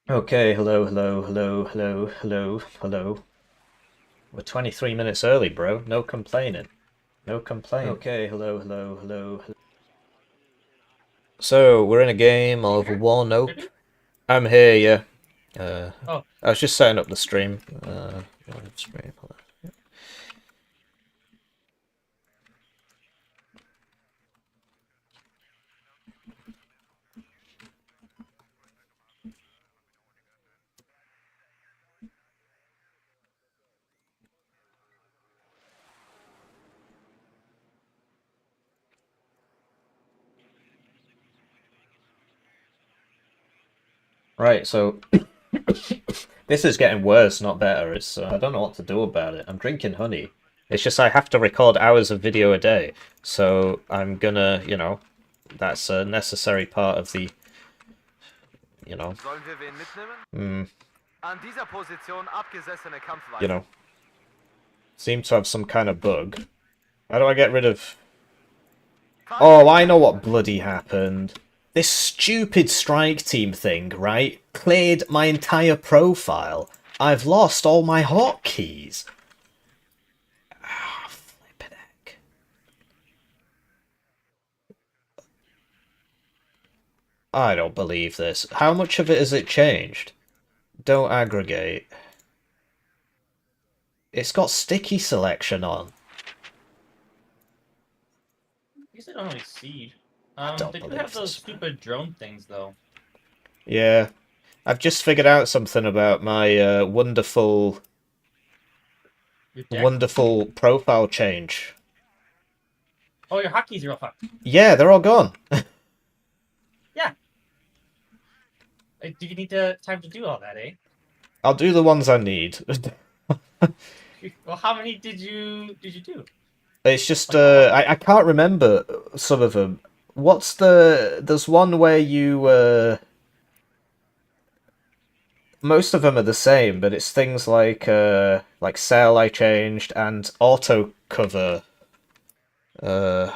Okay, hello. We're 23 minutes early, bro. No complaining. No complaining. Okay, hello. So, we're in a game Are you of here? Warno. Hippie? I'm here, yeah. Oh, I was just setting up the stream. Stream. Right, so this is getting worse, not better. It's I don't know what to do about it. I'm drinking honey. It's just I have to record hours of video a day, so I'm gonna, that's a necessary part of the, you know, Sollen wir wen mitnehmen? mm, An dieser Position abgesessene you Kampfweise. know, seem to have some kind of bug. How do I get rid of... Oh, I know what bloody happened. This stupid strike team thing, right? Cleared my entire profile. I've lost all my hotkeys. Ah, flippin' heck. I don't believe this. How much of it has it changed? Don't aggregate. It's got sticky selection on. I guess I don't really seed. I don't They do have believe those this, man. stupid drone things though. Yeah. I've just figured out something about my Your deck? wonderful profile change. Oh, your hotkeys are all fucked. Yeah, they're all gone. Yeah. Do you need time to do all that, eh? I'll do the ones I need. Well, how many did you do? It's just Like a lot. I can't remember some of them. What's the there's one where you most of them are the same, but it's things like cell I changed and auto cover. I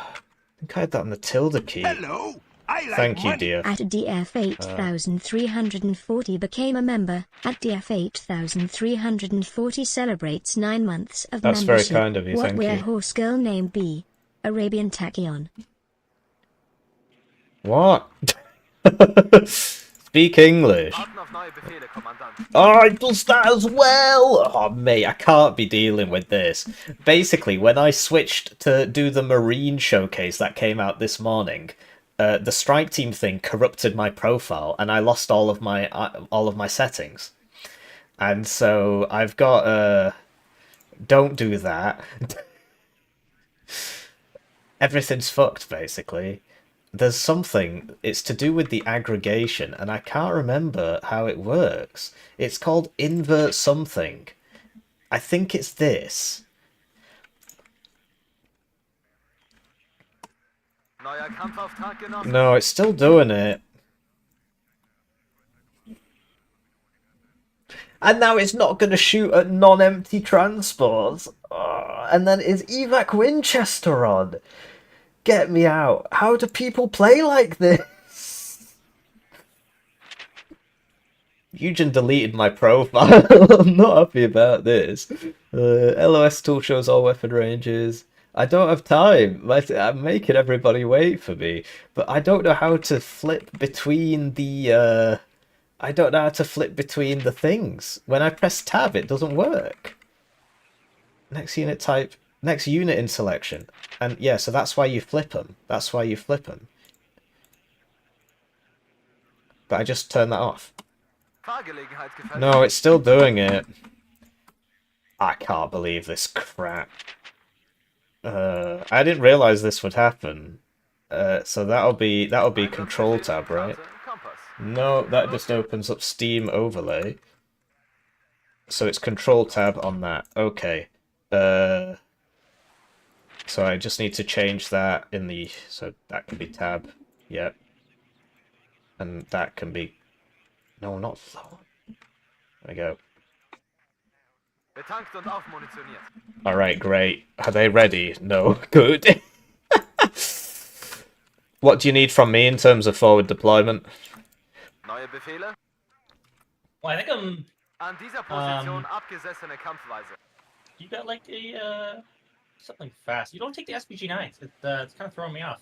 think I had that on the tilde key. Hello, I like Thank you, money. dear. At DF 8340 became a member. At DF 8340 celebrates 9 months of That's very membership. kind of you, What thank were you. horse girl named B? Arabian Tachyon. What? Speak English. Warten auf neue Befehle, Kommandant. Oh, I does that as well! Oh, mate, I can't be dealing with this. Basically, when I switched to do the Marine showcase that came out this morning, the strike team thing corrupted my profile, and I lost all of my settings. And so I've got don't do that. Everything's fucked, basically. There's something, it's to do with the aggregation, and I can't remember how it works. It's called invert something. I think it's this. Neuer Kampfauftrag genossen. No, it's still doing it. And now it's not going to shoot at non-empty transports. Oh, and then is evac Winchester on? Get me out. How do people play like this? Eugen deleted my profile. I'm not happy about this. LOS tool shows all weapon ranges. I don't have time. I'm making everybody wait for me. But I don't know how to flip between the I don't know how to flip between the things. When I press tab, it doesn't work. Next unit type, next unit in selection. And yeah, so that's why you flip them. That's why you flip them. But I just turned that off. Fahrgelegenheit gefällt. No, it's still doing it. I can't believe this crap. I didn't realize this would happen. So that'll be Control tab, right? Kompass. No, that just opens up Steam overlay. So it's Control tab on that. Okay. So I just need to change that in the so that can be tab. Yep. And that can be no, not flow. There we go. Betankt und aufmunitioniert. Alright, great. Are they ready? No. Good. What do you need from me in terms of forward deployment? Neue Befehle. Well, I think An dieser Position abgesessene Kampfweise. you got like a something fast. You don't take the SPG-9s. It's kind of throwing me off.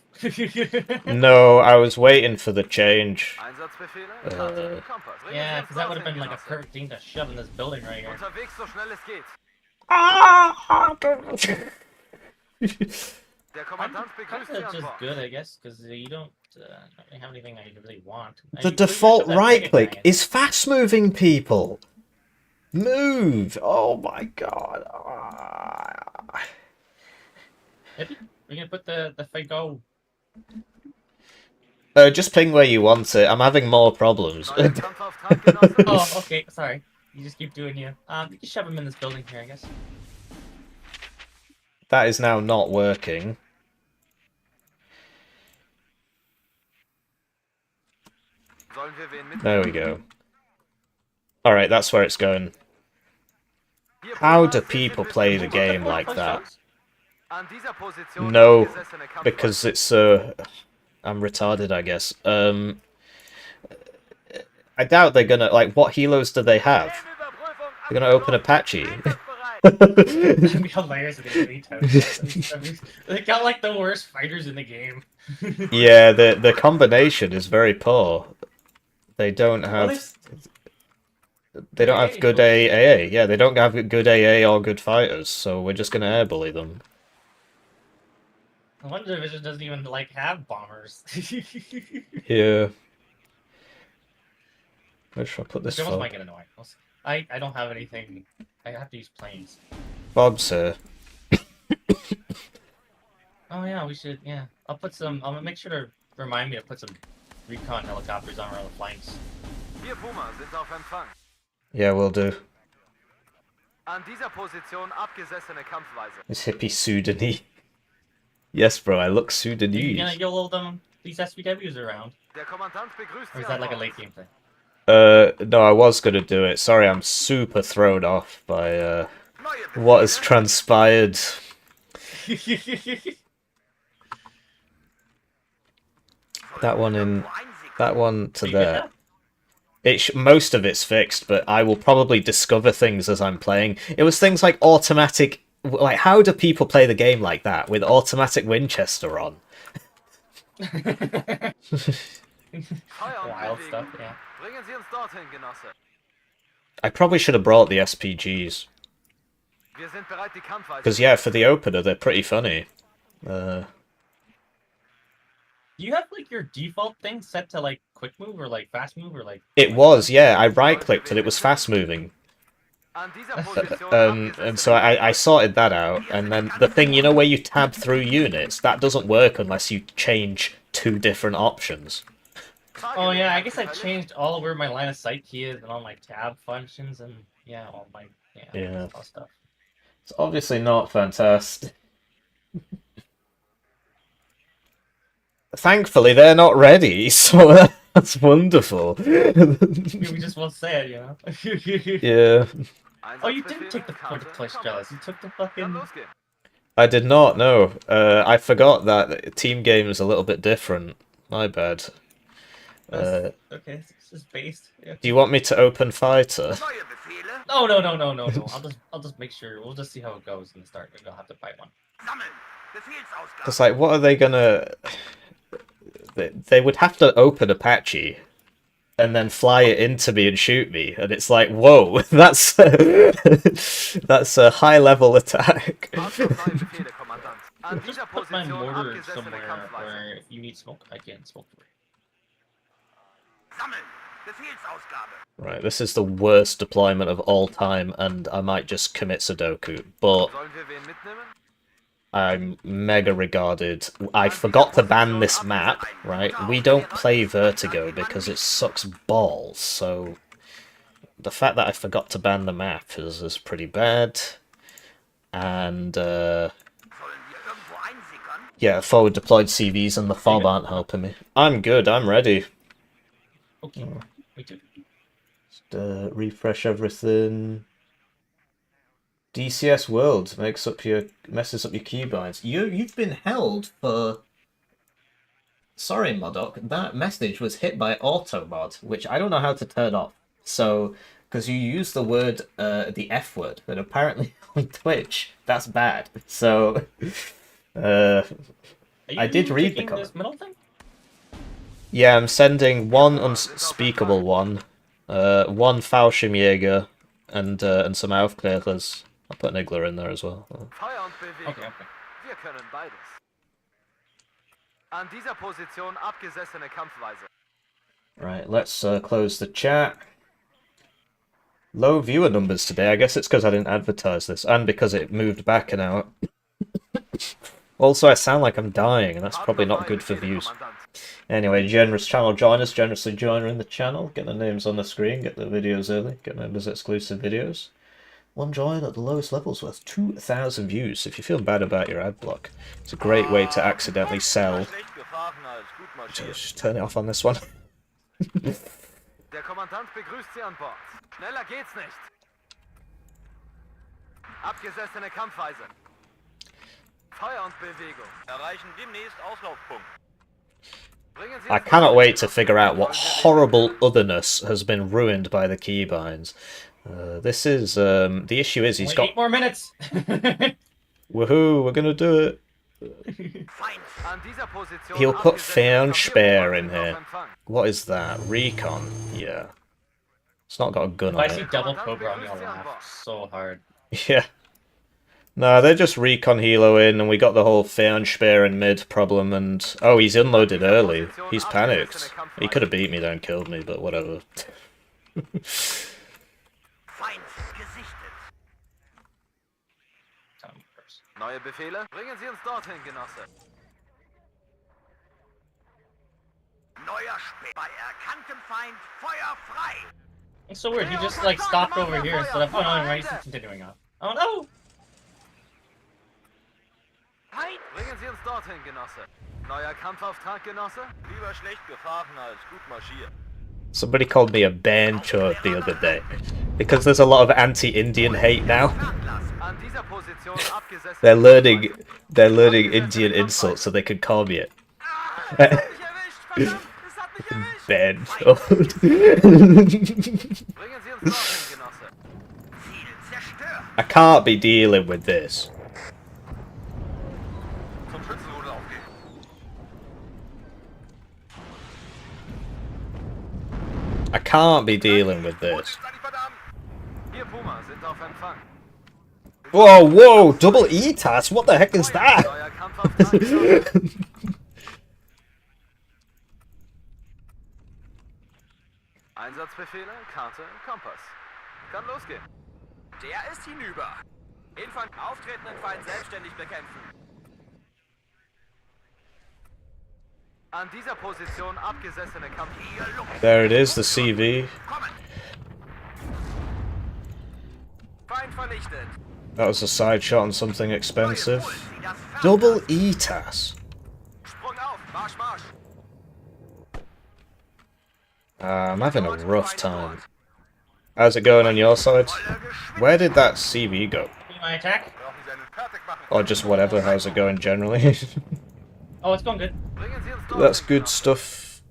No, I was waiting for the change. Einsatzbefehle? Karte, Kompass. Bringen Sie Yeah, ins because that would have been like a Dorf, perfect thing to shove in this building right here. Unterwegs so schnell es geht. Der Kommandant begrüßt Sie That's an just Bord. good, I guess, because you don't really have anything I really want. The You default got that right mega click giant. is fast moving people. Move! Oh my god. Hippie, we're gonna put the Fago. Just ping where you want it. I'm having more problems. Neuer Kampfauftrag, Genosse. Oh, okay, sorry. You just keep doing you. You can shove him in this building here, I guess. That is now not working. Sollen wir wen mitnehmen? There we go. Alright, that's where it's going. Hier, How Puma, do sind Sie people bitte play the bereit? game like that? An dieser Position No, abgesessene Kampfweise. because it's I'm retarded, I guess. I doubt they're gonna like. What helos do they have? They're gonna open Apache. That'd be hilarious if they did any They got like the worst fighters in the game. Yeah, the combination is very poor. They don't Well, have they don't have good AA. Yeah, they don't have good AA or good fighters, so we're just gonna airbully them. One division doesn't even like have bombers. Yeah. Where should I put this Those for? might get annoying. I don't have anything. I have to use planes. Bob's here. Oh yeah, we should. Yeah, I'll put some. I'll make sure to remind me to put some recon helicopters on our other flanks. Hier, Puma, sind auf Empfang. Yeah, we'll do. An dieser Position abgesessene Kampfweise. Is Hippie Sudanese? Yes, bro, I look You gonna Sudanese. YOLO them these SPWs around, Der Kommandant begrüßt or Sie is an that like a Bord. late game thing? No, I was gonna do it. Sorry, I'm super thrown off by Neue what has Befehle? transpired. That one in, that one to You get there. that? Most of it's fixed, but I will probably discover things as I'm playing. It was things like automatic. Like, how do people play the game like that with automatic Winchester on? Feuer Wild bewegen. stuff, yeah. Bringen Sie uns dorthin, Genosse. I probably should have brought the SPGs. Wir sind bereit, die Kampfweise. Because, yeah, for the opener, they're pretty funny. You have like your default thing set to like quick move or like fast move or like. It was, yeah. I right-clicked and it was fast-moving. An dieser Position And abgesessene so I sorted that out. And then the thing, you know, where you tab through units, that doesn't work unless you change two different options. Oh yeah, I guess I've changed all where my line of sight key is and all my tab functions and yeah, all my Yeah. all stuff. It's obviously not fantastic. Thankfully, they're not ready, so that's wonderful. We just won't say it, you know. Yeah, Oh, you didn't take the point of place jealous. You took the Kann fucking. losgehen. I did not know. I forgot that team game is a little bit different. My bad. Okay, this is based. Yeah. Do you want me to open fighter? Neue Befehle? No. I'll just make sure. We'll just see how it goes in the start. Maybe I'll have to fight one. Sammeln. Befehlsausgabe. It's like, what are they gonna? They would have to open Apache and then fly it into me and shoot me, and it's like, whoa, that's that's a high level attack. Achtung, neue Befehle, Kommandant. An Just dieser put my Position mortar abgesessene somewhere Kampfweise. where if you need smoke, I can smoke for it. Sammeln. Befehlsausgabe. Right, this is the worst deployment of all time, and I might just commit Sudoku, but Sollen wir wen mitnehmen? I'm mega regarded. I forgot to ban this map, right? We don't play Vertigo because it sucks balls, so the fact that I forgot to ban the map is pretty bad. And, Sollen wir irgendwo einsickern? yeah, forward deployed CVs and the fob aren't helping me. I'm good, I'm ready. Okay, me too. Just, refresh everything. DCS World messes up your keybinds. You've been held for. Sorry, Modoc. That message was hit by auto mod, which I don't know how to turn off. So, because you use the word, the F word, and apparently on Twitch, that's bad. So, I did read the taking comment. this middle thing? Yeah, I'm sending one unspeakable one, one Fallschirmjäger, and some Aufklärers. I'll put an Igler in there as well. Feuer und Bewegung. Okay, okay. Wir können beides. An dieser Position abgesessene Kampfweise. Right, let's close the chat. Low viewer numbers today. I guess it's because I didn't advertise this, and because it moved back an hour. Also, I sound like I'm dying, and that's probably not good for views. Anyway, generous channel joiners, generously joiner in the channel. Get the names on the screen, get the videos early, get members exclusive videos. One join at the lowest levels worth 2,000 views. If you're feeling bad about your ad block, it's a great way to accidentally sell. Just turn it off on this one. Der Kommandant begrüßt Sie an Bord. Schneller geht's nicht. Abgesessene Kampfweise. Feuer und Bewegung. Erreichen demnächst Auslaufpunkt. I cannot wait to figure out what horrible otherness has been ruined by the keybinds. This is, the issue is he's got... 8 more minutes! Woohoo, we're gonna do it. He'll put Fernspeer in here. What is that? Recon? Yeah. It's not got a gun If on I see it. double Cobra, I'm gonna laugh so hard. Yeah. No, they're just recon helo in, and we got the whole Fernspeer in mid problem, and... Oh, he's unloaded early. He's panicked. He could have beat me there and killed me, but whatever. Neue Befehle? Bringen Sie uns dorthin, Genosse. Neuer Speer. Bei erkanntem Feind Feuer frei. It's so weird, he just like stopped over here instead of going on right, he's continuing on. Oh no! Bringen Sie uns dorthin, Genosse. Neuer Kampfauftrag, Genosse? Lieber schlecht gefahren als gut marschiert. Somebody called me a bancho the other day. Because there's a lot of anti-Indian hate now. An dieser Position abgesessene They're learning Indian insults so they can call me it. Bancho. Bringen Sie uns dorthin, Genosse. Ziel zerstört. I can't be dealing with this. Zum Schützenrudel aufgehen. I can't be dealing with this. Hier, Puma, sind auf Empfang. Whoa, whoa, double ETAS? What the heck is that? Neuer Kampfauftrag, Genosse. Einsatzbefehle, Karte, Kompass. Kann losgehen. Der ist hinüber. Infant auftretenden Feind selbstständig bekämpfen. An dieser Position abgesessene Kampfweise. There it is, the CV. Kommen. Feind vernichtet. That was a side shot on something expensive. Double ETAS. Sprung auf. Marsch, marsch. I'm having a rough time. How's it going on your side? Where did that CV go? My attack? Brauchen Sie einen Fertigmachen. Or just whatever, how's it going generally? Oh, it's going good. Bringen Sie uns dorthin, That's good Genosse. stuff.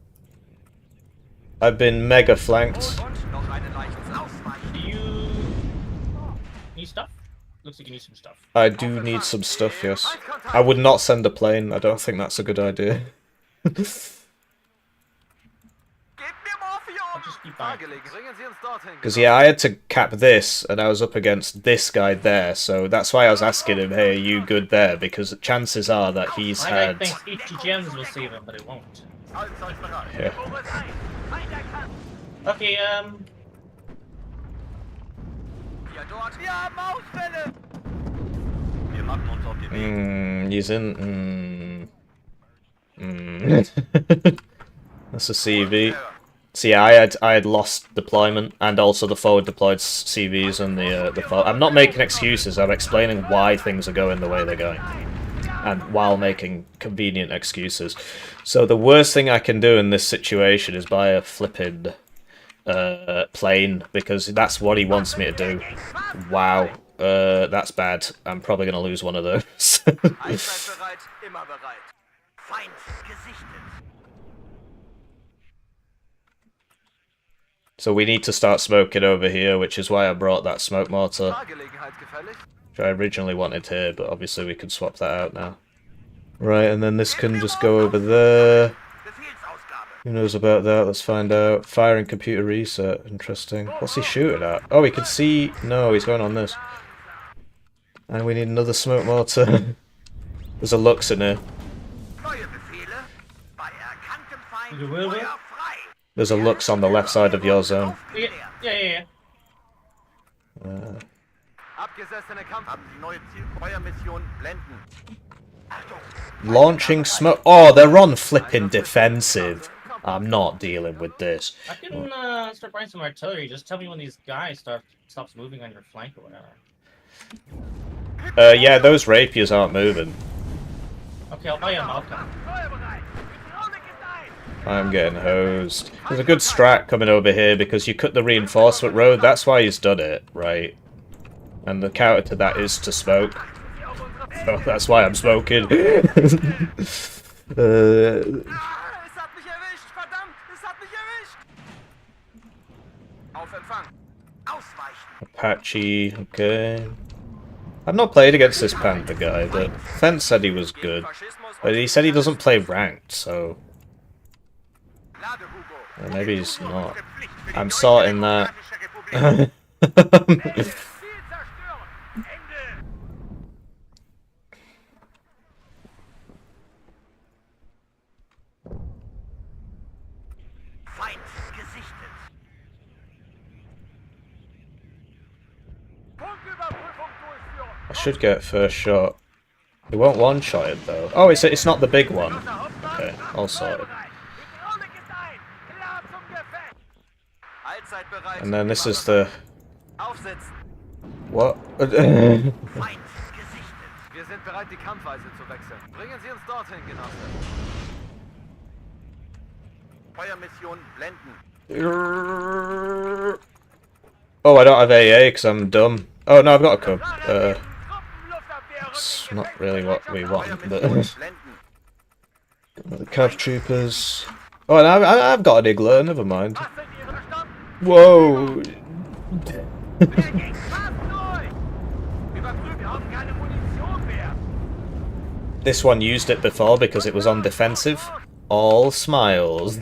I've been mega flanked. Und noch eine Leiche ausweichen. Do you need stuff? Looks like you need some stuff. I do need some stuff, yes. I would not send a plane, I don't think that's a good idea. Gebt mir Morphium. I'll just keep buying. Dargelegt. Bringen Sie uns dorthin, Because, yeah, I had to cap this, and I was up against this guy there, so that's why I was asking him, hey, are you good there? Because chances are that he's My guy had... thinks 80 gems will save him, but it won't. Allzeit bereit. Yeah. Okay, Hier dort. Wir haben Ausfälle. Wir machen uns auf die Wege. He's in... That's a CV. So yeah, I had lost deployment and also the forward deployed CVs and the forward. I'm not making excuses. I'm explaining why things are going the way they're going, and while making convenient excuses. So the worst thing I can do in this situation is buy a flipping plane, because that's what he wants me to do. Wow, that's bad. I'm probably gonna lose one of those. Allzeit bereit, immer bereit. Feind gesichtet. So we need to start smoking over here, which is why I brought that smoke mortar, Fahrgelegenheit gefällig? which I originally wanted here, but obviously we can swap that out now. Right, and then this can just go over there. Who knows about that? Let's find out. Firing computer reset. Interesting. What's he shooting at? Oh, he can see... No, he's going on this. And we need another smoke mortar. There's a Lux in here. There's a Lux on the left side of your zone. Yeah. Abgesessene Kampf. Neue Zielfeuermission blenden. Launching smoke... Oh, they're on flipping defensive. I'm not dealing with this. I can start buying some artillery. Just tell me when these guys stops moving on your flank or whatever. Yeah, those rapiers aren't moving. Okay, I'll buy you a Malcolm. I'm getting hosed. There's a good strat coming over here because you cut the reinforcement road. That's why he's done it, right? And the counter to that is to smoke. So that's why I'm smoking. Apache, okay. I've not played against this Panther guy, but Fence said he was good. But he said he doesn't play ranked, so... Well, maybe he's not. I'm sorting that. I should get first shot. He won't one-shot it though. Oh, it's not the big one. Okay, all sorted. And then this is the... What? Wir sind bereit, die Kampfweise zu wechseln. Bringen Sie uns dorthin, Genosse. Feuermission blenden. Oh, I don't have AA because I'm dumb. Oh no, I've got a cub. It's not really what we want, but... The Cav Troopers... Oh, and I've got an Igler, never mind. Whoa! This one used it before because it was on defensive. All smiles.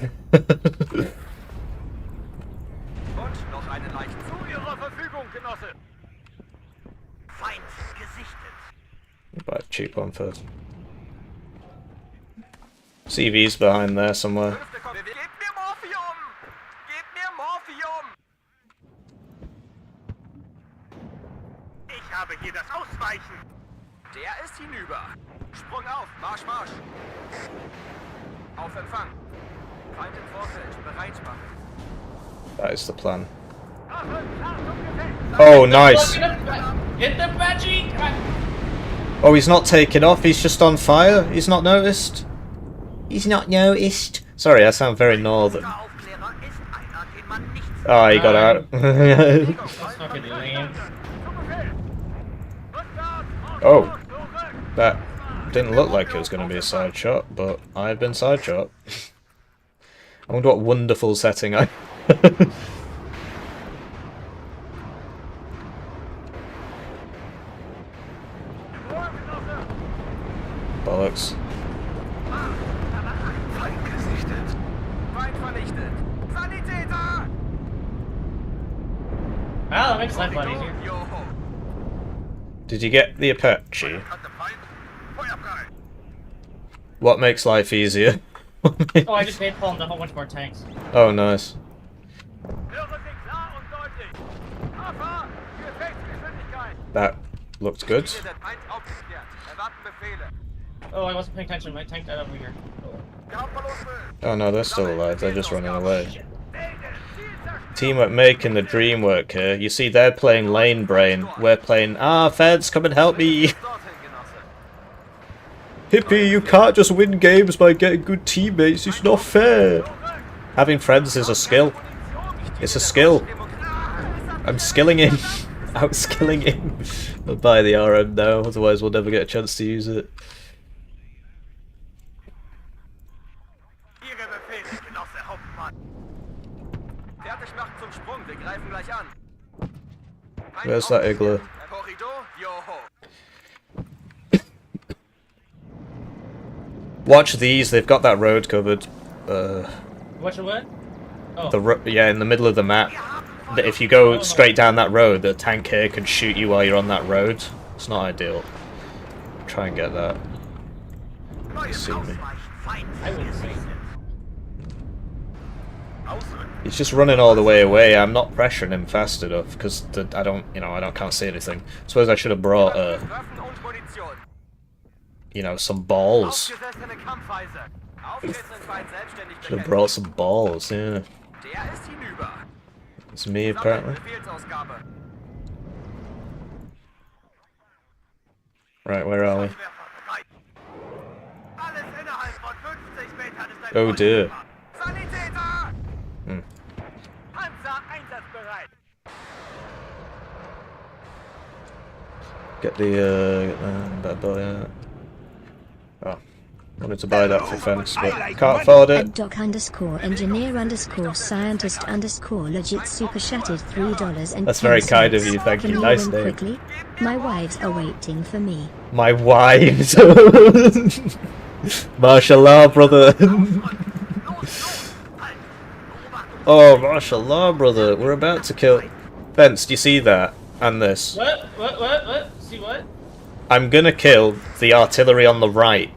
Buy a cheap one first. CV's behind there somewhere. Ich habe hier das Ausweichen. Der ist hinüber. Sprung auf, Marsch, Marsch. Auf Empfang. Feind im Vorfeld, bereit machen. That is the plan. Oh, nice. Get the magic! Oh, he's not taking off. He's just on fire. He's not noticed. He's not noticed. Sorry, I sound very northern. Oh, he got out. Oh, that didn't look like it was going to be a side shot, but I've been side shot. I wonder what wonderful setting I... Bollocks. Well, that makes life a lot easier. Did you get the Apache? What makes life easier? Oh, I just made Paul a whole bunch more tanks. Oh, nice. That looked good. Oh, I wasn't paying attention. My tank died over here. Oh no, they're still alive. They're just running away. Teamwork making the dream work here. You see, they're playing lane brain. We're playing, feds, come and help me. Hippie, you can't just win games by getting good teammates. It's not fair. Having friends is a skill. It's a skill. I'm skilling him. I'm skilling him. I'll buy the RM now, otherwise we'll never get a chance to use it. greifen gleich an. Where's that igloo? Korridor, joho. Watch these, they've got that road covered. Watch a what? Oh. Yeah, in the middle of the map. If you go straight down that road, the tank here can shoot you while you're on that road. It's not ideal. Try and get that. You see me. I wouldn't say He's just running all the way away. I'm not pressuring him fast enough because I don't, can't see anything. I suppose I should have brought, Waffen und Munition. some balls. Aufgesessene Kampfweise. Auftretenden Feind selbstständig Should have bekämpfen. brought some balls. Yeah, Der ist hinüber. it's me apparently. Befehlsausgabe. Right, where are we? Alles innerhalb von 50 Metern ist ein Oh dear. Sanitäter! Hmm. Panzer einsatzbereit. Get the bad boy out. Oh, wanted to buy that for fence, but can't afford it. At doc_engineer_scientist_legit super chatted $3 and That's very kind of you, thank Can you. you Nice run name. quickly? My wives are waiting for me. My wives. Mashallah, brother. Oh, mashallah, brother. We're about to kill. Fence, do you see that? And this. What? See what? I'm gonna kill the artillery on the right.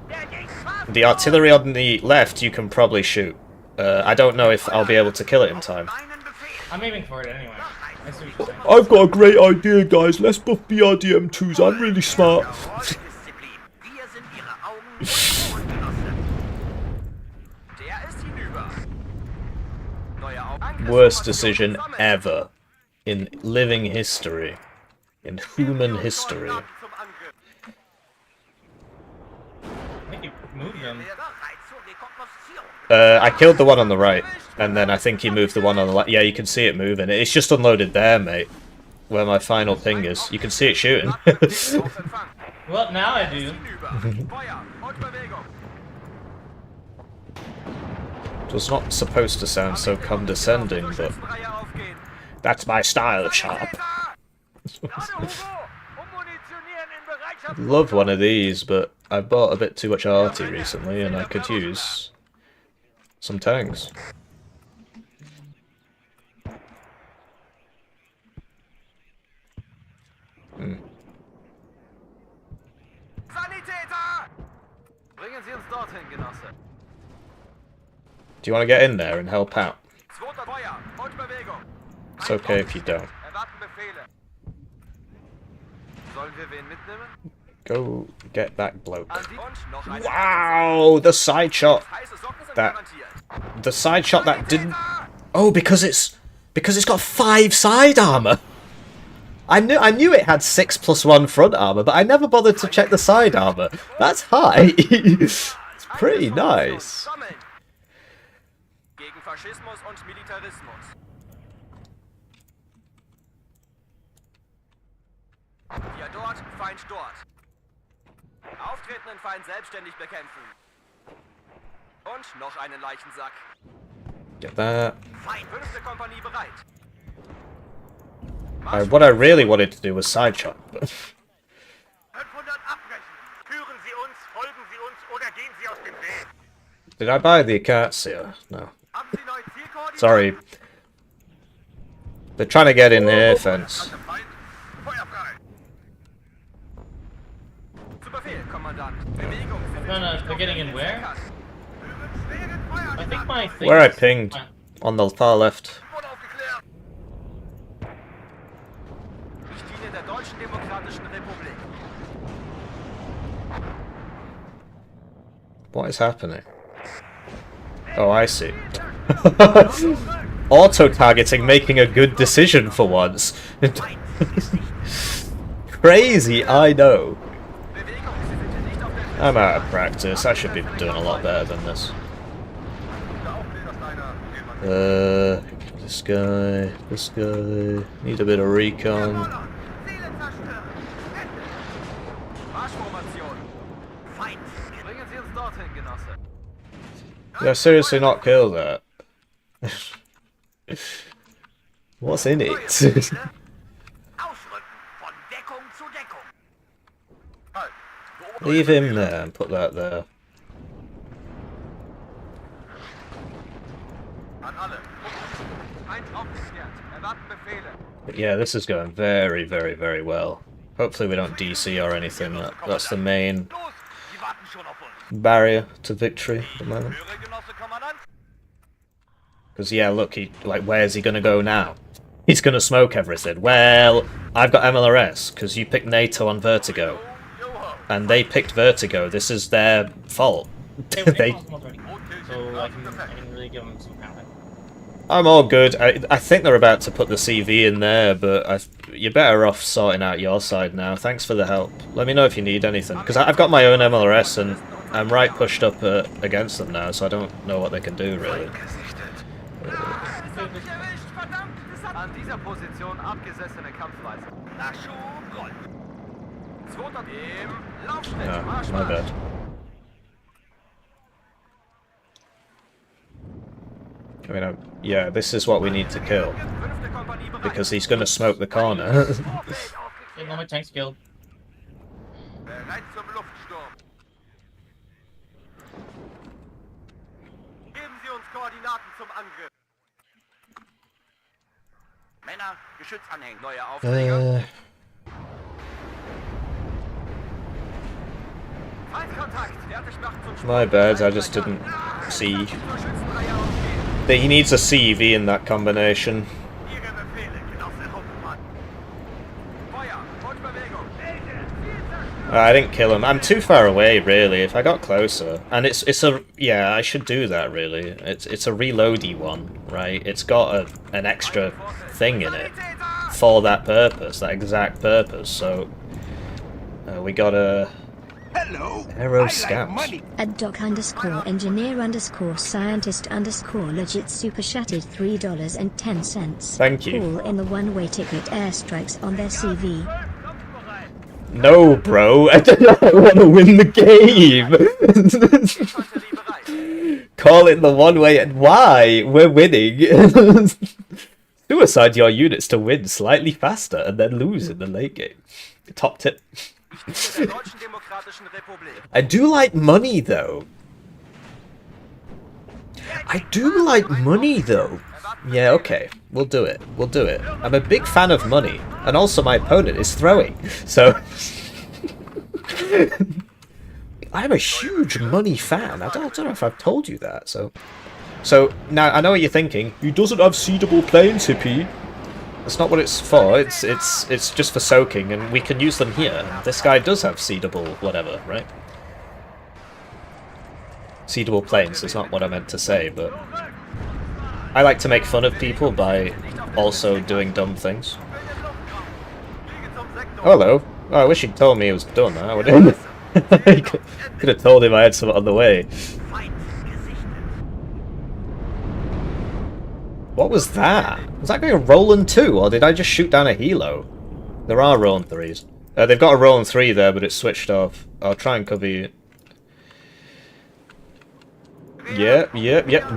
The artillery on the left you can probably shoot. I don't know if I'll be able to kill it in time. I'm aiming for it anyway. I see what you're saying. I've got a great idea, guys. Let's buff BRDM2s. I'm really smart. Wir sind ihre Augen und Ohren, Der ist hinüber. Neue Augen. Worst decision ever in living history. In human history. I think you moved them. I killed the one on the right, and then I think he moved the one on the left. Yeah, you can see it moving. It's just unloaded there, mate. Where my final ping is. You can see it shooting. Well, now I do. It was not supposed to sound so condescending, but that's my style, sharp. Love one of these, but I bought a bit too much arty recently, and I could use some tanks. Sanitäter! Bringen Sie uns dorthin, Genosse. Do you want to get in there and help out? Zweiter Feuer und Bewegung. It's okay if you don't. Erwarten Befehle. Sollen wir wen mitnehmen? Go get that bloke. An die und noch eine Wow, the side shot. heiße Socken sind That garantiert. the side shot that didn't. Oh, because it's got 5 side armor. I knew it had 6+1 front armor, but I never bothered to check the side armor. That's high. It's pretty nice. Sammeln. Gegen Faschismus und Militarismus. Hier dort, Feind dort. Auftretenden Feind selbstständig bekämpfen. Und noch einen Leichensack. Get that. Feind, 5. Kompanie bereit. What I really wanted to do was side shot. But 500 abbrechen. Führen Sie uns, folgen Sie uns oder gehen Sie aus dem Weg. did I buy the Acacia? No. Haben Sie neue Zielkoordinaten? Sorry. They're trying to get in here, fence. Feind, Feuer frei. Zu Befehl, Kommandant. Bewegung. No, they're getting in where? I think my thing. Where I pinged. On the far left. Unaufgeklärt. Ich diene der Deutschen Demokratischen Republik. What is happening? Oh, I see. Auto-targeting making a good decision for once. Crazy, I know. Bewegung, Sie sind hier nicht auf der I'm out of practice. I should be doing a lot better than this. This guy. Need a bit of recon. Ziele zerstören. Marschformation. Feind. Bringen Sie uns dorthin, Genosse. Did I seriously not kill that? What's in it? Ausrücken von Deckung zu Deckung. Halt. Leave him there and put that there. An alle. Eins aufgeklärt. Erwarten Befehle. But yeah, this is going very, very, very well. Hopefully we don't DC or anything. That's the main Los, sie warten schon auf uns. barrier to victory at the moment. Höre, Genosse Kommandant. Because yeah, look, where's he gonna go now? He's gonna smoke everything. Well, I've got MLRS because you picked NATO on Vertigo, and they picked Vertigo. This is their fault. Hey, we're They. almost ready. So I can really give them some power. I'm all good. I think they're about to put the CV in there, but you're better off sorting out your side now. Thanks for the help. Let me know if you need anything, because I've got my own MLRS and I'm right pushed up against them now, so I don't know what they can do really. An dieser Position abgesessene Kampfweise. Nachschub, rollt. Zweiter im Laufschnitt. Ah, Marsch, my Marsch. bad. I mean, yeah, this is what we need to kill, Fünfte Kompanie bereit. because he's going to smoke the corner. Get all my tanks killed. Bereit zum Luftsturm. Geben Sie uns Koordinaten zum Angriff. Männer, Geschütz anhängen. Neue Aufträge. Feindkontakt. Fertig machen zum Sprung. My bad, I just didn't see Zur Schützenreihe aufgehen. that he needs a CV in that combination. Ihre Befehle, Genosse Hauptmann. Feuer. Fortbewegung. I didn't kill him. I'm too far away, really. If I got closer, and it's a yeah, I should do that really. It's a reloady one, right? It's got an extra thing in it for that purpose, that exact purpose. So we got a Aero Scouts. At doc_engineer_scientist_legit super chatted $3.10. Thank you. Call in the one-way ticket airstrikes on their CV. No, bro, I don't want to win the game. Call it the one way, and why? We're winning. Suicide your units to win slightly faster and then lose in the late game. Top tip. Der Deutschen Demokratischen Republik. I do like money though. I do like money though. Yeah, okay. We'll do it. We'll do it. I'm a big fan of money. And also my opponent is throwing. So I'm a huge money fan. I don't know if I've told you that. So now I know what you're thinking. He doesn't have seedable planes, Hippie. That's not what it's for. It's just for soaking, and we can use them here. This guy does have seedable whatever, right? Seedable planes is not what I meant to say, but I like to make fun of people by also doing dumb things. Oh, hello. Oh, I wish he'd told me he was done. I would have. Could have told him I had something on the way. Feind gesichtet. What was that? Was that going to Roland 2, or did I just shoot down a helo? There are Roland 3s. They've got a Roland 3 there, but it's switched off. I'll try and cover you. Yep.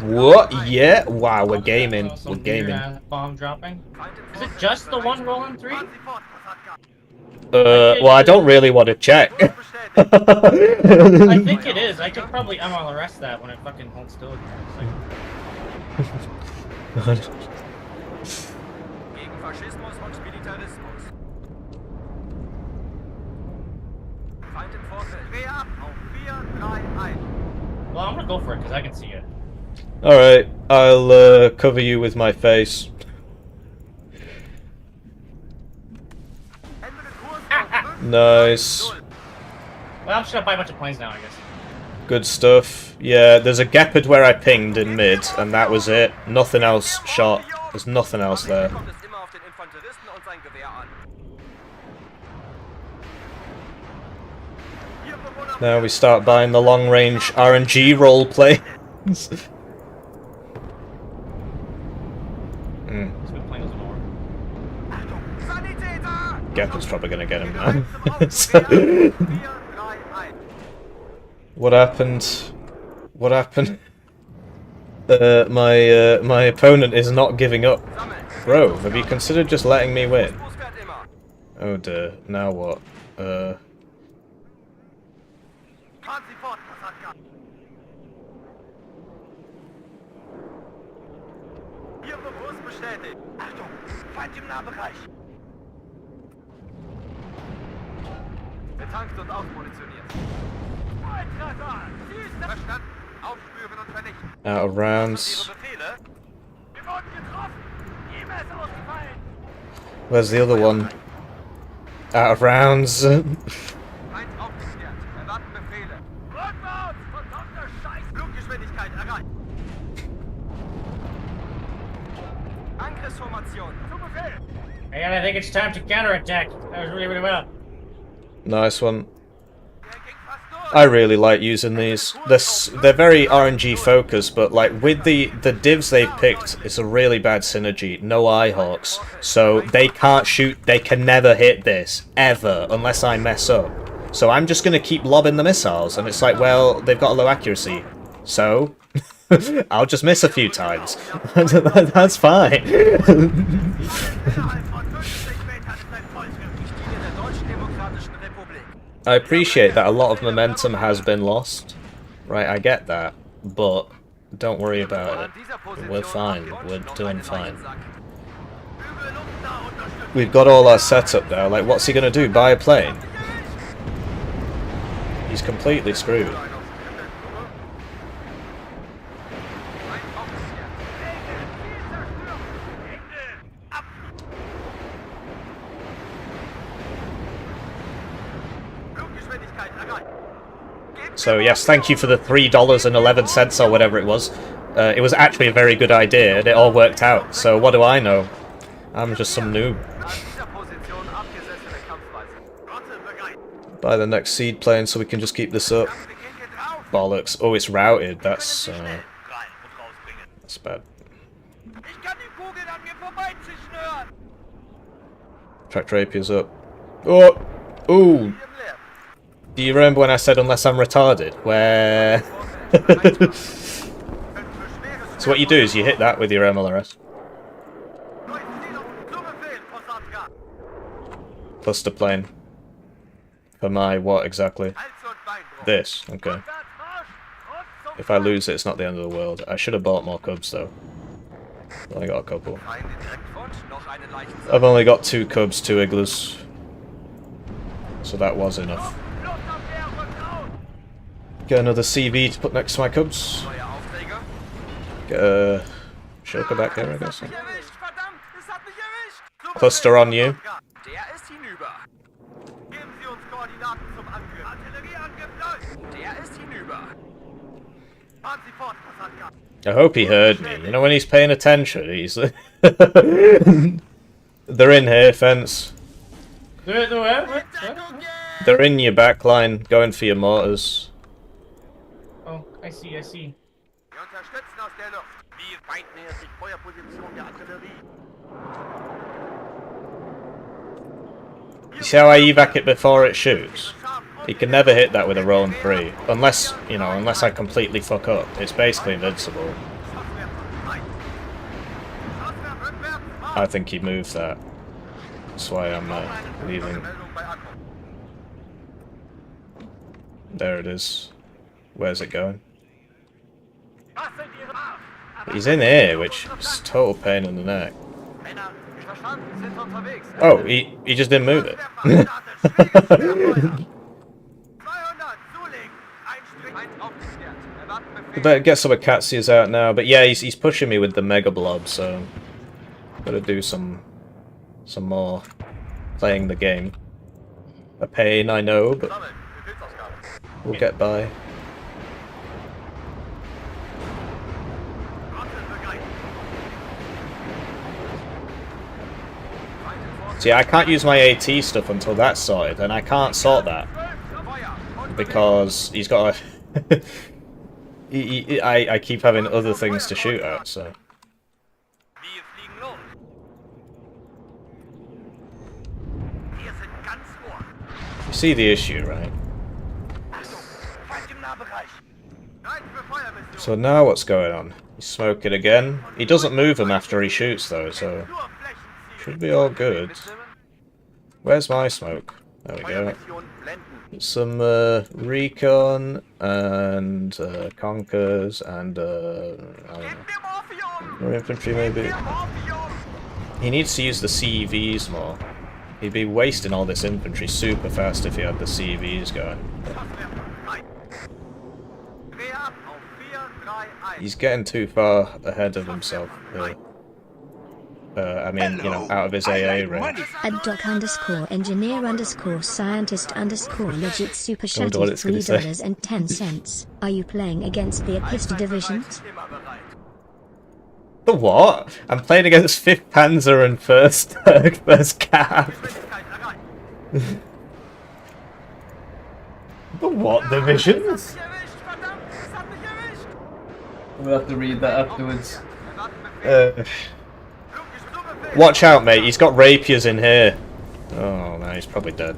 What? Yeah. Wow, we're gaming. We're gaming. Bomb dropping. Is it just the one Roland 3? Fahren Sie fort, Kosatka. Well, I don't really want to check. I think it is. I could probably MLRS that when it fucking holds still again. It's like, Gegen Faschismus und Militarismus. Feind im Vorfeld. Dreh ab auf 4, 3, 1. well, I'm gonna go for it because I can see it. Alright, I'll cover you with my face. Ende den Kurs auf 5, Nice. 0. Well, I'm just gonna buy a bunch of planes now, I guess. Good stuff. Yeah, there's a Gepard where I pinged in mid, and that was it. Nothing else shot. There's nothing else there. Kommt es immer auf den Infanteristen und sein Gewehr an. Hier Bewohner. Now we start buying the long-range RNG role plays. This good plane doesn't work. Sanitäter! Gepard's probably gonna get him now. Zum Aufbruch. 4, 3, 1. What happened? What happened? My opponent is not giving up. Sammeln. Grove, have you considered just letting me win? Bus fährt immer. Oh dear, now what? Fahren Sie fort, Passatka. Ihr Bus bestätigt. Achtung, Feind im Nahbereich. Betankt und ausmunitioniert. Volltreffer! Verstanden. Aufspüren und vernichten. Out of rounds. Ihre Befehle? Wir wurden getroffen. E-Mail ist ausgefallen. Where's the other one? Out of rounds. Feind aufgeklärt. Erwarten Befehle. Rückwärts! Verdammter Scheiß! Fluggeschwindigkeit erreicht. Angriffsformation. Zu Befehl! And I think it's time to counterattack. That was really, really well. Nice one. Der ging fast durch. I really like using these. They're very RNG focused, but like with the divs they've picked, it's a really bad synergy. No Eyehawks, so they can't shoot. They can never hit this ever unless I mess up. So I'm just gonna keep lobbing the missiles, and it's like, well, they've got a low accuracy, so I'll just miss a few times. That's fine. Innerhalb von 50 Metern ist ein Volltreffer. Die Linie der Deutsch-Demokratischen Republik. I appreciate that a lot of momentum has been lost. Right, I get that, but don't worry about An it. dieser Position We're fine. hat Deutsch We're noch doing einen fine. Leichensack. Übel luftnah unterstützt. We've got all our setup now. Like, what's he gonna do? Buy a plane? He's completely screwed. Feind aufgeklärt. Ab! Fluggeschwindigkeit erreicht. So yes, thank you for the $3.11 or whatever it was. It was actually a very good idea, and it all worked out. So what do I know? I'm just some noob. An dieser Position abgesessene Kampfweise. Rotte bereit. Buy the next seed plane so we can just keep this up. Beginnt drauf. Bollocks. Oh, it's routed. That's Rein und rausbringen. that's bad. Ich kann die Kugeln an mir vorbeizischen hören. Track Rapier's up. Oh! Ooh! Im Leer. Do you remember when I said unless I'm retarded? Where? So what you do is you hit that with your MLRS. Durchziehung. Zu Befehl, Passatka. Plus the plane. For my what exactly? Hals und Bein drauf. This. Okay. Rückwärts, Marsch. Und zum If I lose it, it's not the end of the world. I should have bought more cubs though. Only got a couple. Feinde direkt und noch einen Leichensack. I've only got 2 cubs, 2 igloos. So that was enough. Luftabwehr rückt aus. Get another CV to put next to my cubs. Neue Aufträge. Get a Shulker back there, I guess. Mich erwischt, verdammt, es hat mich erwischt. Zu Cluster Befehl, on you. Passatka. Der ist hinüber. Geben Sie uns Koordinaten zum Angriff. Artillerieangriff läuft. Der ist hinüber. Fahren Sie fort, Passatka. I hope he heard me. You know when he's paying attention, he's... They're in here, fence. What? They're in your backline, going for your mortars. Oh, I see, I see. Wir unterstützen aus der Luft. Wie feindnäher sich Feuerposition der Artillerie. You see how I evac it before it shoots? He can never hit that with a roll 3. Unless, you know, unless I completely fuck up. It's basically invincible. I think he moved that. That's why I'm leaving. There it is. Where's it going? He's in here, which is total pain in the neck. Männer, Verstanden, sind unterwegs. Oh, he just didn't move it. 200 zulegen. Einspringen. Feind aufgeklärt. Erwarten We Befehl. better get some Akatsias out now, but yeah, he's pushing me with the Mega Blob, so gotta do some more playing the game. A pain, I know, but Sammeln. Befehlsausgabe. we'll get by. Rotte bereit. See, I can't use my AT stuff until that's sorted, and I can't sort that Feuer. Und because he's got a. I keep having other things to shoot at, so. Wir fliegen los. Wir sind ganz Ohr. You see the issue, right? Achtung, Feind im Nahbereich. Bereit für Feuermission. So now what's going on? He's smoking again. He doesn't move him after he shoots, though, so. Nur Should be all good. Where's my smoke? There we go. Feuermission blenden. Some recon and conkers and I don't know, Gib mir Morphium! more infantry maybe. Gib mir Morphium! He needs to use the CVs more. He'd be wasting all this infantry super fast if he had the CVs going. Dreh ab auf 4, 3, 1. He's getting too far ahead of himself here. I mean, you know, out of his AA range. At doc_engineer_scientist_legit super I wonder what chatty it's gonna say. $3.10. Are you playing against the Hippie divisions? Immer bereit. The what? I'm playing against 5th Panzer and 1st Cav. Geschwindigkeit erreicht. The what divisions? Erwischt, verdammt! Es hat mich erwischt! We'll have to read that afterwards. Erwarten Befehl. Watch out, mate. He's got rapiers in here. Oh, no, he's probably dead.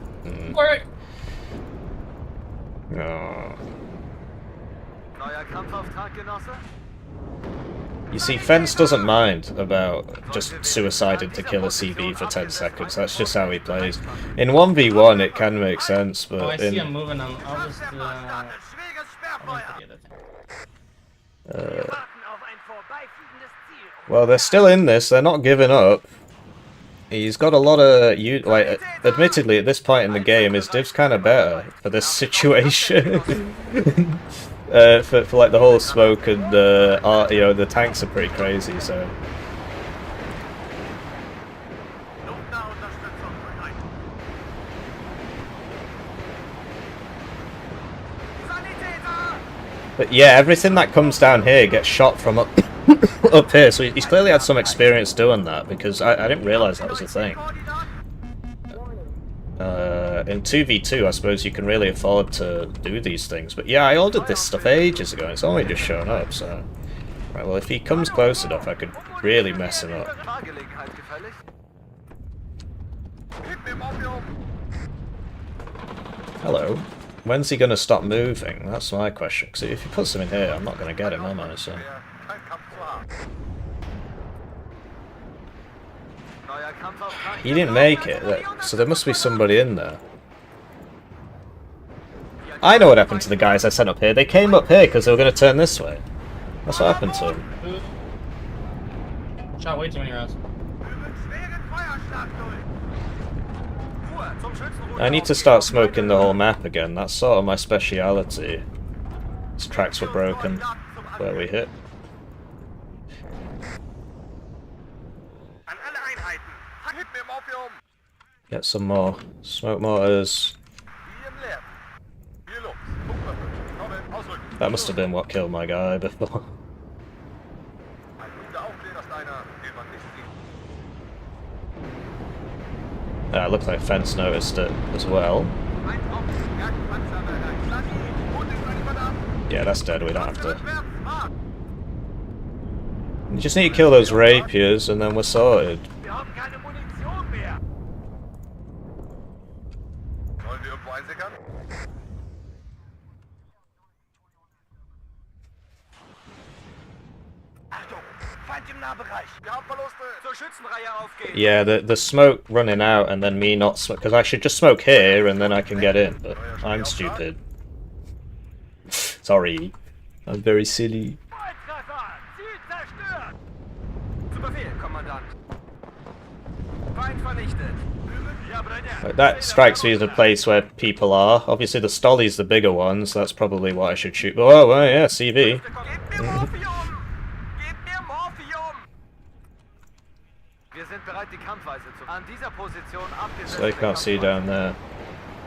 Alright. Oh. Neuer Kampfauftrag, Genosse? You see, Fence doesn't mind about just suiciding to kill a CV for 10 seconds. That's just how he plays. In 1v1, it can make sense, Oh, I but see him in... moving on. I'll just, Schweres Sperrfeuer! Wir warten auf ein vorbeifliegendes Ziel. Well, they're still in this. They're not giving up. He's got a lot of... like, admittedly, at this point in the game, his div's kind of better for this situation. For like the whole smoke and you know, the tanks are pretty crazy, so... Luftnahe Unterstützung bereit. Sanitäter! But yeah, everything that comes down here gets shot from up up here, so he's clearly had some experience doing that, because I didn't realise that was a thing. In 2v2, I suppose you can really afford to do these things, but yeah, I ordered this stuff ages ago, and it's only just shown up, so... Right, well, if he comes close enough, I could really mess him up. Fahrgelegenheit gefällig? Gib mir Morphium! Hello. When's he gonna stop moving? That's my question, because if he puts him in here, I'm not gonna get him, am I? So... Kein Kampf zu haben. Neuer Kampfauftrag. He didn't make it, so there must be somebody in there. I know what happened to the guys I sent up here. They came up here because they were going to turn this way. That's what happened to them. shot way too many rounds. Schweren Feuerschlag durch! Ruhe, zum Schützenruhe! I need to start smoking the whole map again. That's sort of my speciality. These tracks were broken where we hit. An alle Einheiten. Gib mir Morphium! Get some more smoke mortars. Wie im Leben. Hier los. Funkerfisch. Kommen, ausrücken. That must have been what killed my guy before. Ein guter Aufklärersteiner, den man nicht sieht. It looks like Fence noticed it as well. Ein Jagdpanzerwerk. Schlag ihn! Und ist ein verdammt! Yeah, that's dead. We don't have to. Rückwärts, Marsch! You just need to kill those rapiers and then we're sorted. Wir haben keine Munition mehr! Wollen wir irgendwo einsickern? Achtung, Feind im Nahbereich. Wir haben Verluste! Zur Schützenreihe aufgehen! Yeah, the smoke running out and then me not smoke, because I should just smoke here and then I can get in, but I'm stupid. Sorry. I'm very silly. Volltreffer! Ziel zerstört! Zu Befehl, Kommandant. Feind vernichtet. Ja, Brenner. Like, that strikes me as a place where people are. Obviously the Stolly's the bigger one, so that's probably what I should shoot. Oh, well, yeah, CV. Gib mir Morphium! Gib mir Morphium! Wir sind bereit, die Kampfweise zu... An dieser Position abgesetzt... So you can't see down there.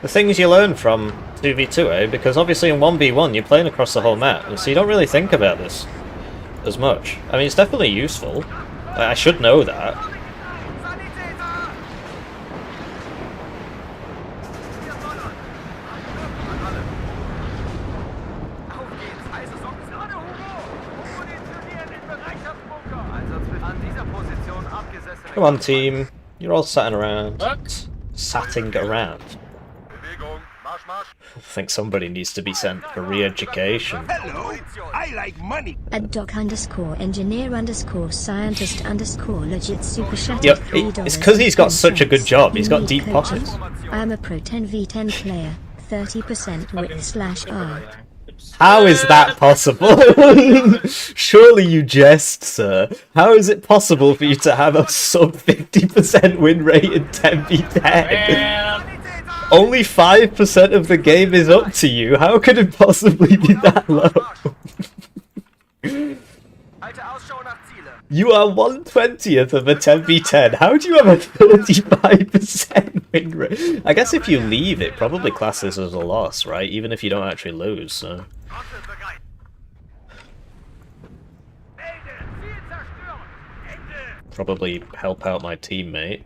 The things you learn from 2v2, eh? Because obviously in 1v1 you're playing across the whole map, so you don't really think about this as much. I mean, it's definitely useful. I should know that. Sanitäter! Wir ballern! An alle! Auf geht's! Heiße Socken! Gerade, Hugo! Munitionieren in Bereitschaftsbunker! Einsatz an dieser Position abgesessen... Come on, team. You're all sitting around. What? Satting around. Bewegung! Marsch, Marsch! I think somebody needs to be sent for re-education. Hello, I like money. At doc_engineer_scientist_legit super chat Yep, $3. it's because he's got such a good job. He's got Unique deep coaching. pockets. I'm a pro 10v10 player. 30% width/R. How is that possible? Surely you jest, sir. How is it possible for you to have a sub 50% win rate in 10v10? Man, Only 5% of the game is up to you. How could it possibly be that low? Halte Ausschau nach Ziele. You are 1/20th of a 10v10. How do you have a 35% win rate? I guess if you leave, it probably classes as a loss, right? Even if you don't actually lose, so... Trottel bereit. Melde, Ziel zerstören. Ende. Probably help out my teammate.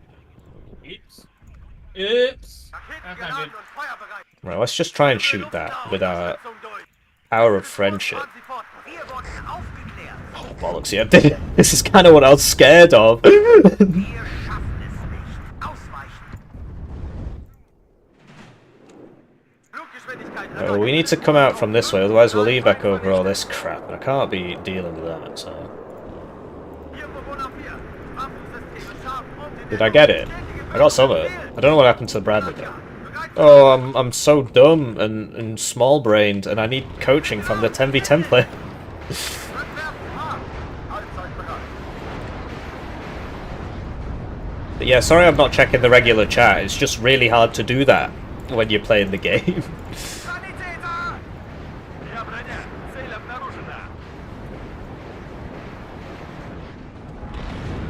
oops. Oops. Raketen That's not geladen good. und feuerbereit. Right, let's just try and shoot that with our Unterstützung durch. power of friendship. Fahren Sie fort. Wir wurden aufgeklärt. Oh, bollocks, yeah. This is kind of what I was scared of. Wir schaffen es nicht. Ausweichen. Fluggeschwindigkeit Oh, we need to come out from this way, otherwise we'll leave back over all this crap. I can't be dealing with that, so... Hier Bewohner 4. Waffensysteme scharf und in Did I get it? I got some of it. I don't know what happened to Bradley though. Oh, I'm so dumb and small-brained, and I need coaching from the 10v10 player. But yeah, sorry I'm not checking the regular chat. It's just really hard to do that when you're playing the game. Sanitäter! Ja, Brenner. Ziel обнаружено.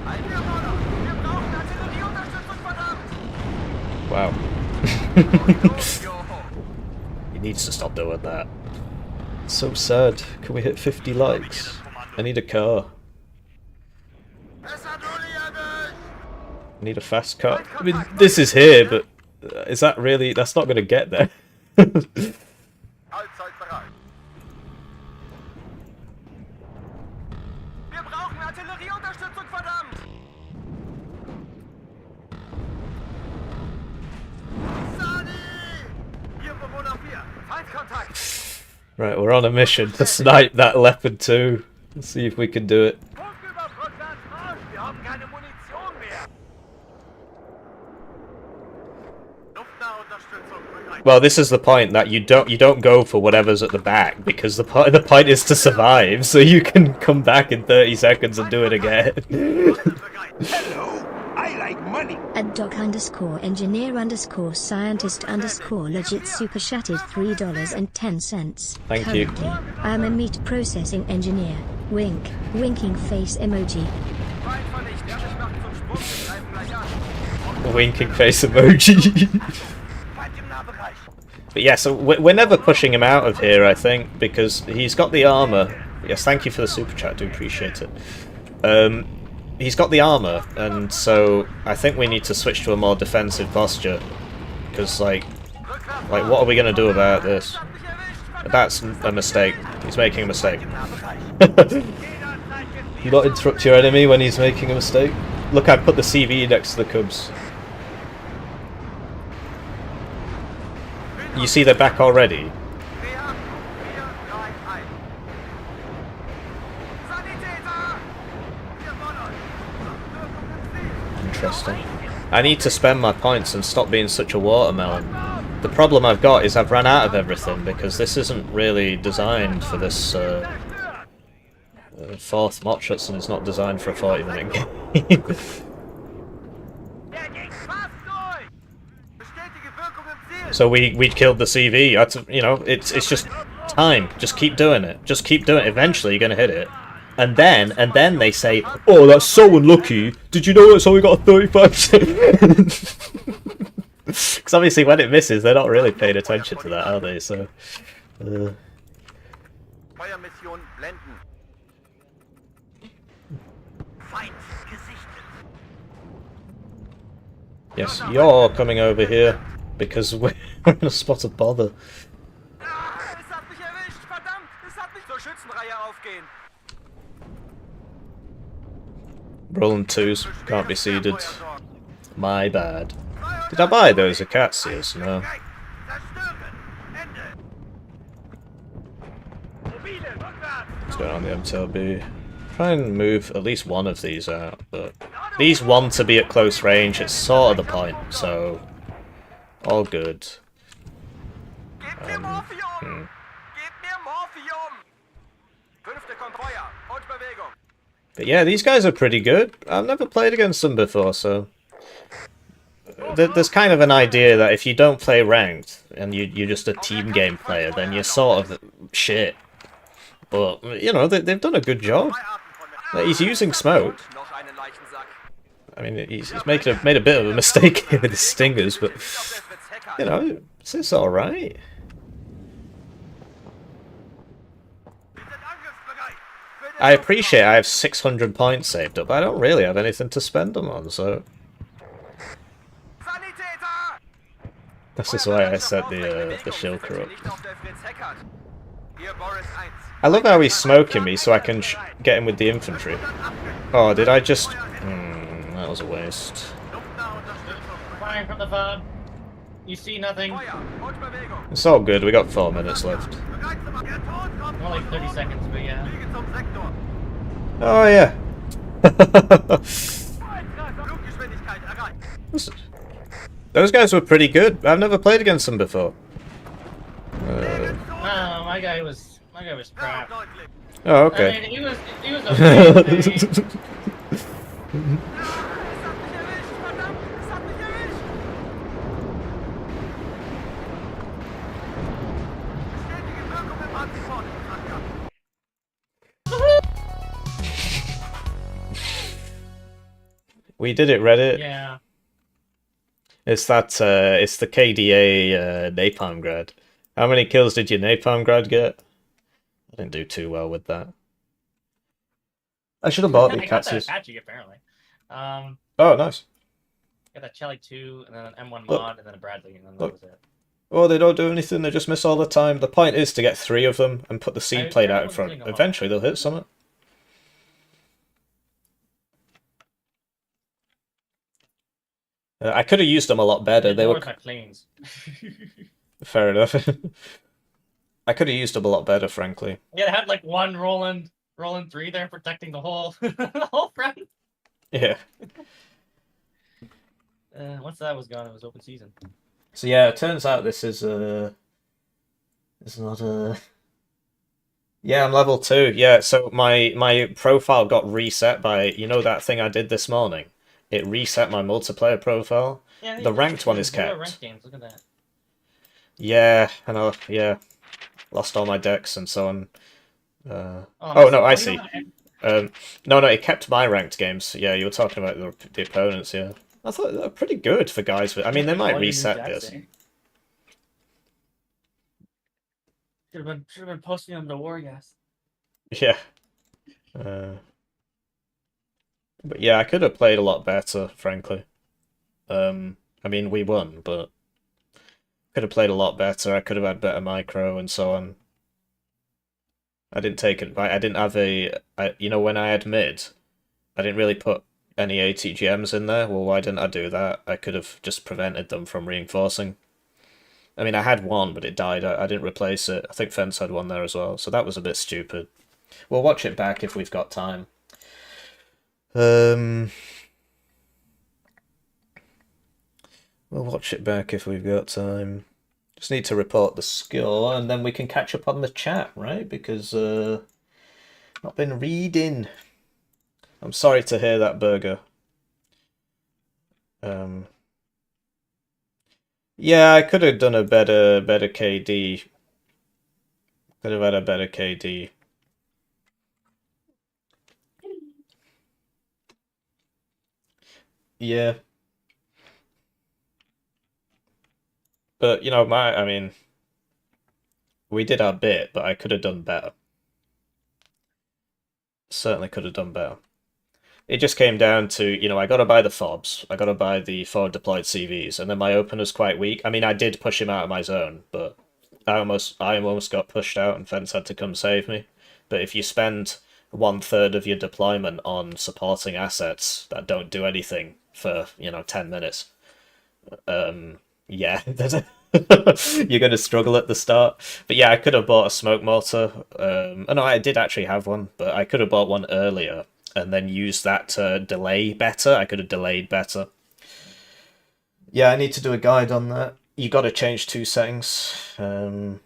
Ein Bewohner. Wir brauchen Artillerieunterstützung, verdammt! Wow. Yo. He needs to stop doing that. So sad. Can we hit 50 likes? I need a car. Es hat Uli erwischt. I need a fast car. I mean, this is here, but is that really... That's not going to get there. Allzeit bereit. Wir brauchen Artillerieunterstützung, verdammt! Sani! Hier Bewohner 4. Feindkontakt! Right, we're on a mission to snipe that leopard too. Let's see if we can do it. Funküberfahrt Marsch! Wir haben keine Munition mehr! Luftnahunterstützung bereit. Well, this is the point that you don't go for whatever's at the back because the point is to survive, so you can come back in 30 seconds and do it again. Trottel bereit. Hello, I like money. At doc_engineer_scientist_legit super chatted $3.10. Thank you. Currently, I'm a meat processing engineer. Wink. Winking face emoji. Feind vernichtet! Ich mache zum Sprung, wir greifen gleich an! Winking face emoji. Feind im Nahbereich. But yeah, so we're never pushing him out of here, I think, because he's got the armor. Yes, thank you for the super chat, do appreciate it. He's got the armor, and so I think we need to switch to a more defensive posture. Because, like, what are we going to do about this? That's a mistake. He's making a mistake. You not interrupt your enemy when he's making a mistake? Look, I put the CV next to the Cubs. You see they're back already? Wir haben 4-3-1. Sanitäter! Wir wollen euch! Interesting. I need to spend my points and stop being such a watermelon. The problem I've got is I've run out of everything because this isn't really designed for this fourth Motschutz, and it's not designed for a 40-minute game. Der ging fast durch! Bestätige Wirkung im Ziel. So we killed the CV. You know, it's just time. Just keep doing it. Just keep doing it. Eventually you're gonna hit it. And then they say, "Oh, that's so unlucky. Did you know it's only got a 35%?" Because obviously when it misses, they're not really paying attention to that, are they? So. Feuermission blenden. Feind gesichtet. Yes, you're coming over here because we're in a spot of bother. Ah, es hat mich erwischt! Verdammt! Es hat mich zur Schützenreihe aufgehen! Rolling twos can't be seeded. My bad. Did I buy those Acacias? No. Zerstören. Ende. going on the MTLB. Try and move at least one of these out, but these want to be at close range. It's sort of the point, so all good. Gebt mir Morphium! Gebt mir Morphium! 5. Konvoier und Bewegung. But yeah, these guys are pretty good. I've never played against them before, so there's kind of an idea that if you don't play ranked and you're just a team game player, then you're sort of shit. But you know they've done a good job. He's using smoke. Noch einen Leichensack. I mean, he's made a bit of a mistake here with his stingers, but you know it's all right. I appreciate I have 600 points saved up. I don't really have anything to spend them on, so Sanitäter! this is why I set the shilker up. Nicht auf der Fritz Heckert. Hier Boris 1. I love how he's smoking me so I can get him with the infantry. Oh, did I just... that was a waste. Fire from the fob. You see nothing. Feuer und Bewegung. It's all good, we got 4 minutes left. More like 30 seconds, but yeah. Oh yeah. Those guys were pretty good. I've never played against them before. Oh, my guy was crap. Oh, I okay. mean, he was okay. Es hat mich erwischt, verdammt! Es hat mich erwischt! Bestätige Wirkung im Antiport. We did it, Reddit. Yeah. It's that, it's the KDA Napalm Grad. How many kills did your Napalm Grad get? I didn't do too well with that. I should have bought the I got that Katsus. Apache, apparently. Oh, nice. Got that Chelly 2, and then an M1 Look. mod, and then a Bradley, and then that Look. was it. Oh, they don't do anything, they just miss all the time. The point is to get 3 of them and put the I seed plate out in wasn't front. doing a lot. Eventually they'll hit something. I could have used them a lot better. They More were with my planes. fair enough. I could have used them a lot better, frankly. Yeah, they had like one Roland 3 there protecting the whole the whole front. Yeah. Once that was gone, it was open season. So yeah, it turns out this is it's not a. Yeah, I'm level 2. Yeah, so my profile got reset by, you know, that thing I did this morning. It reset my multiplayer profile. Yeah, The ranked one is they were kept. ranked games. Look at that. Yeah, I know. Yeah, lost all my decks and so on. Oh, No, I you see. know what? No, it kept my ranked games. Yeah, you were talking about the opponents. Yeah, I thought they were pretty good for guys. I mean, they might All you reset new decks, this. eh? Should have been posting them to war, yes. Yeah. But yeah, I could have played a lot better, frankly. I mean, we won, but could have played a lot better. I could have had better micro and so on. I didn't take it. I didn't have you know, when I had mid, I didn't really put any ATGMs in there. Well, why didn't I do that? I could have just prevented them from reinforcing. I mean, I had one, but it died. I didn't replace it. I think Fence had one there as well, so that was a bit stupid. We'll watch it back if we've got time. We'll watch it back if we've got time. Just need to report the score, and then we can catch up on the chat, right? Because not been reading. I'm sorry to hear that, Burger. Yeah, I could have done a better KD. Could have had a better KD. Yeah. But, you know, I mean, we did our bit, but I could have done better. Certainly could have done better. It just came down to, you know, I got to buy the fobs, I got to buy the forward deployed CVs, and then my opener's quite weak. I mean, I did push him out of my zone, but I almost got pushed out and Fence had to come save me. But if you spend 1/3 of your deployment on supporting assets that don't do anything for, you know, 10 minutes, yeah, You're going to struggle at the start. But yeah, I could have bought a smoke mortar. Oh no, I did actually have one, but I could have bought one earlier and then used that to delay better. I could have delayed better. Yeah, I need to do a guide on that. You got to change 2 settings. Have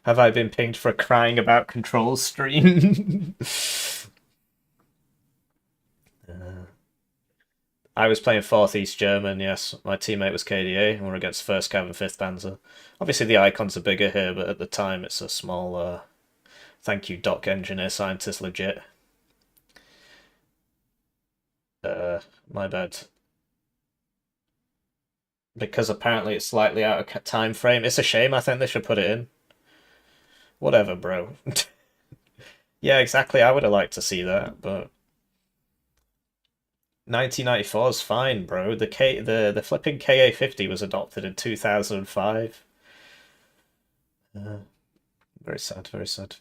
I been pinged for crying about controls stream? I was playing 4th East German, yes. My teammate was KDA, and we're against 1st Cav and 5th Panzer. Obviously the icons are bigger here, but at the time it's a small... thank you, Doc Engineer Scientist Legit. My bad. Because apparently it's slightly out of time frame. It's a shame, I think they should put it in. Whatever, bro. Yeah, exactly, I would have liked to see that, but... 1994 is fine, bro. The flipping KA50 was adopted in 2005. Very sad, very sad.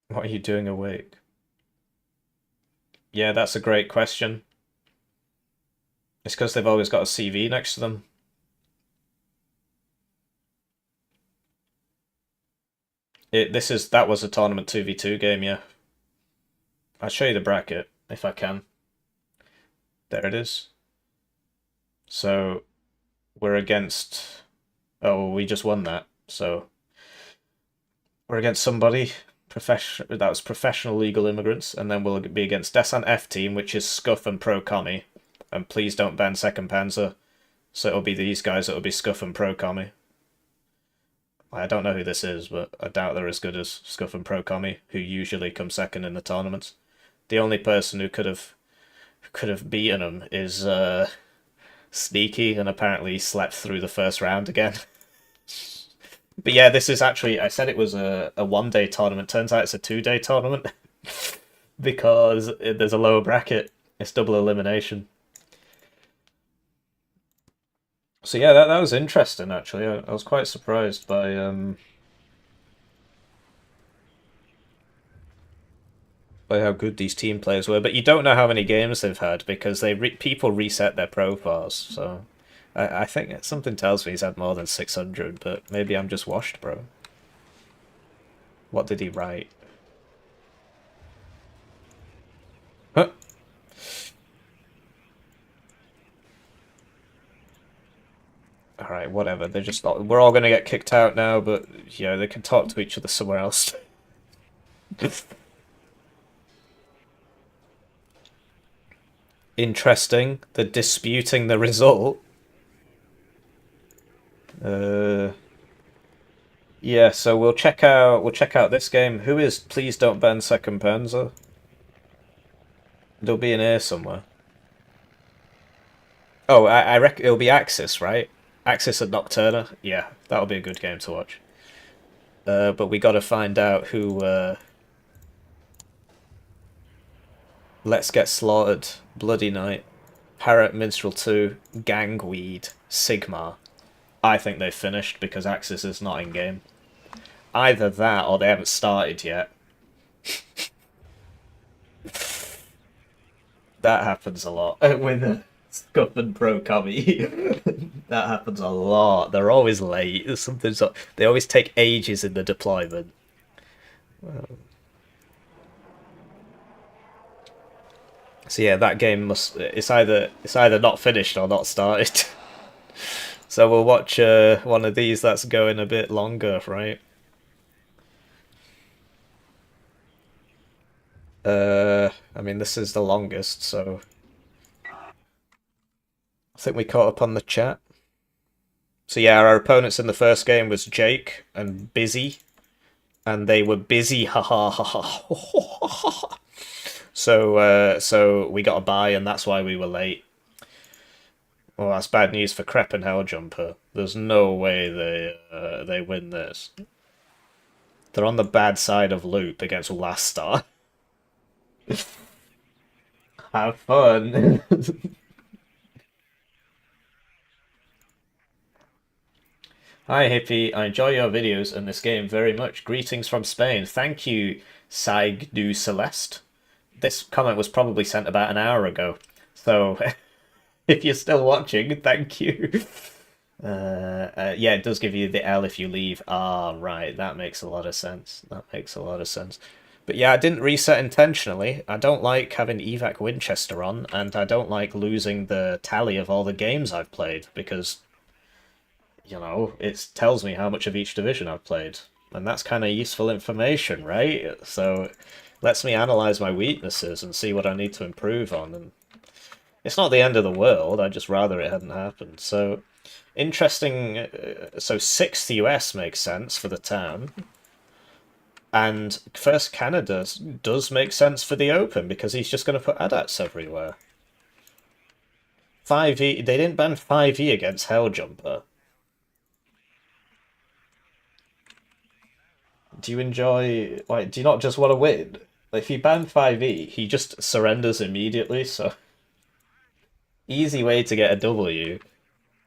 What are you doing awake? Yeah, that's a great question. It's because they've always got a CV next to them. That was a tournament 2v2 game, yeah. I'll show you the bracket if I can. There it is. So we're against... Oh, we just won that. So we're against somebody that was professional legal immigrants, and then we'll be against Descent F team, which is Scuff and Pro Commie. And please don't ban 2nd Panzer. So it'll be these guys that'll be Scuff and Pro Commie. I don't know who this is, but I doubt they're as good as Scuff and Pro Commie, who usually come 2nd in the tournaments. The only person who could have beaten them is Sneaky, and apparently slept through the first round again. But yeah, this is actually, I said it was a 1-day tournament. Turns out it's a 2-day tournament because there's a lower bracket. It's double elimination. So yeah, that was interesting actually. I was quite surprised by how good these team players were. But you don't know how many games they've had because people reset their profiles. So I think something tells me he's had more than 600, but maybe I'm just washed, bro. What did he write? Huh? Alright, whatever. They're just not... We're all gonna get kicked out now, but yeah, they can talk to each other somewhere else. Interesting. They're disputing the result. Yeah, so we'll check out this game. Who is Please Don't Ban 2nd Panzer? There'll be an A somewhere. Oh, I reckon it'll be Axis, right? Axis and Nocturna. Yeah, that'll be a good game to watch. But we gotta find out who... Let's Get Slaughtered, Bloody Night, Parrot Minstrel 2, Gangweed, Sigmar. I think they've finished because Axis is not in game. Either that or they haven't started yet. That happens a lot with Scuff and Pro Commie. That happens a lot. They're always late. They always take ages in the deployment. So yeah, that game it's either not finished or not started. So we'll watch one of these that's going a bit longer, right? I mean, this is the longest, so I think we caught up on the chat. So yeah, our opponents in the first game was Jake and Busy, and they were busy, ha ha ha ha. So we got a bye, and that's why we were late. Well, that's bad news for Crep and Helljumper. There's no way they win this. They're on the bad side of Loop against Last Star. Have fun. Hi Hippie, I enjoy your videos and this game very much. Greetings from Spain. Thank you, Saig du Celeste. this comment was probably sent about an hour ago. So if you're still watching, thank you. Yeah, it does give you the L if you leave. Ah, right, that makes a lot of sense. That makes a lot of sense. But yeah, I didn't reset intentionally. I don't like having Evac Winchester on, and I don't like losing the tally of all the games I've played, because, you know, it tells me how much of each division I've played. And that's kind of useful information, right? So it lets me analyze my weaknesses and see what I need to improve on. And it's not the end of the world, I'd just rather it hadn't happened. So, interesting. So 6th US makes sense for the town. And first Canada does make sense for the Open, because he's just going to put ADATs everywhere. 5e, they didn't ban 5e against Helljumper. Do you enjoy, like, do you not just want to win? Like, if you ban 5e, he just surrenders immediately, so... Easy way to get a W.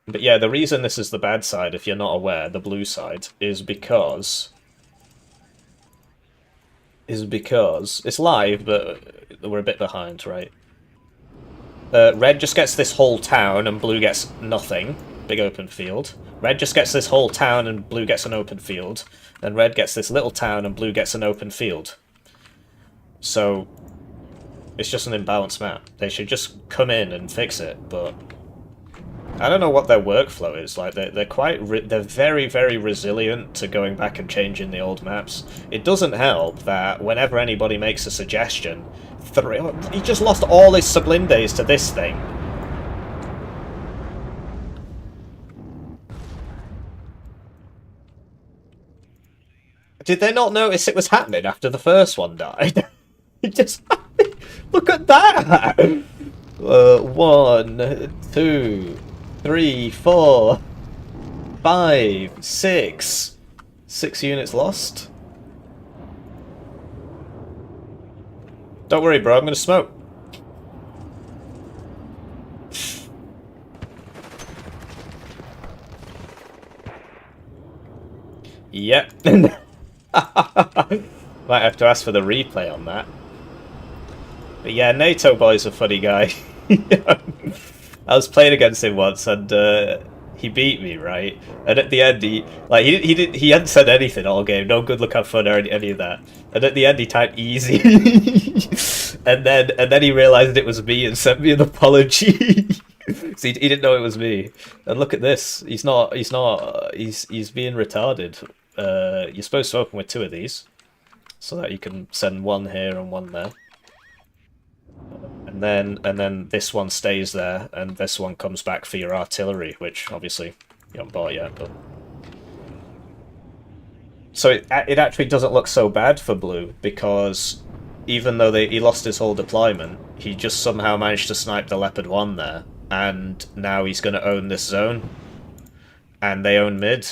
But yeah, the reason this is the bad side, if you're not aware, the blue side, is because it's live, but we're a bit behind, right? Red just gets this whole town, and blue gets nothing. Big open field. Red just gets this whole town, and blue gets an open field. And red gets this little town, and blue gets an open field. So, it's just an imbalanced map. They should just come in and fix it, but... I don't know what their workflow is. Like, they're very, very resilient to going back and changing the old maps. It doesn't help that whenever anybody makes a suggestion, he just lost all his Sublindes to this thing. Did they not notice it was happening after the first one died? It just... Look at that! 1, 2... 3, 4, 5, 6. 6 units lost. Don't worry, bro, I'm gonna smoke. Yep. Might have to ask for the replay on that. But yeah, NATO boy's a funny guy. I was playing against him once, and he beat me, right? And at the end, he hadn't said anything all game, no good luck, have fun, or any of that. And at the end, he typed easy, and then he realised it was me and sent me an apology. So he didn't know it was me. And look at this, he's being retarded. You're supposed to open with 2 of these, so that you can send 1 here and 1 there. And then this one stays there, and this one comes back for your artillery, which obviously you haven't bought yet. But so it actually doesn't look so bad for blue, because even though he lost his whole deployment, he just somehow managed to snipe the Leopard 1 there, and now he's going to own this zone, and they own mid,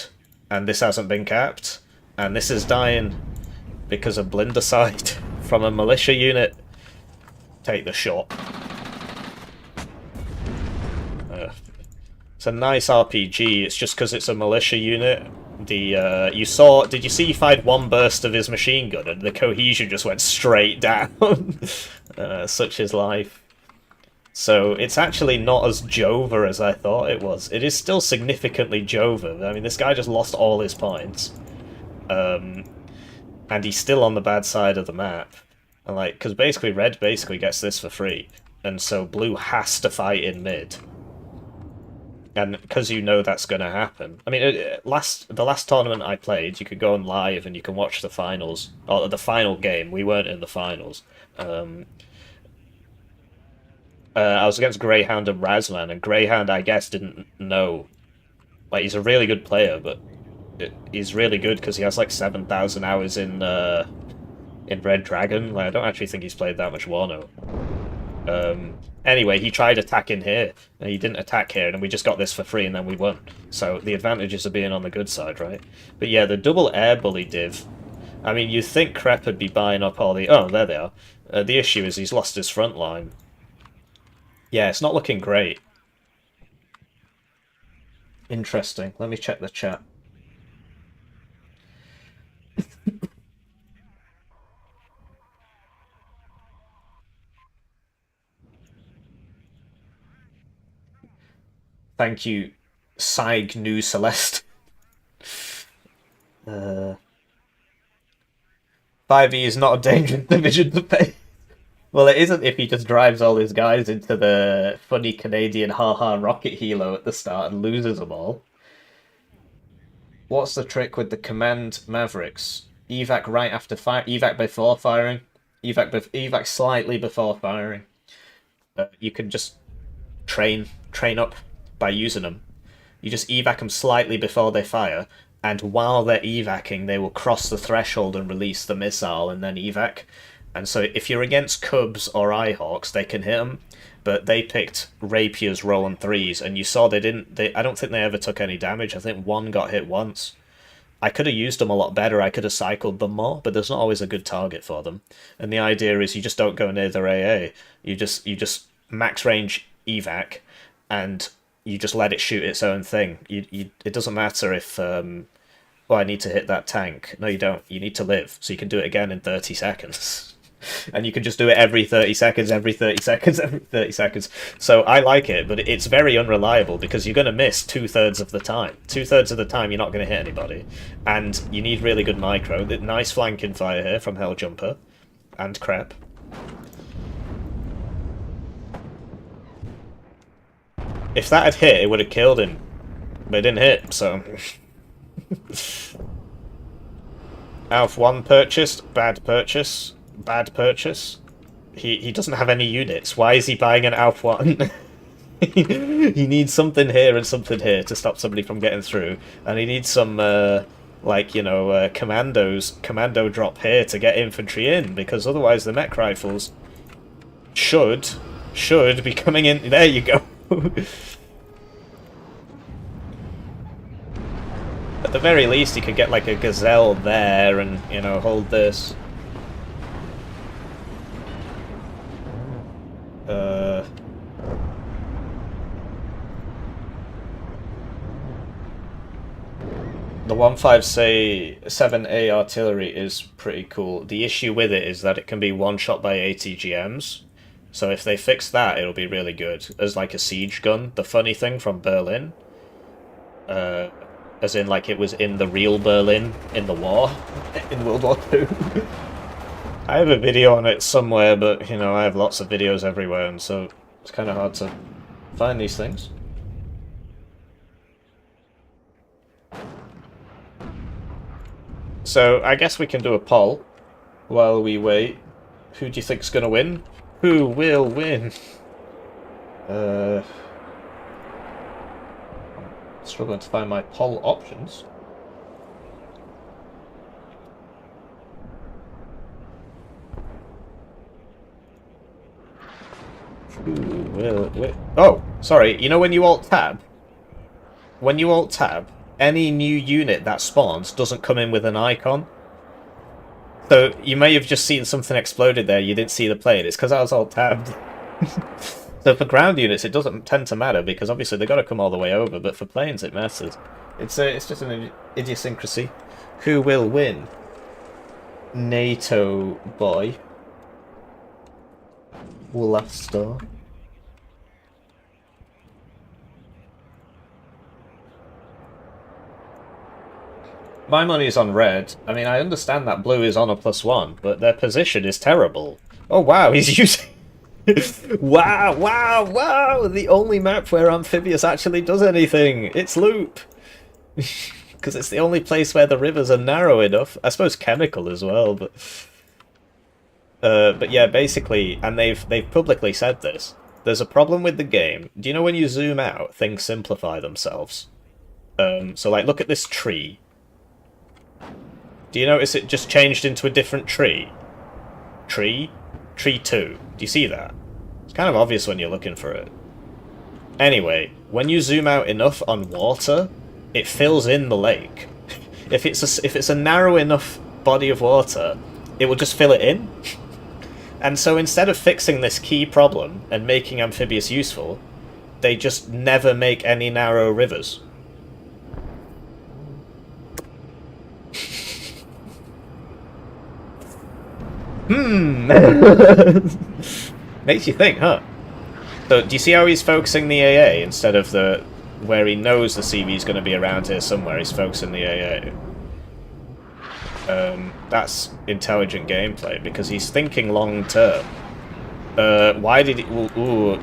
and this hasn't been capped, and this is dying because of blindercide from a militia unit. Take the shot. It's a nice RPG. It's just because it's a militia unit. Did you see he fired 1 burst of his machine gun and the cohesion just went straight down? Such is life. So it's actually not as Jova as I thought it was. It is still significantly Jova. I mean, this guy just lost all his points, and he's still on the bad side of the map. And like, because basically red basically gets this for free, and so blue has to fight in mid. And because you know that's going to happen. I mean, the last tournament I played, you could go on live and you can watch the finals, or the final game. We weren't in the finals. I was against Greyhound and Razman, and Greyhound, I guess, didn't know. Like, he's a really good player, but he's really good because he has like 7,000 hours in Red Dragon. Like, I don't actually think he's played that much Warno. Anyway, he tried attacking here, and he didn't attack here, and we just got this for free, and then we won. So the advantages of being on the good side, right? But yeah, the double air bully div. I mean, you'd think Crep would be buying up all the... Oh, there they are. The issue is he's lost his front line. Yeah, it's not looking great. Interesting. Let me check the chat. Thank you, Saig New Celeste. 5e is not a dangerous division to pay. Well, it isn't if he just drives all his guys into the funny Canadian haha rocket helo at the start and loses them all. What's the trick with the command Mavericks? Evac right after fire, evac before firing, evac slightly before firing. You can just train up by using them. You just evac them slightly before they fire, and while they're evacing, they will cross the threshold and release the missile and then evac. And so if you're against Cubs or Eyehawks, they can hit them, but they picked Rapiers rolling 3s, and you saw I don't think they ever took any damage. I think one got hit once. I could have used them a lot better. I could have cycled them more, but there's not always a good target for them. And the idea is you just don't go near their AA. You just max range evac, and you just let it shoot its own thing. It doesn't matter if I need to hit that tank. No, you don't. You need to live, so you can do it again in 30 seconds. And you can just do it every 30 seconds, every 30 seconds, every 30 seconds. So I like it, but it's very unreliable because you're going to miss 2/3 of the time. 2/3 of the time you're not going to hit anybody. And you need really good micro. Nice flanking fire here from Helljumper and Crep. If that had hit, it would have killed him. But it didn't hit, so... Alf 1 purchased, bad purchase. Bad purchase. He doesn't have any units. Why is he buying an Alf 1? He needs something here and something here to stop somebody from getting through. And he needs some, commando drop here to get infantry in, because otherwise the mech rifles should be coming in. There you go. At the very least, you could get like a Gazelle there and, hold this. The 157A artillery is pretty cool. The issue with it is that it can be one-shot by ATGMs. So if they fix that, it'll be really good. As like a siege gun. The funny thing from Berlin, as in like it was in the real Berlin in the war, in World War II. I have a video on it somewhere, but, I have lots of videos everywhere, and so it's kind of hard to find these things. So, I guess we can do a poll while we wait. Who do you think's gonna win? Who will win? Struggling to find my poll options. Oh, sorry. You know when you alt-tab? When you alt-tab, any new unit that spawns doesn't come in with an icon. So you may have just seen something exploded there, you didn't see the plane. It's because I was alt-tabbed. So for ground units, it doesn't tend to matter, because obviously they've got to come all the way over, but for planes it matters. It's just an idiosyncrasy. Who will win? NATO boy. Last star. My money's on red. I mean, I understand that blue is on a +1, but their position is terrible. Oh wow, he's using... Wow! The only map where Amphibious actually does anything. It's Loop. Because it's the only place where the rivers are narrow enough. I suppose Chemical as well, but yeah, basically, and they've publicly said this. There's a problem with the game. Do you know when you zoom out, things simplify themselves? So like, look at this tree. Do you notice it just changed into a different tree? Tree 2. Do you see that? It's kind of obvious when you're looking for it. Anyway, when you zoom out enough on water, it fills in the lake. If it's a narrow enough body of water, it will just fill it in. And so instead of fixing this key problem and making Amphibious useful, they just never make any narrow rivers. Makes you think, huh? So, do you see how he's focusing the AA instead of the where he knows the CV's going to be around here somewhere. He's focusing the AA. That's intelligent gameplay because he's thinking long term. Why did he... Ooh,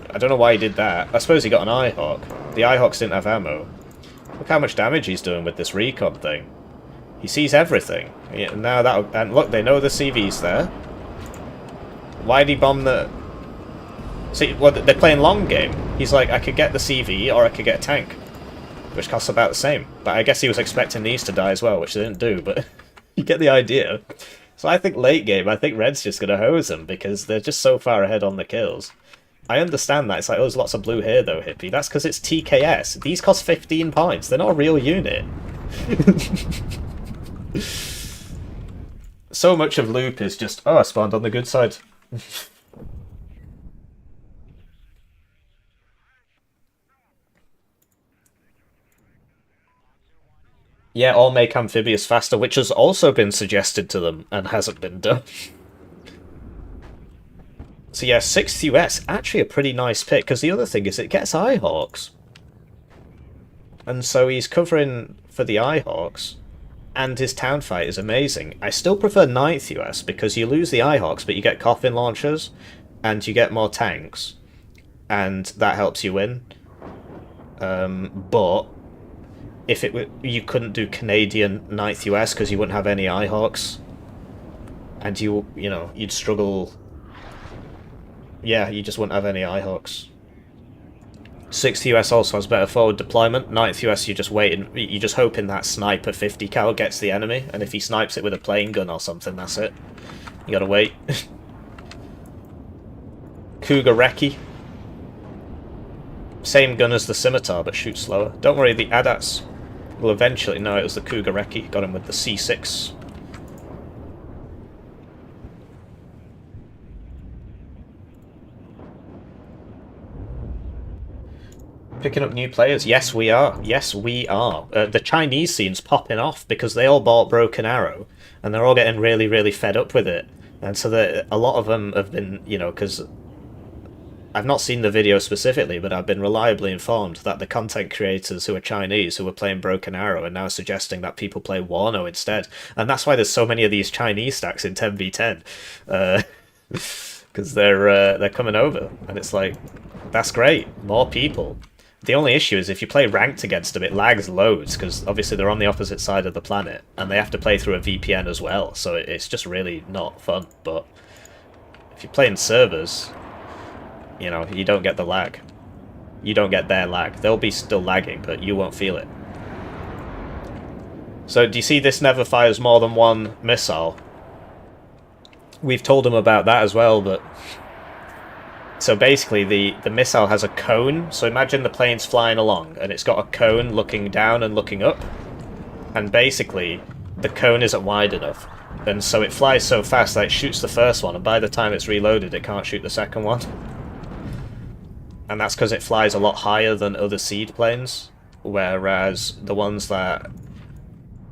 I don't know why he did that. I suppose he got an Eyehawk. The Eyehawks didn't have ammo. Look how much damage he's doing with this recon thing. He sees everything. Yeah, now that... And look, they know the CV's there. Why did he bomb the... See, well, they're playing long game. He's like, I could get the CV or I could get a tank. Which costs about the same. But I guess he was expecting these to die as well, which they didn't do, but you get the idea. So I think late game, I think Red's just going to hose them because they're just so far ahead on the kills. I understand that. It's like, oh, there's lots of blue here though, Hippie. That's because it's TKS. These cost 15 points. They're not a real unit. So much of loop is just, oh, I spawned on the good side. Yeah, or make amphibious faster, which has also been suggested to them and hasn't been done. So yeah, 6th US, actually a pretty nice pick, because the other thing is it gets Eyehawks. And so he's covering for the Eyehawks, and his town fight is amazing. I still prefer 9th US, because you lose the Eyehawks, but you get coffin launchers, and you get more tanks, and that helps you win. But if it were, you couldn't do Canadian 9th US because you wouldn't have any Eyehawks, and you know, you'd struggle. Yeah, you just wouldn't have any Eyehawks. 6th US also has better forward deployment. 9th US, you're just waiting, you're just hoping that sniper 50 cal gets the enemy, and if he snipes it with a plane gun or something, that's it. You gotta wait. Cougar Recce. Same gun as the Scimitar, but shoots slower. Don't worry, the ADATs will eventually... No, it was the Cougar Recce. Got him with the C6. Picking up new players? Yes, we are. Yes, we are. The Chinese scene's popping off because they all bought Broken Arrow, and they're all getting really, really fed up with it. And so a lot of them have been, you know, because... I've not seen the video specifically, but I've been reliably informed that the content creators who are Chinese who are playing Broken Arrow are now suggesting that people play Warno instead. And that's why there's so many of these Chinese stacks in 10v10. Because they're coming over. And it's like, that's great. More people. The only issue is if you play ranked against them, it lags loads, because obviously they're on the opposite side of the planet, and they have to play through a VPN as well, so it's just really not fun. But if you're playing servers... You know, you don't get the lag. You don't get their lag. They'll be still lagging, but you won't feel it. So, do you see this never fires more than one missile? We've told them about that as well, but... So basically, the missile has a cone. So imagine the plane's flying along, and it's got a cone looking down and looking up. And basically, the cone isn't wide enough. And so it flies so fast that it shoots the first one, and by the time it's reloaded, it can't shoot the second one. And that's because it flies a lot higher than other seed planes, whereas the ones that...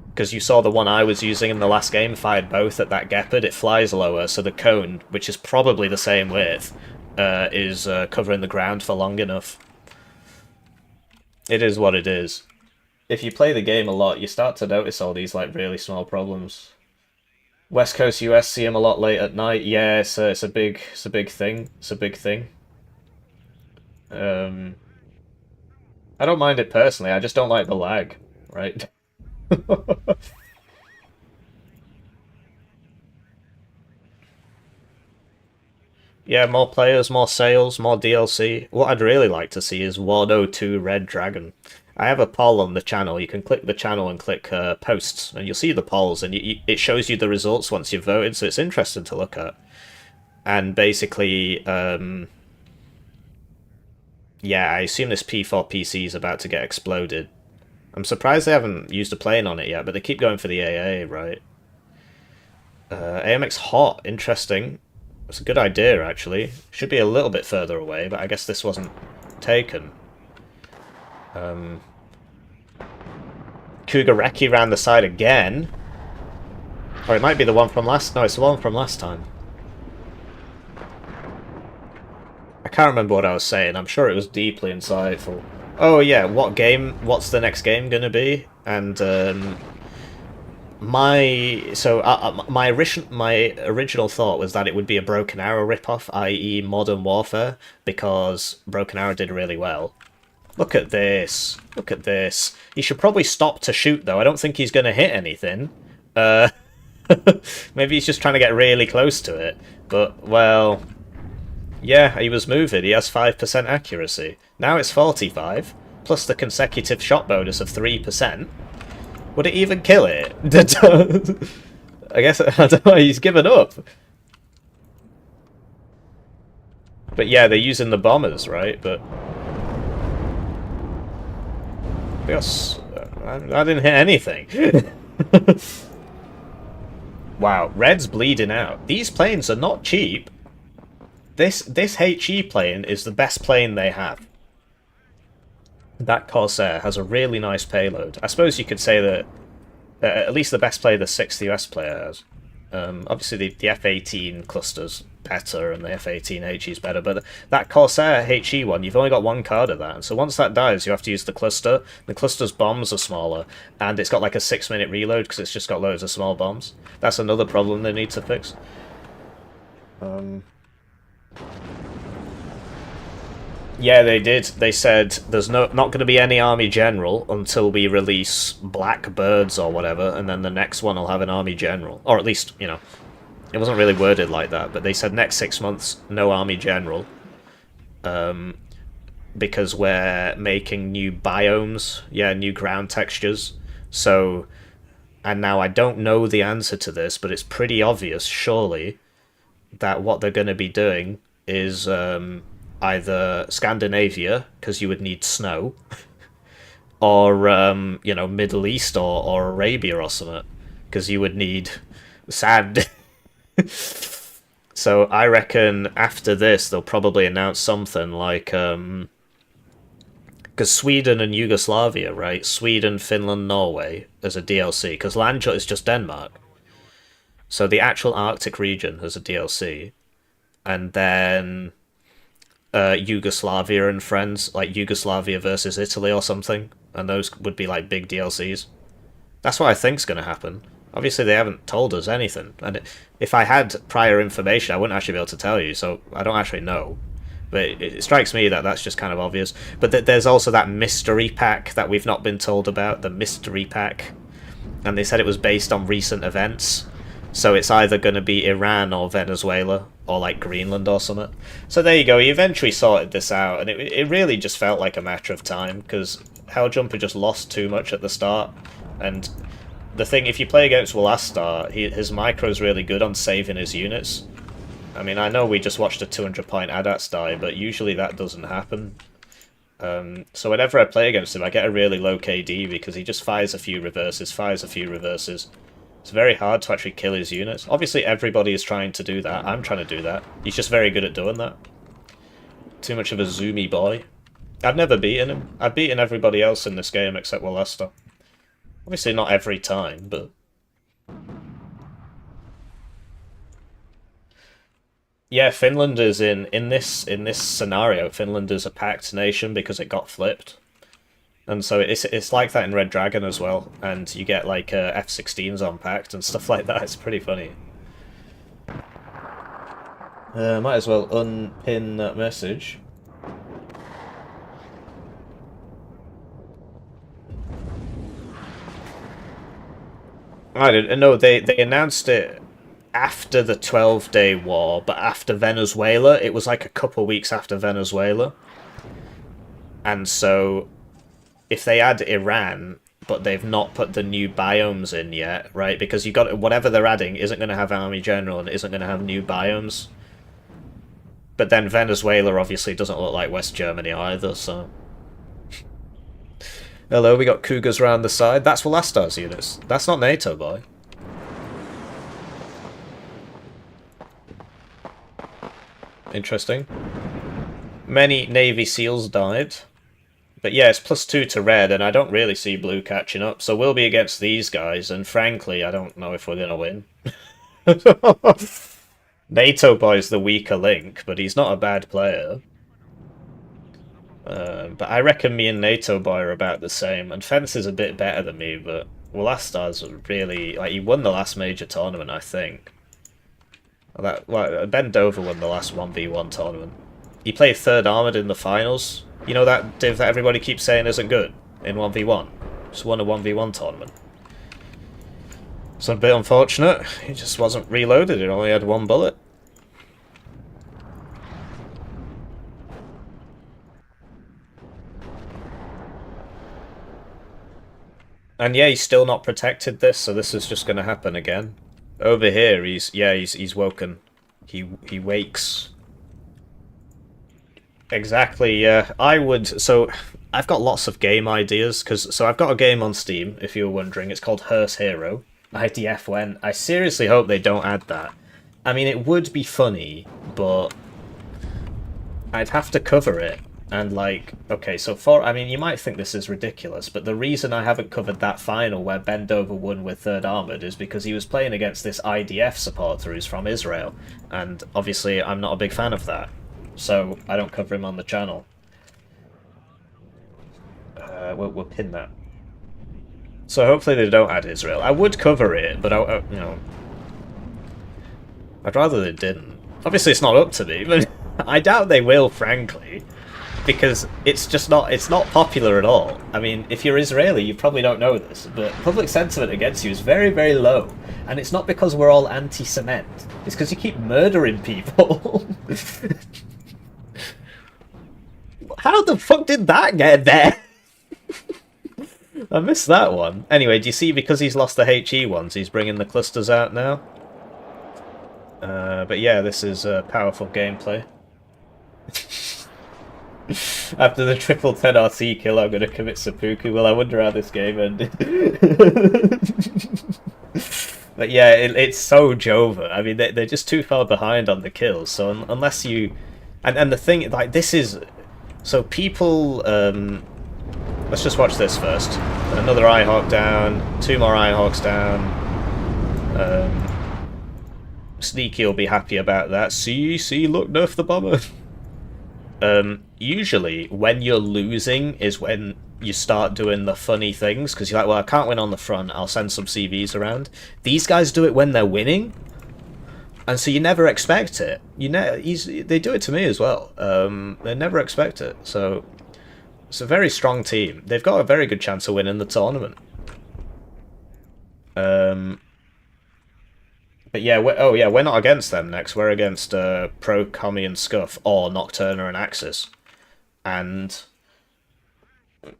Because you saw the one I was using in the last game fired both at that Gepard, it flies lower, so the cone, which is probably the same width, is covering the ground for long enough. It is what it is. If you play the game a lot, you start to notice all these like really small problems. West Coast US see them a lot late at night. Yeah, it's a big thing. It's a big thing. I don't mind it personally, I just don't like the lag, right? Yeah, more players, more sales, more DLC. What I'd really like to see is Warno 2 Red Dragon. I have a poll on the channel. You can click the channel and click posts, and you'll see the polls, and it shows you the results once you've voted, so it's interesting to look at. And basically, yeah, I assume this P4 PC is about to get exploded. I'm surprised they haven't used a plane on it yet, but they keep going for the AA, right? AMX Hot, interesting. It's a good idea, actually. Should be a little bit further away, but I guess this wasn't taken. Cougar Recce round the side again. Or it might be the one from last... No, it's the one from last time. I can't remember what I was saying. I'm sure it was deeply insightful. Oh yeah, what game? What's the next game gonna be? And my original thought was that it would be a Broken Arrow ripoff, i.e., Modern Warfare, because Broken Arrow did really well. Look at this. Look at this. He should probably stop to shoot, though. I don't think he's going to hit anything. Maybe he's just trying to get really close to it. But, well... Yeah, he was moving. He has 5% accuracy. Now it's 45, plus the consecutive shot bonus of 3%. Would it even kill it? I guess, I don't know, he's given up. But yeah, they're using the bombers, right? But... Yes, I didn't hit anything. Wow, Red's bleeding out. These planes are not cheap. This HE plane is the best plane they have. That Corsair has a really nice payload. I suppose you could say that at least the best play the 6th US player has. Obviously the F-18 cluster's better and the F-18 HE is better, but that Corsair HE one, you've only got one card of that, and so once that dies you have to use the cluster. The cluster's bombs are smaller, and it's got like a 6-minute reload because it's just got loads of small bombs. That's another problem they need to fix. Yeah, they did. They said there's not going to be any army general until we release Blackbirds or whatever, and then the next one will have an army general. Or at least, you know, it wasn't really worded like that, but they said next 6 months, no army general. Because we're making new biomes, yeah, new ground textures. So, and now I don't know the answer to this, but it's pretty obvious, surely, that what they're going to be doing is... either Scandinavia, because you would need snow, or, you know, Middle East or Arabia or something, because you would need sand. So I reckon after this they'll probably announce something like, because Sweden and Yugoslavia, right? Sweden, Finland, Norway as a DLC, because Landshut is just Denmark. So the actual Arctic region has a DLC, and then... Yugoslavia and friends, like Yugoslavia versus Italy or something, and those would be like big DLCs. That's what I think's going to happen. Obviously they haven't told us anything, and if I had prior information I wouldn't actually be able to tell you, so I don't actually know. But it strikes me that that's just kind of obvious. But there's also that mystery pack that we've not been told about, the mystery pack, and they said it was based on recent events. So it's either going to be Iran or Venezuela, or like Greenland or something. So there you go, he eventually sorted this out, and it really just felt like a matter of time, because Helljumper just lost too much at the start. And the thing, if you play against Willastar, his micro's really good on saving his units. I mean, I know we just watched a 200-point Adats die, but usually that doesn't happen. So whenever I play against him, I get a really low KD, because he just fires a few reverses. It's very hard to actually kill his units. Obviously everybody is trying to do that. I'm trying to do that. He's just very good at doing that. Too much of a zoomy boy. I've never beaten him. I've beaten everybody else in this game except Willastar. Obviously not every time, but... Yeah, Finland is in this scenario, Finland is a packed nation because it got flipped. And so it's like that in Red Dragon as well, and you get like F-16s on packed and stuff like that. It's pretty funny. Might as well unpin that message. I didn't know they announced it after the 12-day war, but after Venezuela. It was like a couple weeks after Venezuela, and so. If they add Iran, but they've not put the new biomes in yet, right? Because you got whatever they're adding isn't going to have Army General and isn't going to have new biomes. But then Venezuela obviously doesn't look like West Germany either, so... Hello, we got Cougars around the side. That's Willastar's units. That's not NATO, boy. Interesting. Many Navy SEALs died. But yeah, it's +2 to red, and I don't really see blue catching up, so we'll be against these guys, and frankly, I don't know if we're going to win. NATO boy's the weaker link, but he's not a bad player. But I reckon me and NATO boy are about the same, and Fence is a bit better than me, but Velastar's really, like, he won the last major tournament, I think. Ben Dover won the last 1v1 tournament. He played 3rd Armoured in the finals. You know that div that everybody keeps saying isn't good in 1v1? Just won a 1v1 tournament. It's a bit unfortunate. He just wasn't reloaded, it only had 1 bullet. And yeah, he's still not protected this, so this is just going to happen again. Over here, he's woken. He wakes. Exactly, yeah. So I've got lots of game ideas, so I've got a game on Steam, if you were wondering. It's called Hearse Hero. IDF when. I seriously hope they don't add that. I mean, it would be funny, but I'd have to cover it. And like, okay, so I mean, you might think this is ridiculous, but the reason I haven't covered that final where Ben Dover won with 3rd Armoured is because he was playing against this IDF supporter who's from Israel, and obviously I'm not a big fan of that, so I don't cover him on the channel. We'll pin that. So hopefully they don't add Israel. I would cover it, but you know, I'd rather they didn't. Obviously it's not up to me, but I doubt they will, frankly. Because it's just not, it's not popular at all. I mean, if you're Israeli, you probably don't know this, but public sentiment against you is very, very low. And it's not because we're all anti-cement. It's because you keep murdering people. How the fuck did that get there? I missed that one. Anyway, do you see, because he's lost the HE ones, he's bringing the clusters out now? But yeah, this is powerful gameplay. After the triple 10 RC kill, I'm going to commit seppuku. Well, I wonder how this game ended. But yeah, it's so Jova. I mean, they're just too far behind on the kills. So unless you... And the thing, like, this is... So people... Let's just watch this first. Another Eyehawk down. 2 more Eyehawks down. Sneaky will be happy about that. See, look, nerf the bomber. Usually when you're losing is when you start doing the funny things, because you're like, well, I can't win on the front, I'll send some CVs around. These guys do it when they're winning, and so you never expect it. They do it to me as well. They never expect it, so it's a very strong team. They've got a very good chance of winning the tournament. But yeah, we're not against them next. We're against Pro, Commie, and Scuff, or Nocturna and Axis. And,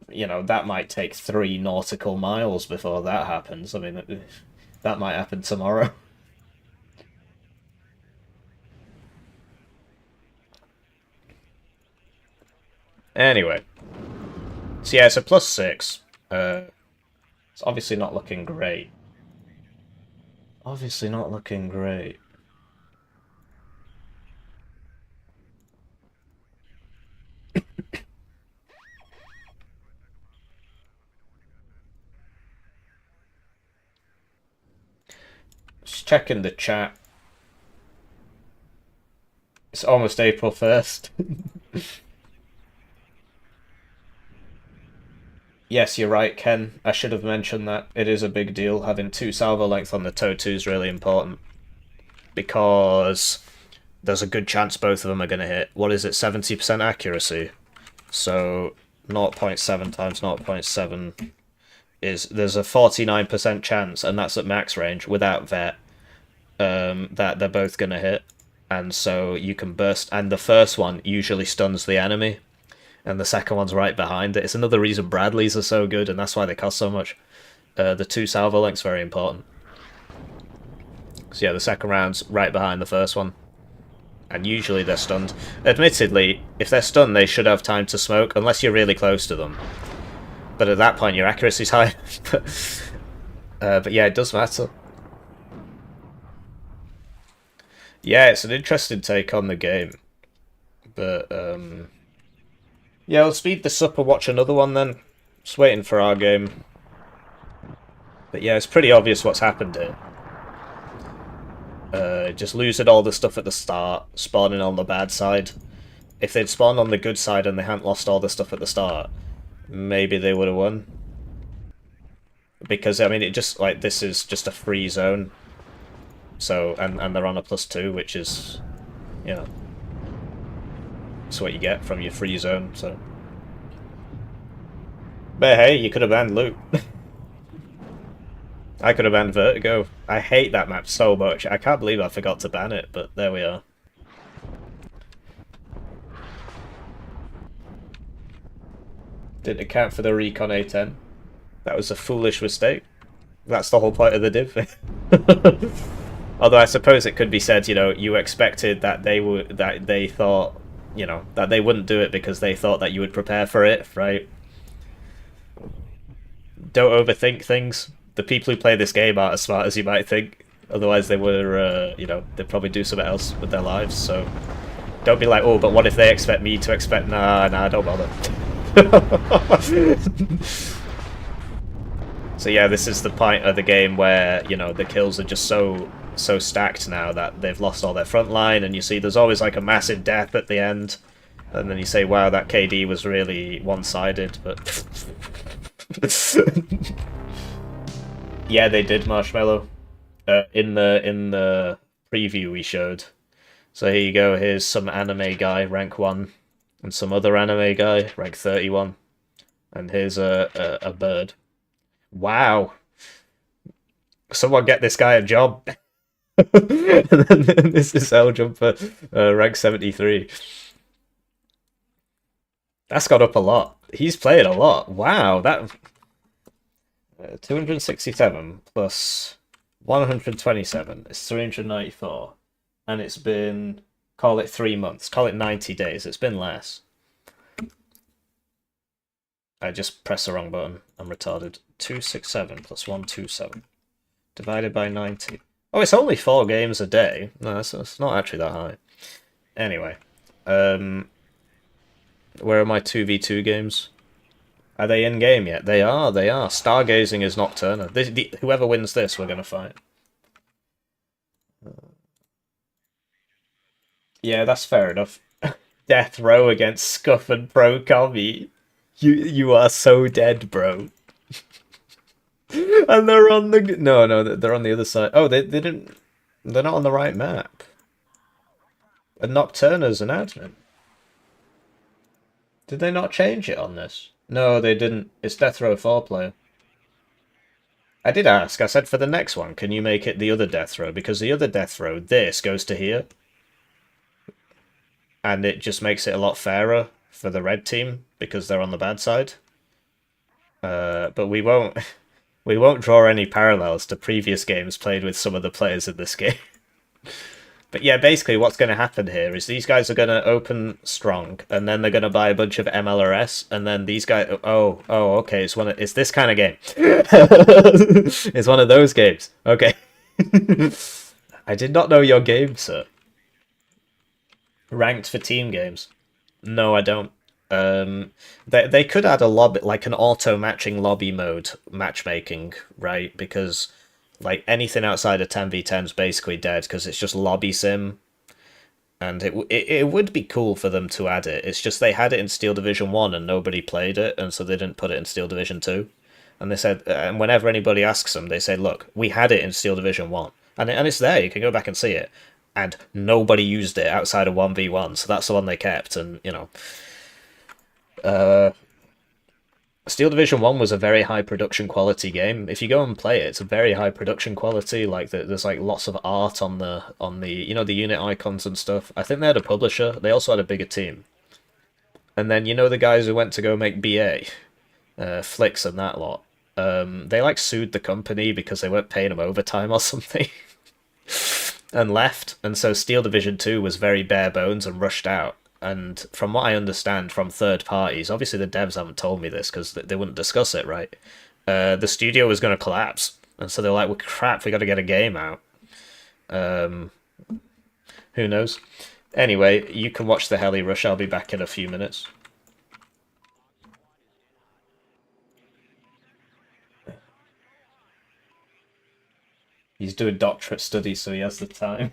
you know, that might take 3 nautical miles before that happens. I mean, that might happen tomorrow. Anyway. So yeah, it's a +6. It's obviously not looking great. Obviously not looking great. Just checking the chat. It's almost April 1st. Yes, you're right, Ken. I should have mentioned that. It is a big deal. Having 2 salvo length on the TOW2 is really important. Because there's a good chance both of them are going to hit. What is it, 70% accuracy? So 0.7 times 0.7 is... There's a 49% chance, and that's at max range, without vet, that they're both going to hit. And so you can burst... And the first one usually stuns the enemy. And the second one's right behind it. It's another reason Bradleys are so good, and that's why they cost so much. The 2 salvo length's very important. So yeah, the second round's right behind the first one. And usually they're stunned. Admittedly, if they're stunned, they should have time to smoke, unless you're really close to them. But at that point, your accuracy's high. But yeah, it does matter. Yeah, it's an interesting take on the game. But, yeah, we'll speed this up and watch another one then. Just waiting for our game. But yeah, it's pretty obvious what's happened here. Just losing all the stuff at the start, spawning on the bad side. if they'd spawned on the good side and they hadn't lost all the stuff at the start, maybe they would have won. Because, I mean, it just, like, this is just a free zone. So, and they're on a +2, which is, you know, it's what you get from your free zone, so. But hey, you could have banned loot. I could have banned Vertigo. I hate that map so much. I can't believe I forgot to ban it, but there we are. Didn't account for the Recon A10. That was a foolish mistake. That's the whole point of the div. Although I suppose it could be said, you know, you expected that they thought, you know, that they wouldn't do it because they thought that you would prepare for it, right? Don't overthink things. The people who play this game aren't as smart as you might think. Otherwise they were, you know, they'd probably do something else with their lives, so don't be like, oh, but what if they expect me to expect... Nah, don't bother. So yeah, this is the point of the game where, you know, the kills are just so stacked now that they've lost all their front line, and you see there's always like a massive death at the end, and then you say, wow, that KD was really one-sided, but... Yeah, they did, Marshmallow. In the preview we showed. So here you go, here's some anime guy, rank 1, and some other anime guy, rank 31. And here's a bird. Wow! Someone get this guy a job! And then this is L Jumper, rank 73. That's got up a lot. He's played a lot. Wow, that... 267 plus 127 is 394. And it's been, call it 3 months, call it 90 days. It's been less. I just pressed the wrong button. I'm retarded. 267 plus 127 divided by 90. Oh, it's only 4 games a day. No, it's not actually that high. Anyway, where are my 2v2 games? Are they in game yet? They are. Stargazing is Nocturna. Whoever wins this, we're gonna fight. Yeah, that's fair enough. Death row against Scuff and Pro Commie. You are so dead, bro. And they're on the... No, they're on the other side. Oh, they didn't... They're not on the right map. And Nocturna's an admin. Did they not change it on this? No, they didn't. It's Death Row 4 player. I did ask. I said for the next one, can you make it the other Death Row? Because the other Death Row, this goes to here. And it just makes it a lot fairer for the red team because they're on the bad side. But we won't draw any parallels to previous games played with some of the players in this game. But yeah, basically what's going to happen here is these guys are going to open strong, and then they're going to buy a bunch of MLRS, and then these guys... Oh, okay, it's this kind of game. It's one of those games. Okay. I did not know your game, sir. Ranked for team games? No, I don't. They could add a lobby, like an auto-matching lobby mode matchmaking, right? Because... like, anything outside of 10v10 is basically dead, because it's just lobby sim. And it would be cool for them to add it. It's just they had it in Steel Division 1 and nobody played it, and so they didn't put it in Steel Division 2. And they said, and whenever anybody asks them, they say, look, we had it in Steel Division 1. And it's there, you can go back and see it. And nobody used it outside of 1v1, so that's the one they kept, and, you know... Steel Division 1 was a very high production quality game. If you go and play it, it's a very high production quality. Like there's like lots of art on the you know, the unit icons and stuff. I think they had a publisher. They also had a bigger team. And then you know the guys who went to go make BA, Flicks and that lot. They like sued the company because they weren't paying them overtime or something, and left. And so Steel Division 2 was very bare bones and rushed out. And from what I understand from third parties, obviously the devs haven't told me this because they wouldn't discuss it, right? The studio was going to collapse. And so they're like, well, crap, we got to get a game out. Who knows? Anyway, you can watch the Heli Rush. I'll be back in a few minutes. He's doing doctorate studies, so he has the time.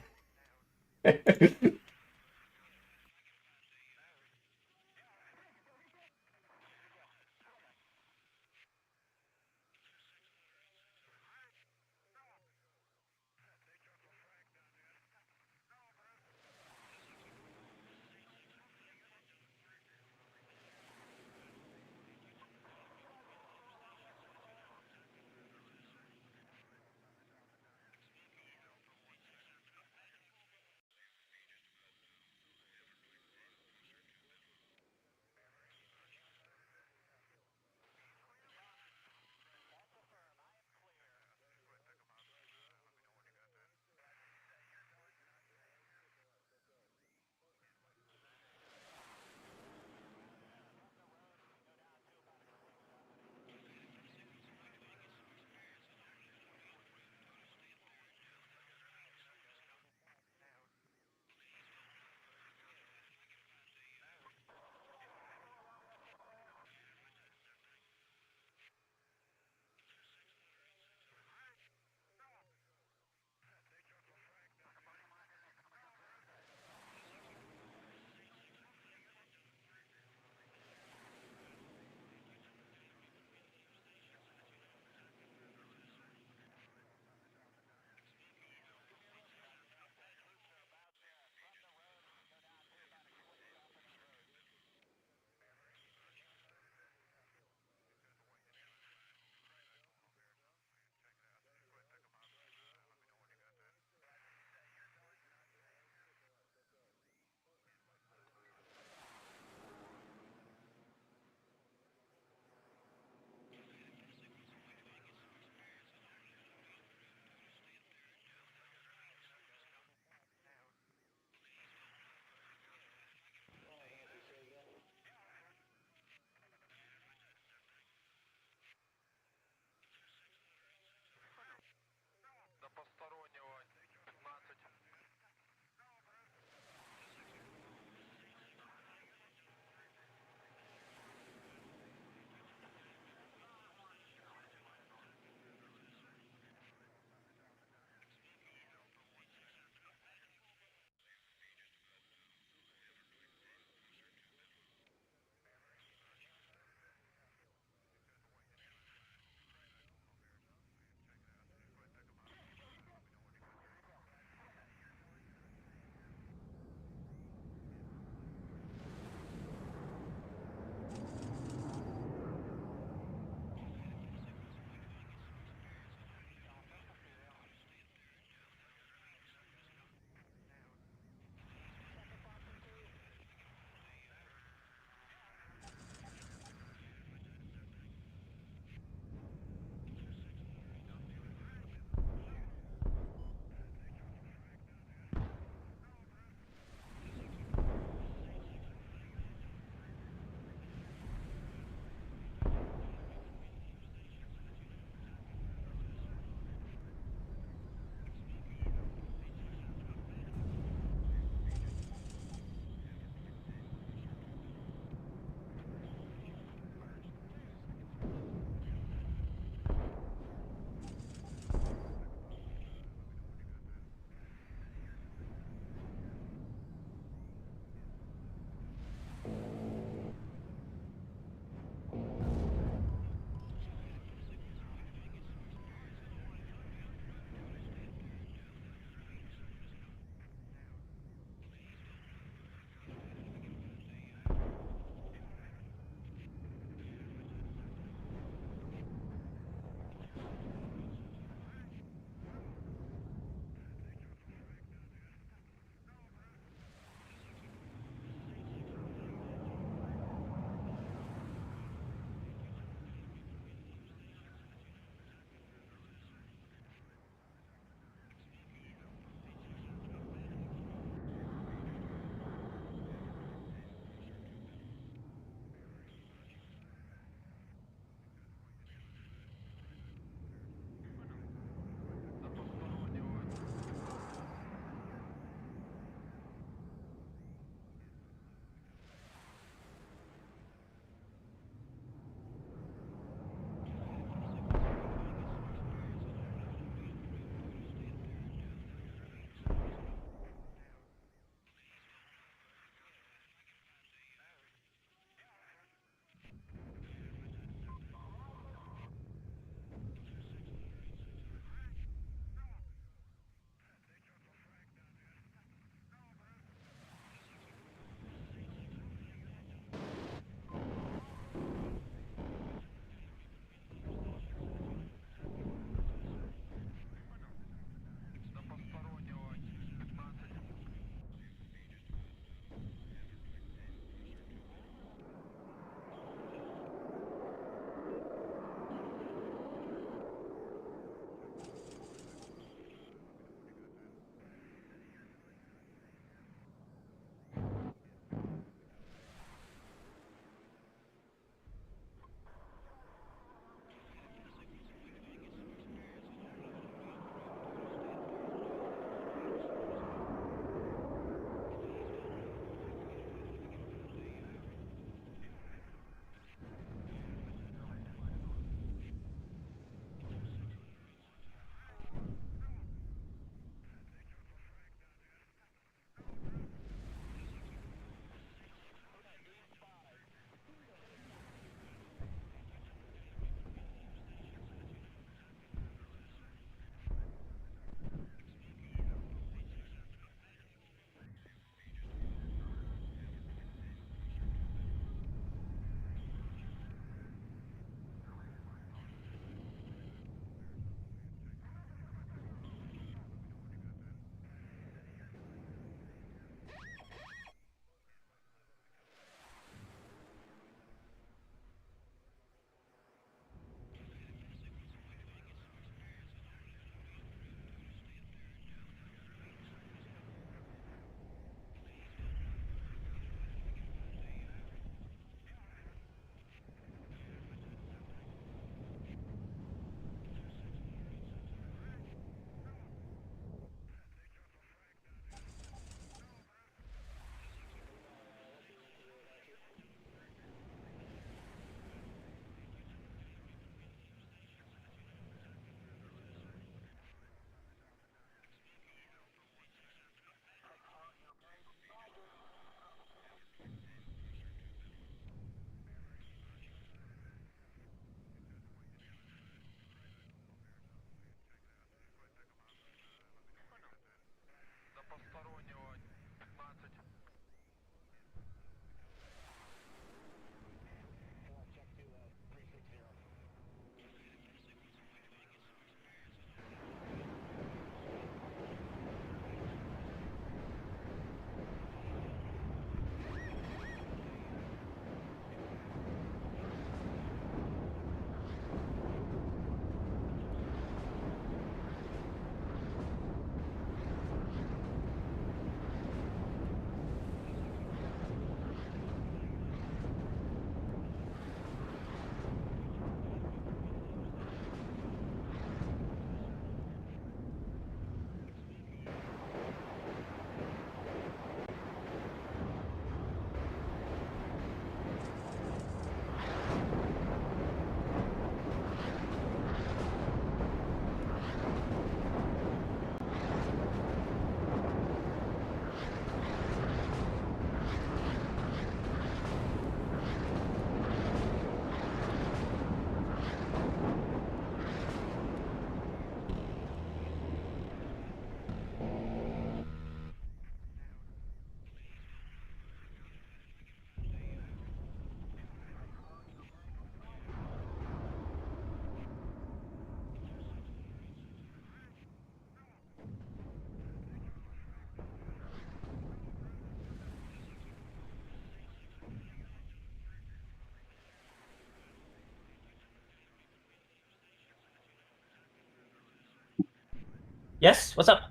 Yes. What's up?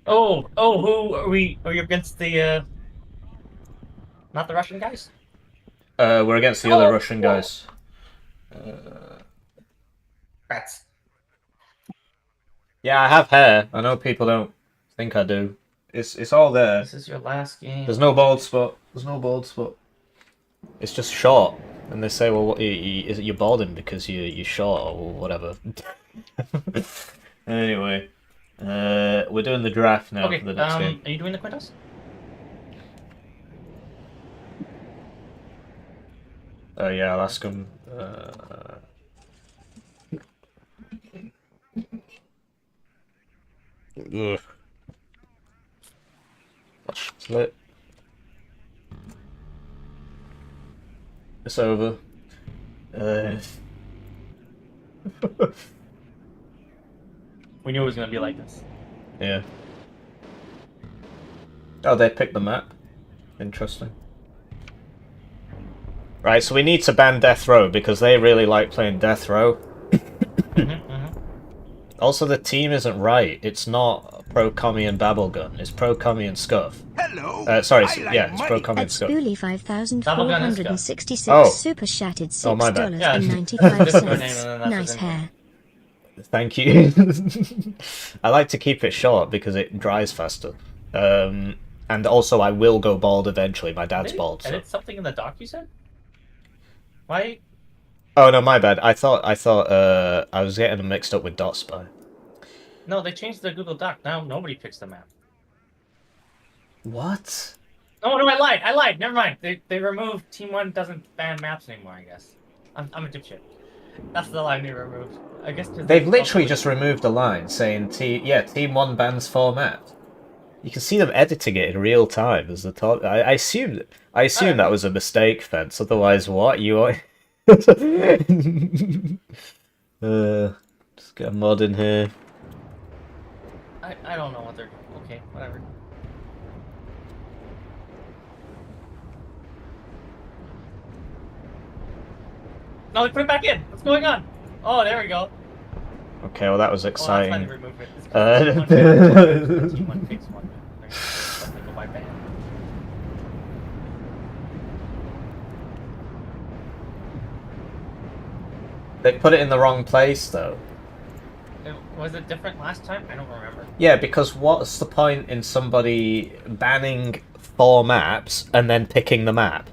Oh, who are we? Are you against the? Not the Russian guys. We're against the other Russian guys. Rats. Yeah, I have hair. I know people don't think I do. It's all there. This is your last game. There's no bald spot. There's no bald spot. It's just short. And they say, well, is it you're balding because you're short or whatever. Anyway, we're doing the draft now Okay. for the next game. Are you doing the Quintos? Oh yeah, I'll ask him. Ugh. Split. It's over. We knew it was gonna be like this. Yeah. Oh, they picked the map. Interesting. Right, so we need to ban Death Row because they really like playing Death Row. Also, the team isn't right. It's not pro-commie and Babblegun. It's pro-commie and Scuff. Hello. Sorry, I yeah, like it's money. pro-commie and At Scuff. Spoolie 5,466 Oh. super chatted Oh, my bad. $6.95. Nice hair. Thank you. I like to keep it short because it dries faster. And also, I will go bald eventually. My dad's bald. So. Edit something in the doc you said? Why? Oh no, my bad. I thought I was getting them mixed up with Dot Spy. No, they changed the Google Doc. Now nobody picks the map. What? Oh no, I lied. Never mind. They removed Team 1 doesn't ban maps anymore, I guess. I'm a dipshit. That's the line they removed. I guess They've literally just removed a line saying Team 1 bans 4 maps. You can see them editing it in real time as the top. I assume that was a mistake, Fence. Otherwise, what you are? Just get a mod in here. I don't know what they're. Okay, whatever. No, they put it back in. What's going on? Oh, there we go. Okay, well that was Oh, that's why exciting. they removed it. It's 'cause Team 1 picks one. Let me go by ban. They put it in the wrong place, though. Was it different last time? I don't remember. Yeah, because what's the point in somebody banning 4 maps and then picking the map?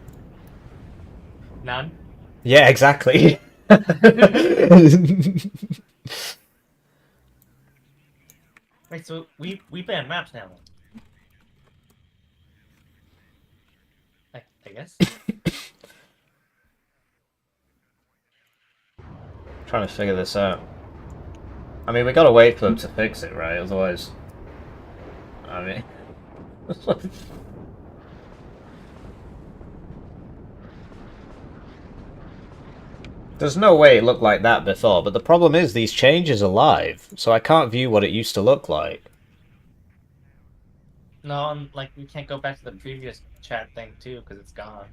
None. Yeah, exactly. Wait, so we ban maps now. I guess. Trying to figure this out. I mean, we gotta wait for them to fix it, right? Otherwise, I mean, there's no way it looked like that before. But the problem is these changes are live, so I can't view what it used to look like. No, like we can't go back to the previous chat thing too because it's gone.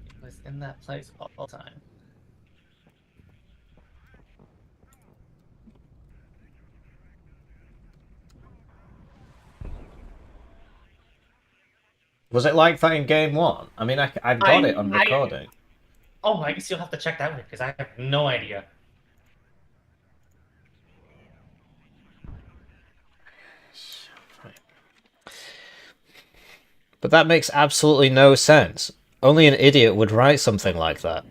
It was in that place all the time. Was it like that in game 1? I mean, I've got it on recording. Oh, I guess you'll have to check that one because I have no idea. But that makes absolutely no sense. Only an idiot would write something like that.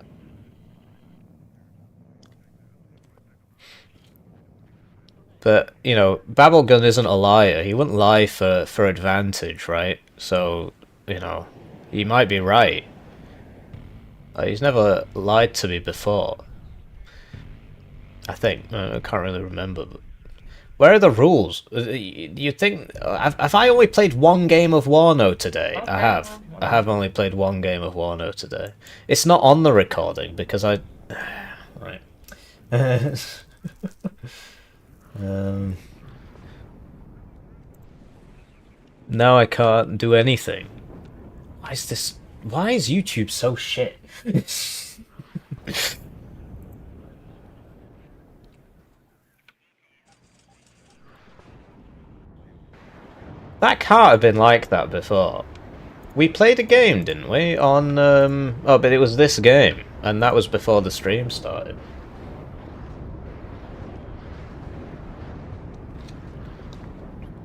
But, you know, Babblegun isn't a liar. He wouldn't lie for advantage, right? So, you know, he might be right. He's never lied to me before. I think. I can't really remember. But where are the rules? You think... Have I only played 1 game of Warno today? Okay, I have. I have only played 1 game of Warno today. It's not on the recording because I... Right. Now I can't do anything. Why is this... Why is YouTube so shit? That can't have been like that before. We played a game, didn't we? On, oh, but it was this game. And that was before the stream started.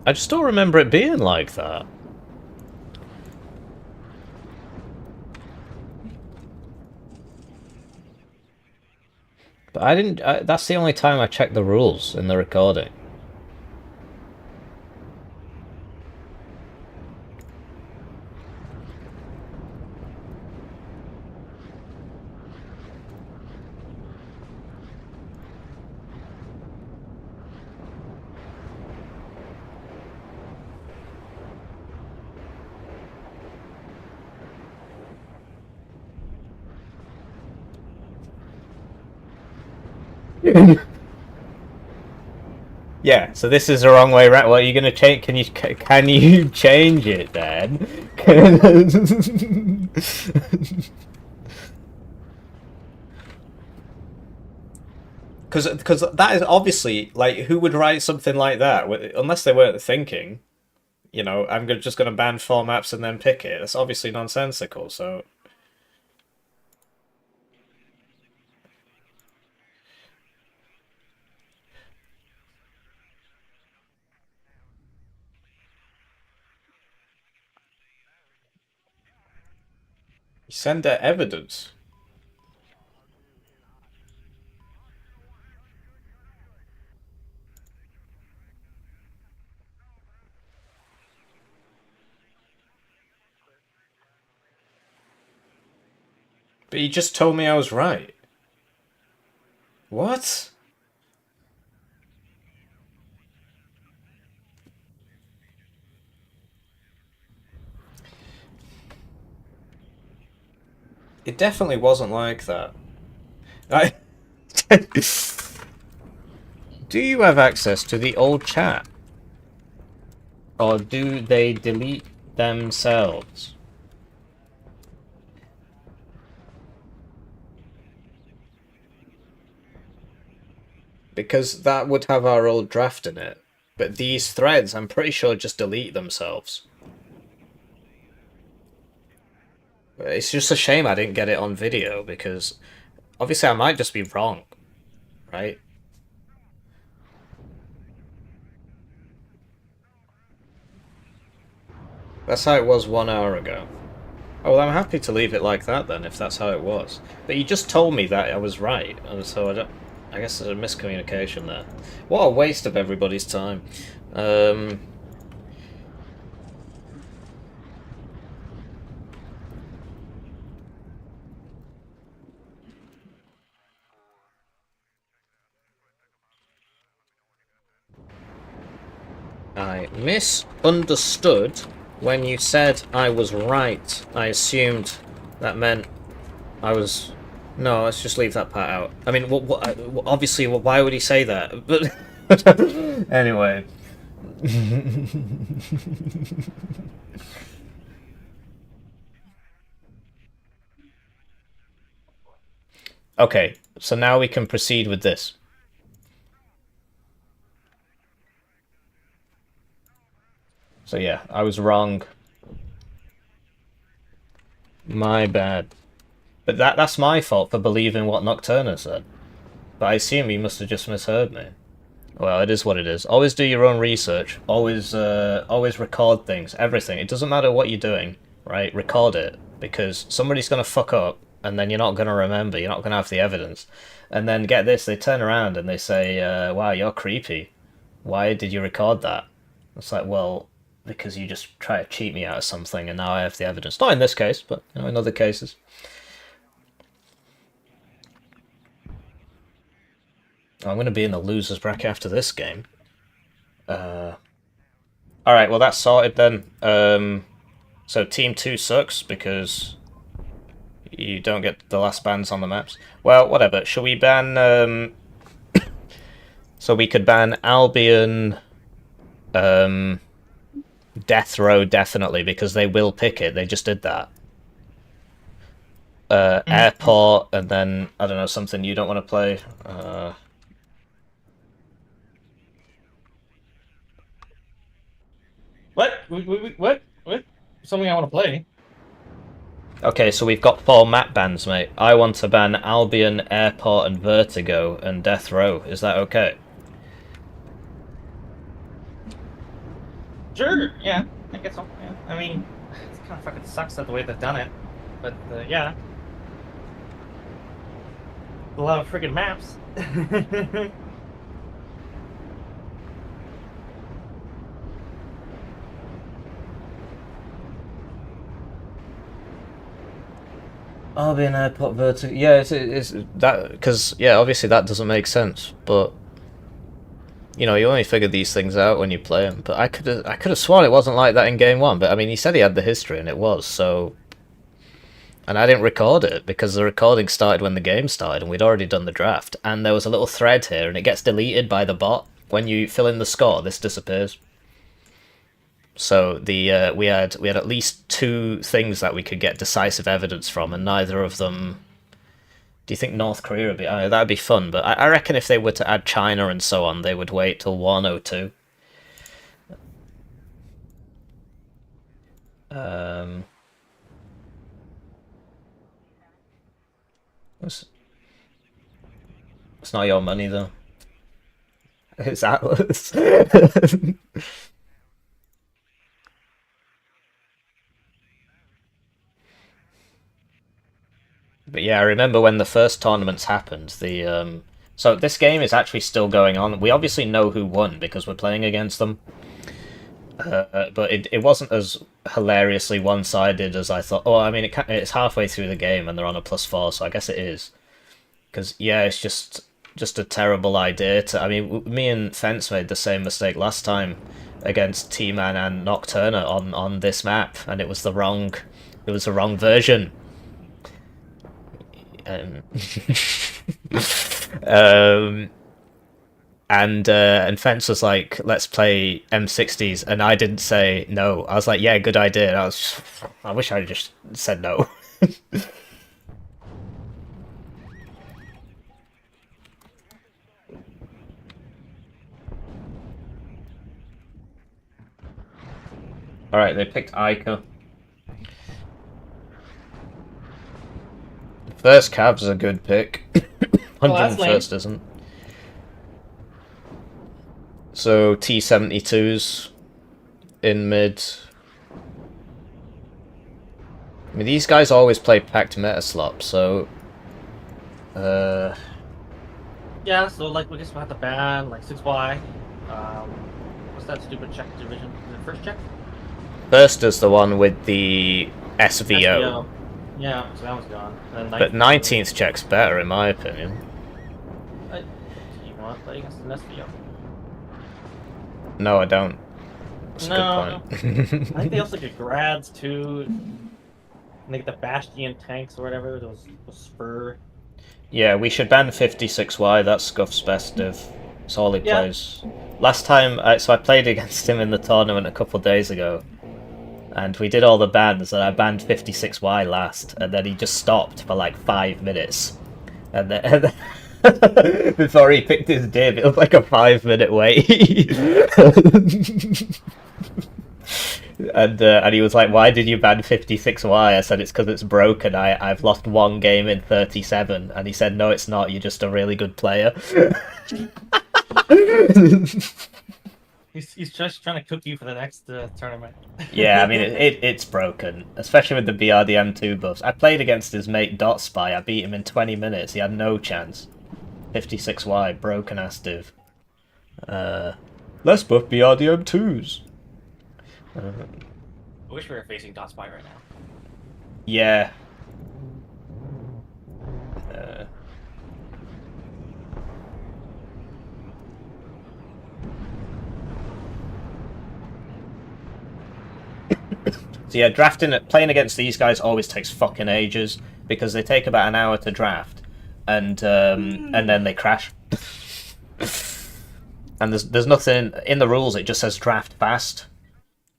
I just don't remember it being like that. But I didn't... that's the only time I checked the rules in the recording. Yeah, so this is the wrong way around. Well, are you gonna change? Can you change it then? Because that is obviously like, who would write something like that unless they weren't thinking, you know, just gonna ban 4 maps and then pick it. That's obviously nonsensical. So. Send their evidence. But you just told me I was right. What? It definitely wasn't like that. Do you have access to the old chat? Or do they delete themselves? Because that would have our old draft in it. But these threads, I'm pretty sure, just delete themselves. It's just a shame I didn't get it on video, because obviously I might just be wrong, right? That's how it was 1 hour ago. Oh, well, I'm happy to leave it like that then, if that's how it was. But you just told me that I was right, and so I guess there's a miscommunication there. What a waste of everybody's time. I misunderstood when you said I was right. I assumed that meant I was... No, let's just leave that part out. I mean, obviously, why would he say that? But anyway. Okay, so now we can proceed with this. So yeah, I was wrong. My bad. But that's my fault for believing what Nocturna said. But I assume he must have just misheard me. Well, it is what it is. Always do your own research. Always record things. Everything. It doesn't matter what you're doing, right? Record it. Because somebody's going to fuck up, and then you're not going to remember. You're not going to have the evidence. And then get this, they turn around and they say, wow, you're creepy. Why did you record that? It's like, well, because you just try to cheat me out of something, and now I have the evidence. Not in this case, but you know, in other cases. I'm going to be in the losers bracket after this game. Alright, well that's sorted then. So Team 2 sucks because you don't get the last bans on the maps. Well, whatever. Shall we ban... So we could ban Albion... Death Row, definitely, because they will pick it. They just did that. Airport, and then, I don't know, something you don't want to play. What? What? What? Something I want to play. Okay, so we've got 4 map bans, mate. I want to ban Albion, Airport, and Vertigo, and Death Row. Is that okay? Sure. Yeah, I guess so. Yeah. I mean, it kind of fucking sucks that the way they've done it, but yeah, a lot of freaking maps. Albion, Airport, Vertigo. Yeah, it's that because yeah, obviously that doesn't make sense, but you know, you only figure these things out when you play them. But I could have sworn it wasn't like that in game 1. But I mean, he said he had the history, and it was so. And I didn't record it because the recording started when the game started, and we'd already done the draft. And there was a little thread here, and it gets deleted by the bot when you fill in the score. This disappears. So the we had at least 2 things that we could get decisive evidence from, and neither of them. Do you think North Korea would be? That'd be fun, but I reckon if they were to add China and so on, they would wait till Warno 2. It's not your money though. It's Atlas. But yeah, I remember when the first tournaments happened, so this game is actually still going on. We obviously know who won because we're playing against them. But it wasn't as hilariously one-sided as I thought. Oh, I mean, it's halfway through the game and they're on a +4, so I guess it is. Because, yeah, it's just a terrible idea to... I mean, me and Fence made the same mistake last time against T-Man and Nocturna on this map, and it was the wrong version. And Fence was like, let's play M60s, and I didn't say no. I was like, yeah, good idea. And I wish I just said no. Alright, they picked Ica. First Cav's a good pick. 101st isn't. So T-72s in mid. I mean, these guys always play packed meta slop, so... Yeah, so like we just have to ban like 6Y. What's that stupid Czech division? Is it first Czech? First is the one with the SVO. Yeah, so that one's gone. But 19th Czech's better, in my opinion. You want to play against an SVO? No, I don't. That's a No. good point. I think they also get grads too. And they get the Bastion tanks or whatever, those spur. Yeah, we should ban 56Y, that's Scuff's best div. That's all he plays. Last time, so I played against him in the tournament a couple of days ago. And we did all the bans, and I banned 56Y last, and then he just stopped for like 5 minutes. And then before he picked his div, it was like a 5-minute wait. And he was like, why did you ban 56Y? I said, it's because it's broken. I've lost 1 game in 37. And he said, no, it's not. You're just a really good player. He's just trying to cook you for the next tournament. Yeah, I mean, it's broken. Especially with the BRDM2 buffs. I played against his mate Dot Spy. I beat him in 20 minutes. He had no chance. 56Y, broken ass div. Let's buff BRDM2s. I wish we were facing Dot Spy right now. Yeah. So yeah, playing against these guys always takes fucking ages because they take about an hour to draft, and then they crash. And there's nothing in the rules. It just says draft fast,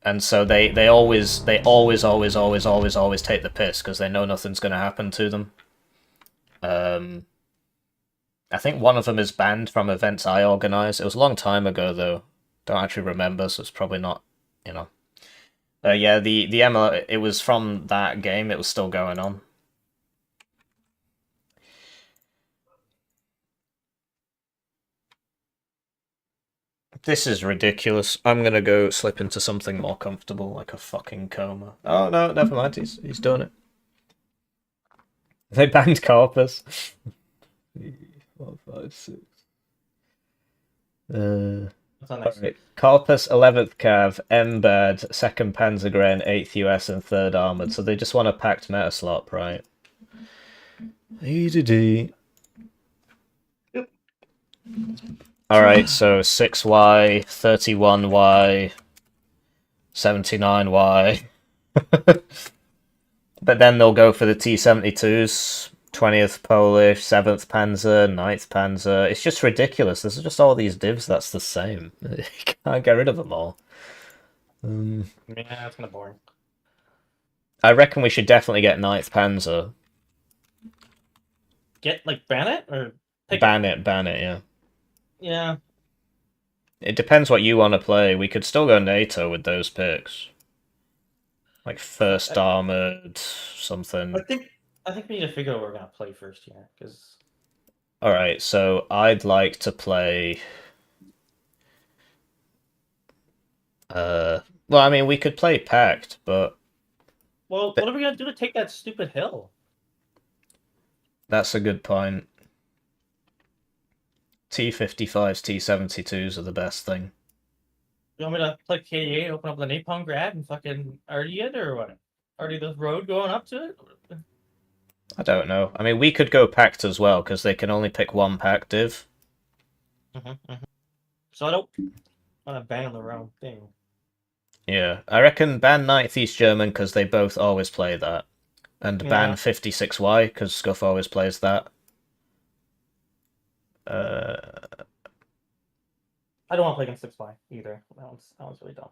and so they always take the piss because they know nothing's going to happen to them. I think one of them is banned from events I organise. It was a long time ago though. Don't actually remember, so it's probably not, you know. Yeah, the ML, it was from that game. It was still going on. This is ridiculous. I'm gonna go slip into something more comfortable, like a fucking coma. Oh no, never mind. He's done it. They banned Corpus. 3, 4, 5, 6. What's on next? Alright. Corpus, 11th Cav, Embed, 2nd Panzergrain, 8th US, and 3rd Armored. So they just want a packed meta slot, right? EDD. Alright, so 6Y, 31Y, 79Y. But then they'll go for the T-72s, 20th Polish, 7th Panzer, 9th Panzer. It's just ridiculous. There's just all these divs that's the same. You can't get rid of them all. Yeah, that's kind of boring. I reckon we should definitely get 9th Panzer. Get, like, ban it? Or pick Ban it, yeah. Yeah. It depends what you want to play. We could still go NATO with those picks. Like 1st Armored, something. I think we need to figure out what we're gonna play first here, because... Alright, so I'd like to play... well, I mean, we could play Pact, but... Well, what are we gonna do to take that stupid hill? That's a good point. T-55s, T-72s are the best thing. You want me to play KDA, open up the Napalm Grad, and fucking arty it, or what? Arty the road going up to it? I don't know. I mean, we could go Pact as well, because they can only pick one Pact div. So I don't want to ban the wrong thing. Yeah, I reckon ban 9th East German, because they both always play that. And ban 56Y, because Scuff always plays that. I don't want to play against 6Y either. That one's really dumb.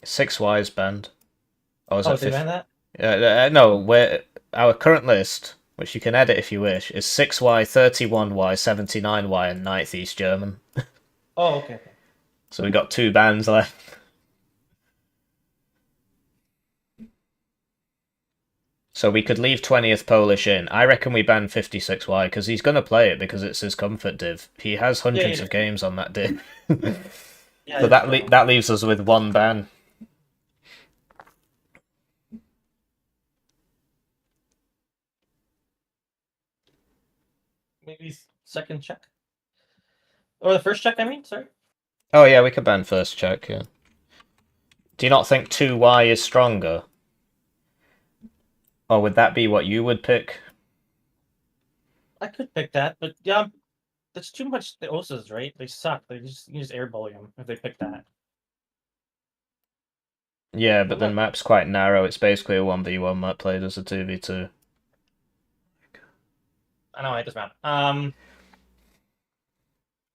6Y is banned. Oh, is Oh, that they banned that? no, our current list, which you can edit if you wish, is 6Y, 31Y, 79Y, and 9th East German. Oh, okay. So we got 2 bans left. So we could leave 20th Polish in. I reckon we ban 56Y, because he's going to play it because it's his comfort div. He has hundreds of games on that div. So that leaves us with 1 ban. Maybe second check? Or the first check, I mean? Sorry? Oh yeah, we could ban first check, yeah. Do you not think 2Y is stronger? Or would that be what you would pick? I could pick that, but yeah, that's too much the OSAs, right? They suck. You just airball them if they pick that. Yeah, but the map's quite narrow. It's basically a 1v1 map played as a 2v2. I know, it doesn't matter.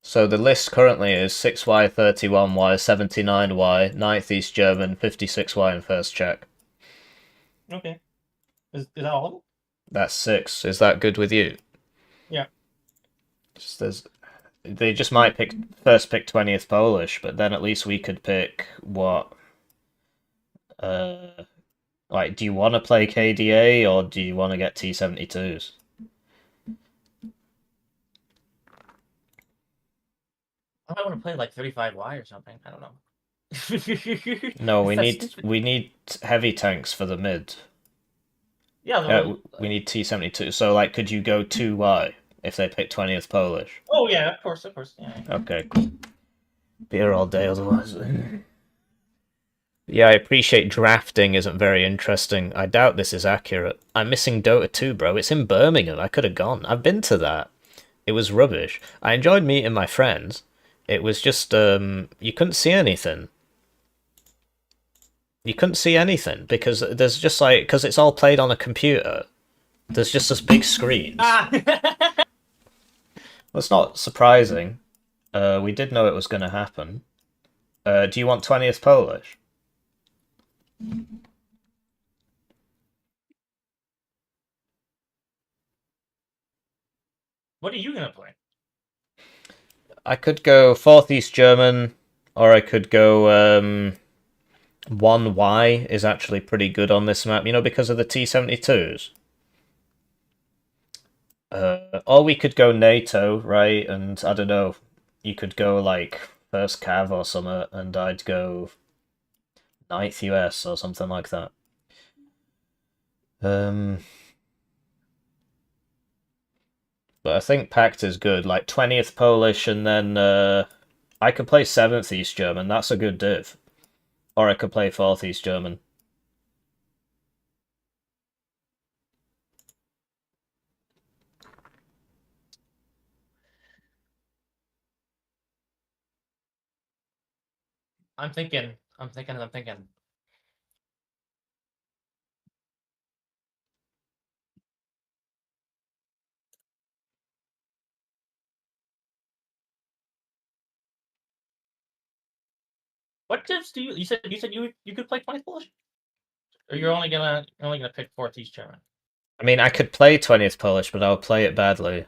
So the list currently is 6Y, 31Y, 79Y, 9th East German, 56Y, and first check. Okay. Is that all of them? That's 6. Is that good with you? Yeah. They just might pick 20th Polish, but then at least we could pick what? Like, do you want to play KDA or do you want to get T-72s? I might want to play like 35Y or something. I don't know. No, we need heavy tanks for the mid. Yeah, we need T-72. So, like, could you go 2Y if they pick 20th Polish? Oh yeah, of course. Yeah. Okay, cool. Be here all day otherwise. Yeah, I appreciate drafting isn't very interesting. I doubt this is accurate. I'm missing Dota 2, bro. It's in Birmingham. I could have gone. I've been to that. It was rubbish. I enjoyed meeting my friends. It was just, you couldn't see anything. You couldn't see anything because there's just like, because it's all played on a computer. There's just this big screen. Ah! Well, it's not surprising. We did know it was going to happen. Do you want 20th Polish? What are you gonna play? I could go 4th East German, or I could go 1Y is actually pretty good on this map, you know, because of the T-72s. Or we could go NATO, right? And I don't know, you could go like 1st Cav or something, and I'd go 9th US or something like that. But I think Pact is good, like 20th Polish, and then I could play 7th East German, that's a good div. Or I could play 4th East German. I'm thinking. What tips do you? You said you could play 20th Polish, or you're only gonna pick 4th East German. I mean, I could play 20th Polish, but I'll play it badly.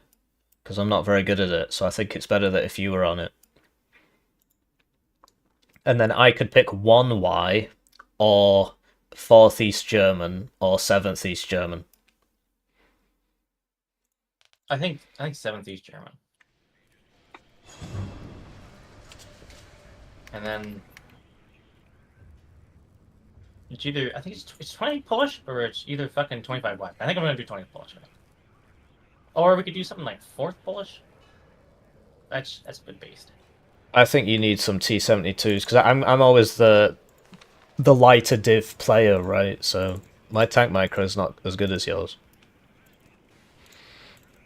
Because I'm not very good at it, so I think it's better that if you were on it. And then I could pick 1Y, or 4th East German, or 7th East German. I think 7th East German. And then it's either, I think it's 20 Polish or it's either fucking 25 black. I think I'm gonna do 20 Polish. Right? Or we could do something like 4th Polish. That's good based. I think you need some T-72s, because I'm always the lighter div player, right? So my tank micro is not as good as yours.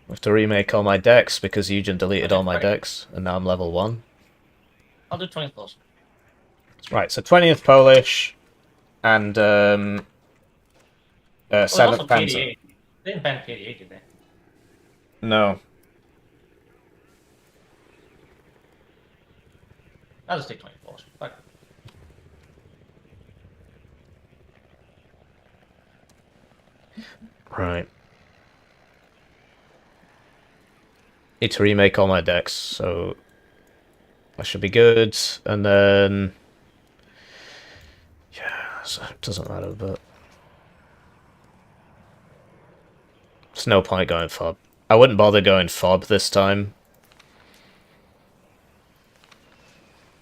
I have to remake all my decks because Eugen deleted all my decks, and now I'm level 1. I'll do 20th Polish. Right, so 20th Polish, and 7th Panzer. KD8. They didn't ban KD8, did they? No. I'll just take 20th Polish. Fuck it. Right. Need to remake all my decks, so that should be good. And then, yeah, so it doesn't matter, but there's no point going fob. I wouldn't bother going fob this time.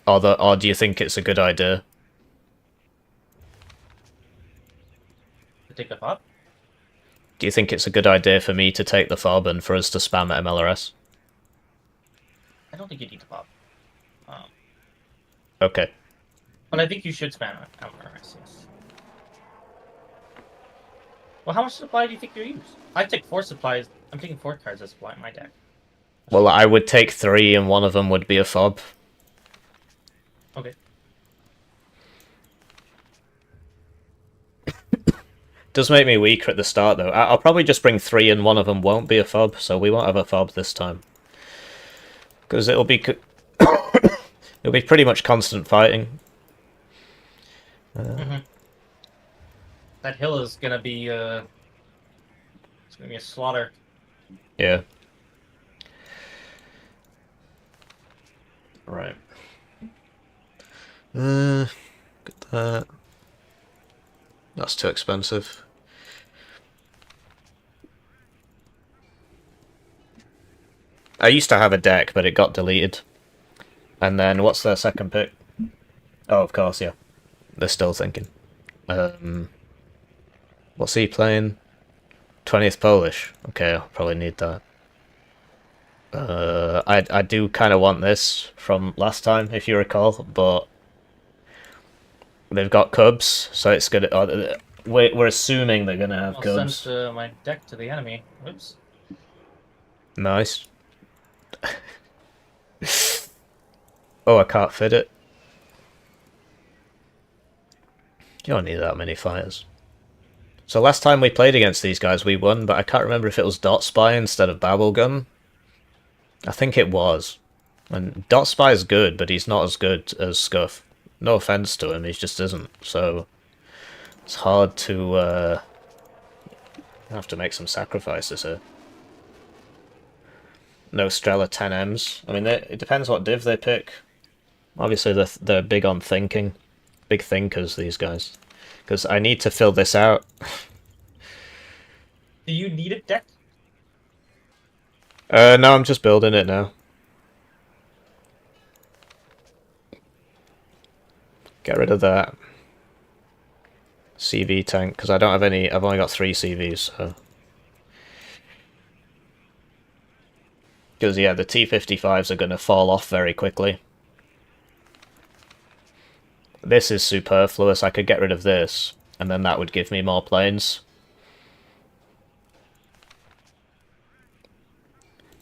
Or do you think it's a good idea? To take the fob? Do you think it's a good idea for me to take the fob and for us to spam at MLRS? I don't think you need the fob. Okay. But I think you should spam it. MRS, yes. Well, how much supply do you think you use? I take 4 supplies. I'm taking 4 cards as supply in my deck. Well, I would take 3 and one of them would be a fob. Okay. Does make me weaker at the start, though. I'll probably just bring 3 and one of them won't be a fob, so we won't have a fob this time. Because it'll be... it'll be pretty much constant fighting. That hill is gonna be, it's gonna be a slaughter. Yeah. Right. Get that. That's too expensive. I used to have a deck, but it got deleted. And then, what's their second pick? Oh, of course, yeah. They're still thinking. What's he playing? 20th Polish. Okay, I'll probably need that. I do kind of want this from last time, if you recall, but they've got Cubs, so it's gonna. We're assuming they're gonna have I'll Cubs. send my deck to the enemy. Oops. Nice. Oh, I can't fit it. You don't need that many fighters. So last time we played against these guys, we won, but I can't remember if it was Dot Spy instead of Babblegum. I think it was. And Dot Spy is good, but he's not as good as Scuff. No offense to him, he just isn't. So it's hard to have to make some sacrifices here. No Strela 10Ms. I mean, it depends what div they pick. Obviously, they're big on thinking. big thinkers, these guys. Because I need to fill this out. Do you need a deck? No, I'm just building it now. Get rid of that. CV tank, because I don't have any... I've only got 3 CVs, so... Because, yeah, the T-55s are going to fall off very quickly. This is superfluous. I could get rid of this, and then that would give me more planes.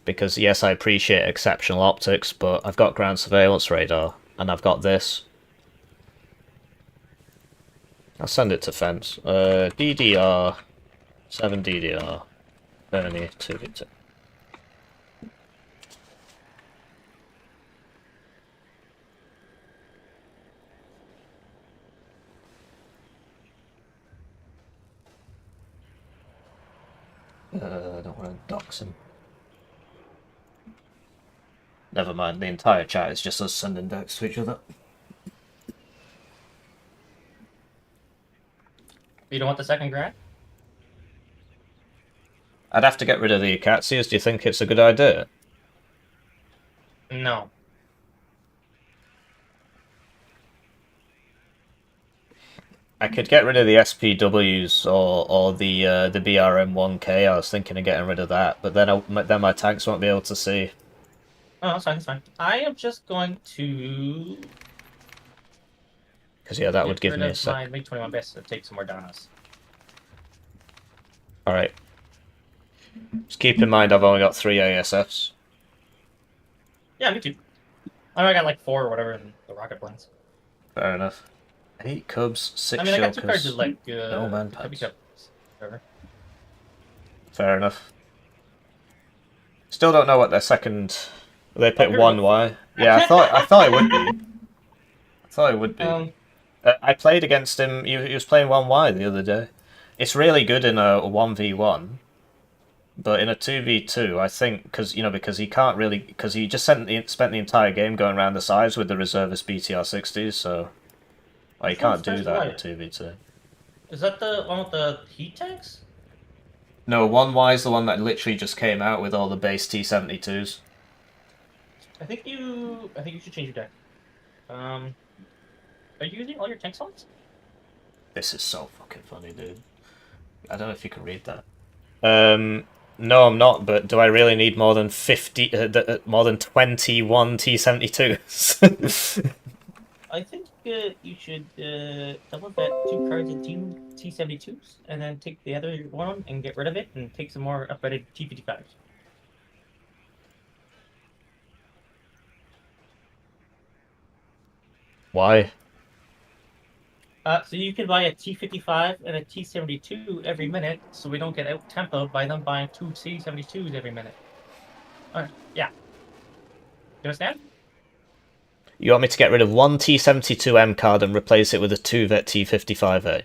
Because, yes, I appreciate exceptional optics, but I've got ground surveillance radar, and I've got this. I'll send it to fence. DDR, 7 DDR, Bernie 2v2. I don't want to dox him. Never mind, the entire chat is just us sending decks to each other. You don't want the second grad? I'd have to get rid of the Akatsias. Do you think it's a good idea? No. I could get rid of the SPWs or the BRM-1K. I was thinking of getting rid of that, but then my tanks won't be able to see. Oh, that's fine, that's fine. I am just going to... Because, yeah, that would give me a sec. my MiG-21 best to take some more down us. Alright. Just keep in mind I've only got 3 ASFs. Yeah, me too. I got like 4 or whatever in the rocket planes. Fair enough. 8 Cubs, 6 I mean, I got 2 cards Shulkers. of like, no man Heavy pads. Cups. Whatever. Fair enough. Still don't know what their second... They picked here we go. 1Y. Yeah, I thought it would be. I thought it would be. I played against him. He was playing 1Y the other day. It's really good in a 1v1, but in a 2v2, I think because he can't really because he just spent the entire game going around the sides with the reservist BTR-60s, so he can't do that in a 2v2. Is that the one with the heat tanks? No, 1Y is the one that literally just came out with all the base T-72s. I think you should change your deck. Are you using all your tank slots? This is so fucking funny, dude. I don't know if you can read that. No, I'm not. But do I really need more than 21 T-72s? I think you should double bet 2 cards of T-72s, and then take the other one and get rid of it, and take some more upgraded T-55s. Why? So you can buy a T-55 and a T-72 every minute, so we don't get out-tempoed by them buying 2 T-72s every minute. Alright, yeah. You understand? You want me to get rid of 1 T-72M card and replace it with a 2-vet T-55A?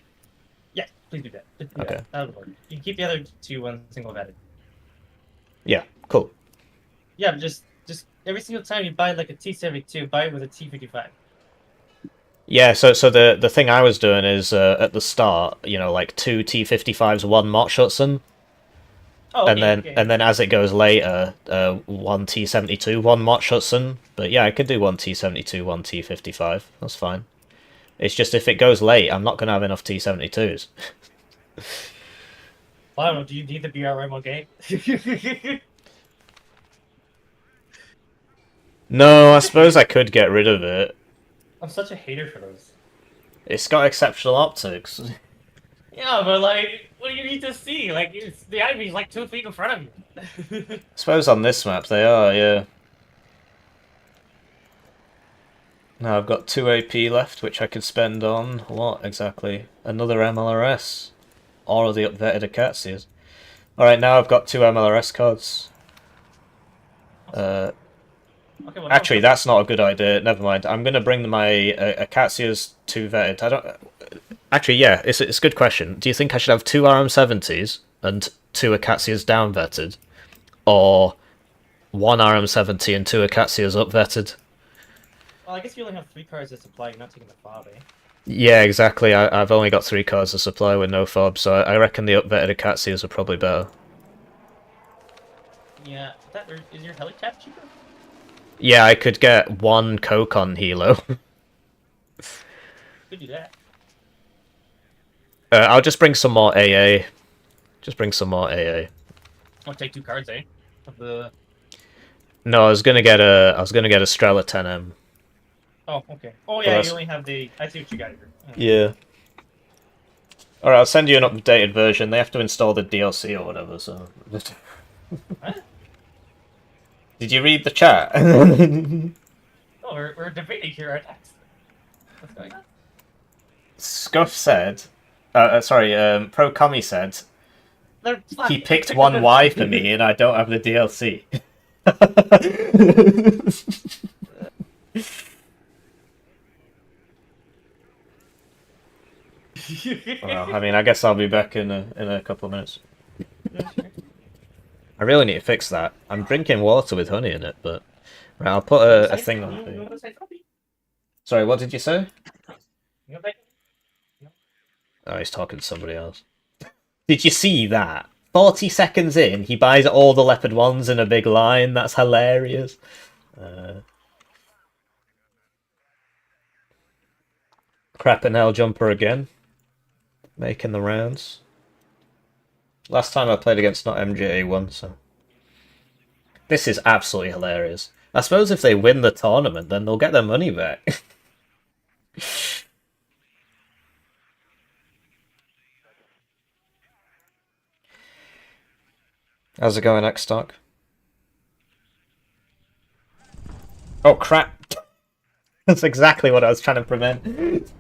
Yeah, please do that. Okay. That would work. You can keep the other 2 one single-vetted. Yeah, cool. Yeah, but just every single time you buy like a T-72, buy it with a T-55. Yeah, so the thing I was doing is at the start, like 2 T-55s, 1 Mott Schutzen, Oh, okay, and then as it goes later, 1 T-72, 1 Mott Schutzen. But yeah, I could do 1 T-72, 1 T-55. That's fine. It's just if it goes late, I'm not going to have enough T-72s. Well, I don't know, do you need the BRM-1K? No, I suppose I could get rid of it. I'm such a hater for those. It's got exceptional optics. Yeah, but like, what do you need to see? Like, the enemy's like 2 feet in front of you. I suppose on this map they are, yeah. Now I've got 2 AP left, which I could spend on, what exactly? Another MLRS. Or the upvetted Akatsias. Alright, now I've got 2 MLRS cards. Okay, well, Actually, that's not a good idea. Never mind. I'm going to bring my Akatsias 2 vetted. I don't... Actually, yeah, it's a good question. Do you think I should have 2 RM70s and 2 Akatsias down vetted? Or 1 RM70 and 2 Akatsias up vetted? Well, I guess you only have 3 cards that supply, you're not taking the fob, eh? Yeah, exactly. I've only got 3 cards of supply with no fob, so I reckon the upvetted Akatsias are probably better. Yeah, is your helicap cheaper? Yeah, I could get 1 Kokon Hilo. Could do that. I'll just bring some more AA. Just bring some more AA. I'll take 2 cards, eh? Of the... No, I was gonna get a Strela 10M. Oh, okay. Oh yeah, you only have the... I see what you got here. Yeah. Alright, I'll send you an updated version. They have to install the DLC or whatever, so... What? Did you read the chat? Oh, we're debating here our text. What's going on? Scuff said... Pro Commie said... They're He picked 1Y for me and I don't have the DLC. Well, I mean, I guess I'll be back in a couple of minutes. I really need to fix that. I'm drinking water with honey in it, but... Right, I'll put a thing on for you. Sorry, what did you say? Oh, he's talking to somebody else. Did you see that? 40 seconds in, he buys all the leopard ones in a big line. That's hilarious. Crap and Hell Jumper again. Making the rounds. Last time I played against not MJA won, so... This is absolutely hilarious. I suppose if they win the tournament, then they'll get their money back. How's it going, X-Stock? Oh, crap! That's exactly what I was trying to prevent.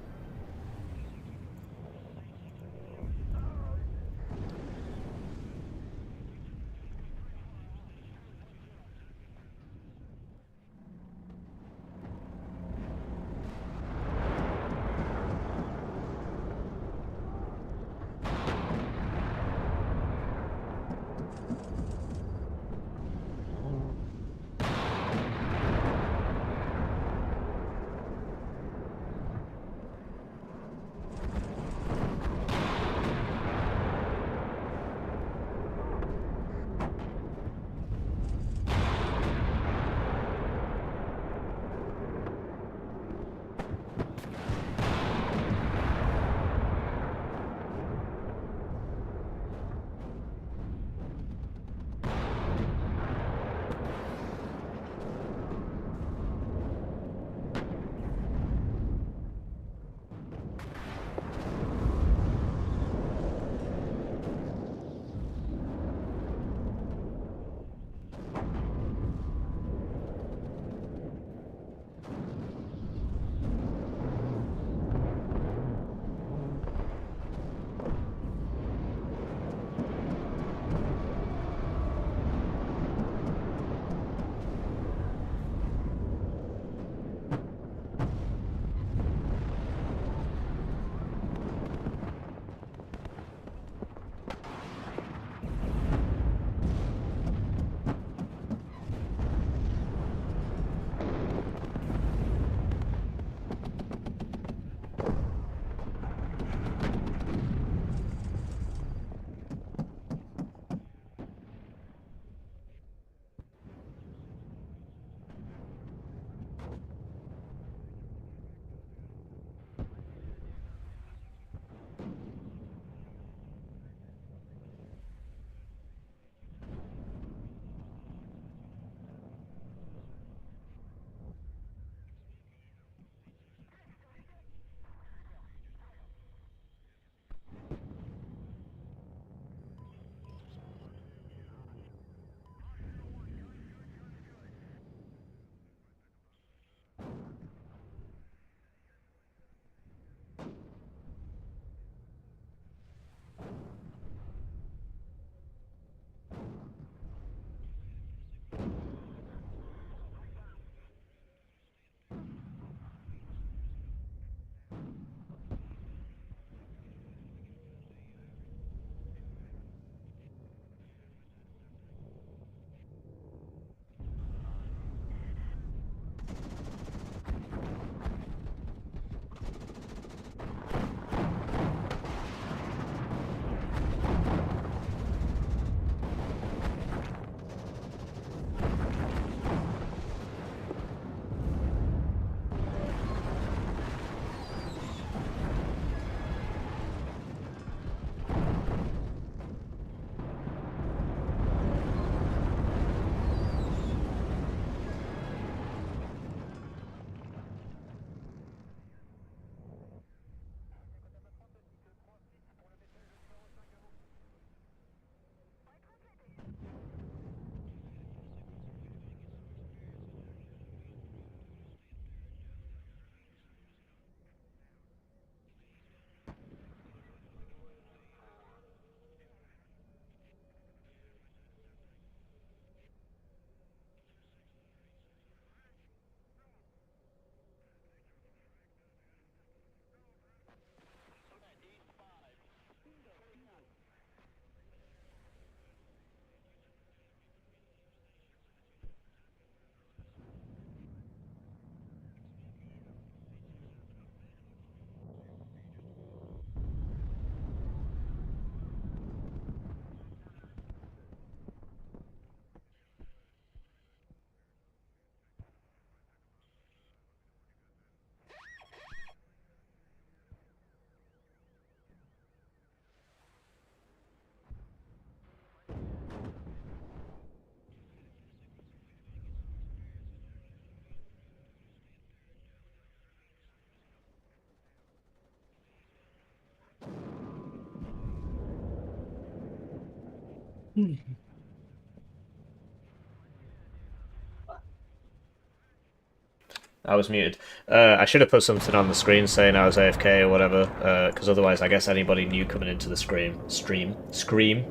I was muted. I should have put something on the screen saying I was AFK or whatever, because otherwise I guess anybody new coming into the stream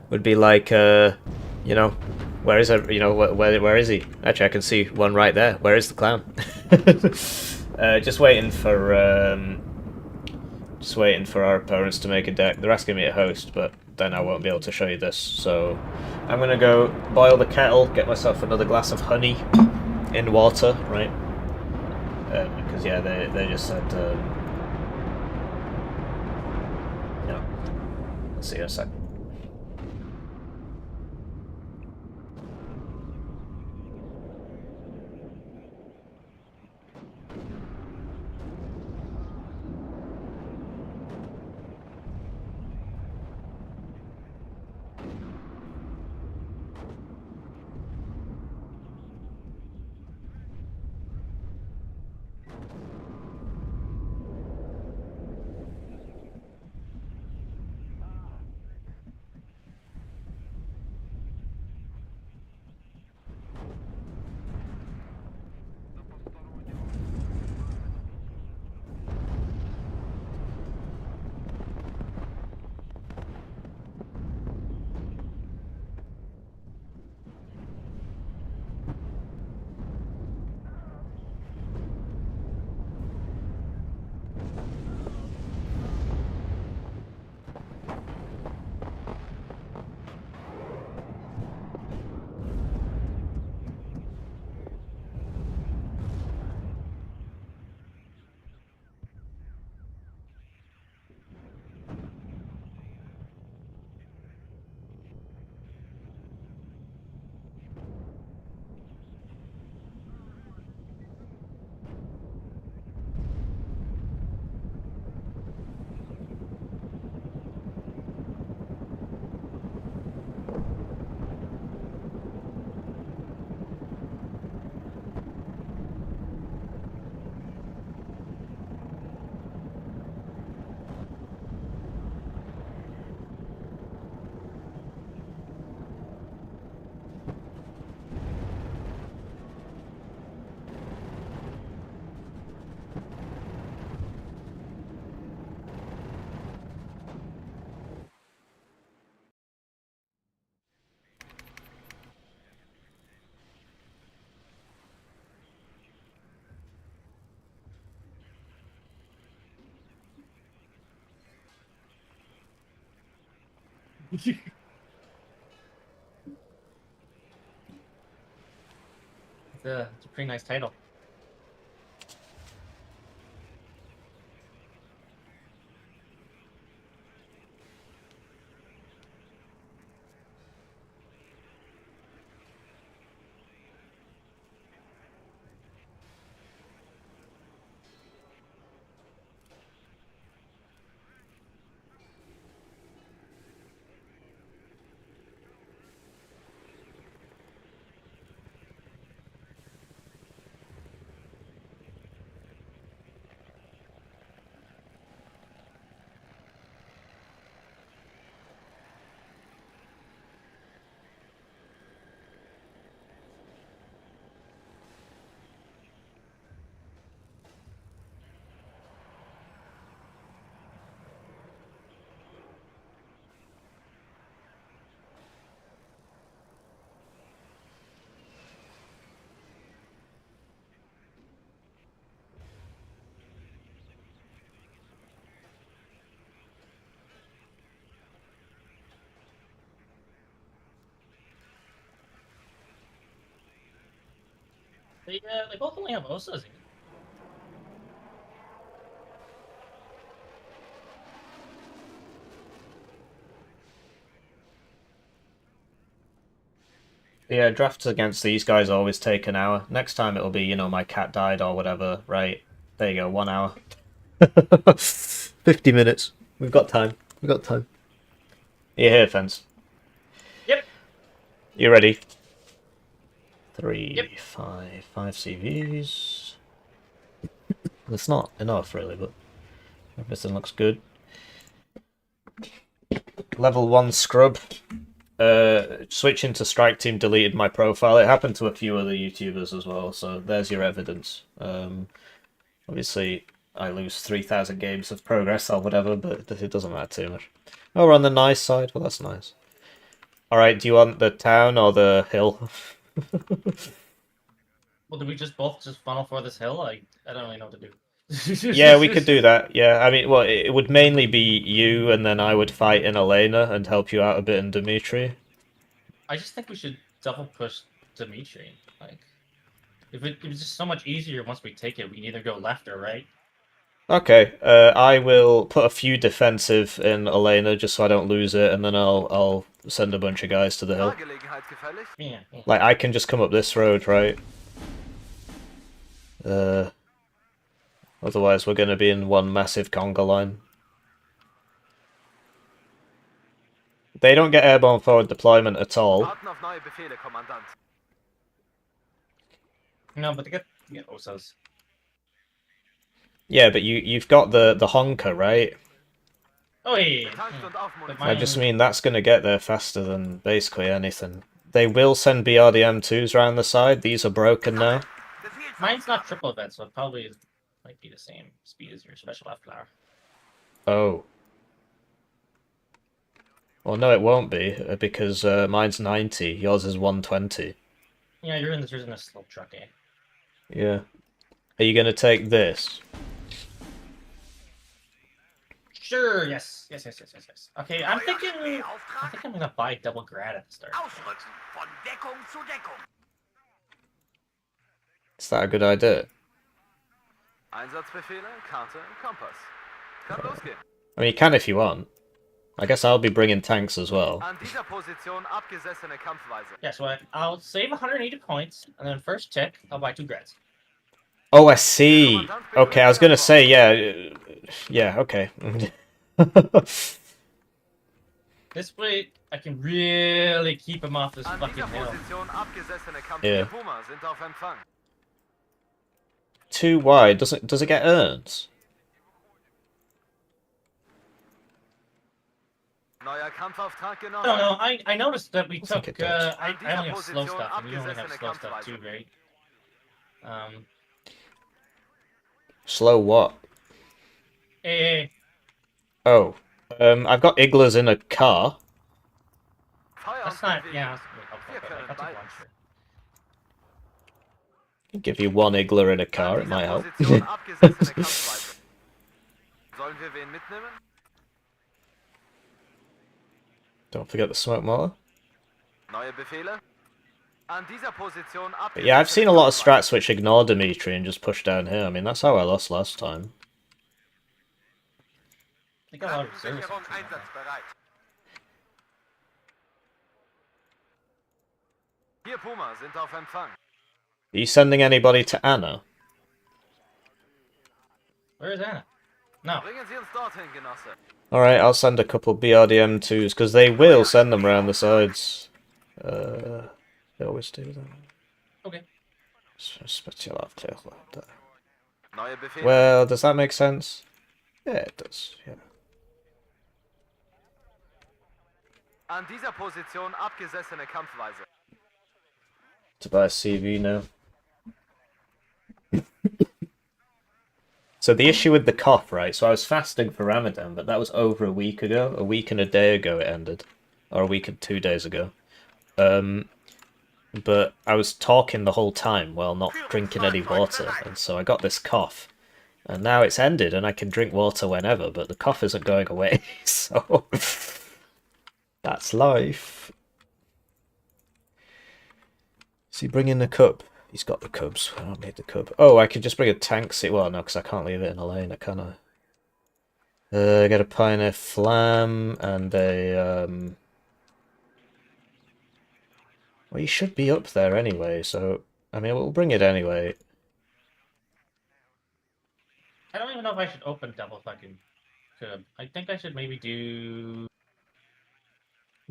would be like, you know, where is it? You know, where is he? Actually, I can see one right there. Where is the clown? Just waiting for our opponents to make a deck. They're asking me to host, but then I won't be able to show you this. So I'm gonna go boil the kettle, get myself another glass of honey in water, right? Because yeah, they just said, you know, I'll see you in a sec. It's a pretty nice title. They both only have Osas. Yeah, drafts against these guys always take an hour. Next time it'll be, you know, my cat died or whatever, right? There you go, 1 hour. 50 minutes. We've got time. We've got time. You here, Fence? Yep. You ready? 3, Yep. 5 CVs. That's not enough, really, but everything looks good. Level 1 scrub. switching to Strike Team deleted my profile. It happened to a few other YouTubers as well, so there's your evidence. Obviously, I lose 3,000 games of progress or whatever, but it doesn't matter too much. Oh, we're on the nice side. Well, that's nice. Alright, do you want the town or the hill? Well, do we just both just funnel for this hill? I don't really know what to do. Yeah, we could do that. Yeah, I mean, well, it would mainly be you, and then I would fight in Elena and help you out a bit in Dimitri. I just think we should double push Dimitri. Like, if it's just so much easier once we take it, we can either go left or right. Okay, I will put a few defensive in Elena just so I don't lose it, and then I'll send a bunch of guys to the hill. Yeah. Like, I can just come up this road, right? Otherwise, we're going to be in one massive conga line. They don't get airborne forward deployment at all. No, but they get Osas. Yeah, but you've got the honker, right? Oh, yeah. But I just mean that's going to get there faster than basically anything. They will send BRDM2s around the side. These are broken now. Mine's not triple event, so it probably might be the same speed as your special F-Flower. Oh. Well, no, it won't be, because mine's 90, yours is 120. Yeah, you're in this little truck, eh? Yeah. Are you going to take this? Sure, yes. Okay, I think I'm gonna buy double grad at the start. Ausrücken von Deckung zu Deckung. Is that a good idea? Einsatzbefehle, Karte, Kompass. Kann losgehen. I mean, you can if you want. I guess I'll be bringing tanks as well. An dieser Position abgesessene Kampfweise. Yeah, so I'll save 180 points, and then first tick, I'll buy 2 grads. Oh, I see. Okay, I was gonna say, yeah, okay. This way, I can really keep him off this An fucking dieser hill. Position abgesessene Kampf. Yeah. Die Puma sind auf Empfang. Too wide. Does it get earned? Neuer Kampfauftrag genossen. No, I noticed that we think took, it does. I only have slow stuff, and you only have slow stuff too, right? Slow what? Hey, Oh. I've got Iglas in a car. that's not, yeah, that's really helpful, but like, I'll take one, sure. I'll give you one Igla in a car, it might help. Position abgesessene Kampfweise. Sollen wir wen mitnehmen? Don't forget the smoke motor. Neue Befehle? An dieser Position But yeah, I've seen a lot of Kampfweise. strats which ignore Dimitri and just push down here. I mean, that's how I lost last time. I got a lot of reserves. Sicherung einsatzbereit. Hier Puma sind auf Empfang. Are you sending anybody to Anna? Where is Anna? No. Bringen Sie uns dorthin, Genosse. Alright, I'll send a couple BRDM2s, because they will send them around the sides. They always do that. Okay. Neue Befehle? Well, does that make sense? Yeah, it does, yeah. An dieser Position abgesessene Kampfweise. To buy a CV now. So the issue with the cough, right? So I was fasting for Ramadan, but that was over a week ago. A week and a day ago it ended. Or a week and 2 days ago. But I was talking the whole time while not drinking any water, and so I got this cough. And now it's ended, and I can drink water whenever, but the cough isn't going away, so... That's life. Is he bringing the cup? He's got the cubs. I don't need the cub. Oh, I could just bring a tank seat. Well, no, because I can't leave it in a lane, can I? I got a Pioneer Flam and a... Well, you should be up there anyway, so... I mean, we'll bring it anyway. I don't even know if I should open double fucking cub. I think I should maybe do...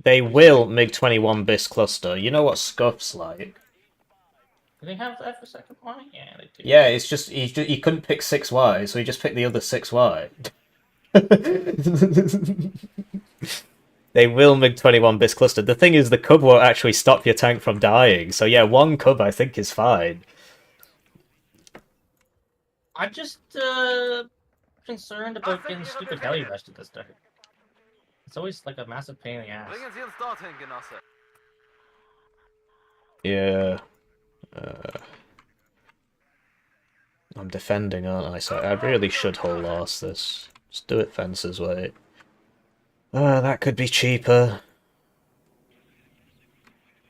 They will MiG-21 BIS cluster. You know what Scuff's like. Do they have that for second one? Yeah, they do. Yeah, it's just he couldn't pick 6Y, so he just picked the other 6Y. They will MiG-21 bis cluster. The thing is, the cub won't actually stop your tank from dying. So yeah, one cub I think is fine. I'm just concerned about getting stupid heli rushed at this time. It's always like a massive pain in the ass. Bringen Sie uns dorthin, Genosse. Yeah. I'm defending, aren't I? So I really should whole loss this. Just do it fences way. That could be cheaper.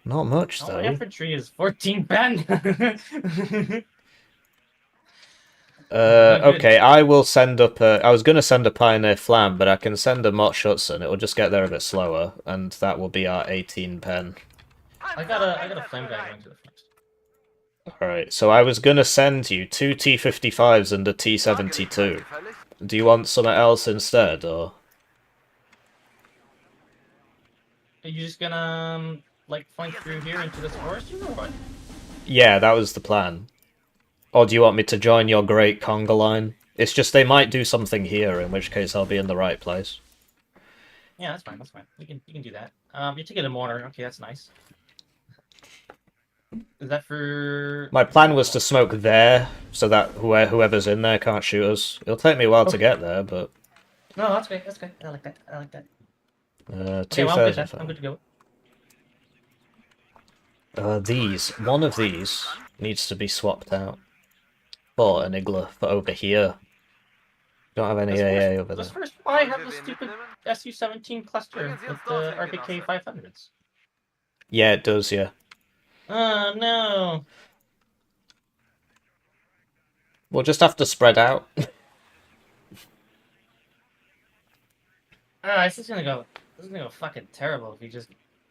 Not much Oh, though. infantry is 14 pen. Okay, I will send up a... I was going to send a Pioneer Flam, but I can send a Mott Schutzen. It will just get there a bit slower, and that will be our 18 pen. I got a flame guy going to the front. Alright, so I was going to send you 2 T-55s and a T-72. Do you want something else instead, or...? Are you just gonna, like, flank through here into this forest, or what? Yeah, that was the plan. Or do you want me to join your great conga line? It's just they might do something here, in which case I'll be in the right place. Yeah, that's fine, that's fine. You can do that. You take it in mortar, okay, that's nice. Is that for... My plan was to smoke there, so that whoever's in there can't shoot us. It'll take me a while to get there, but... No, that's great, that's great. I like that, I like that. Okay, well, I'm good, I'm good to go. One of these needs to be swapped out for an Igla for over here. Don't have any AA over there. Let's first why have the stupid SU-17 cluster with the RPK 500s? Yeah, it does, yeah. Oh, no. We'll just have to spread out. This is gonna go fucking terrible if he just,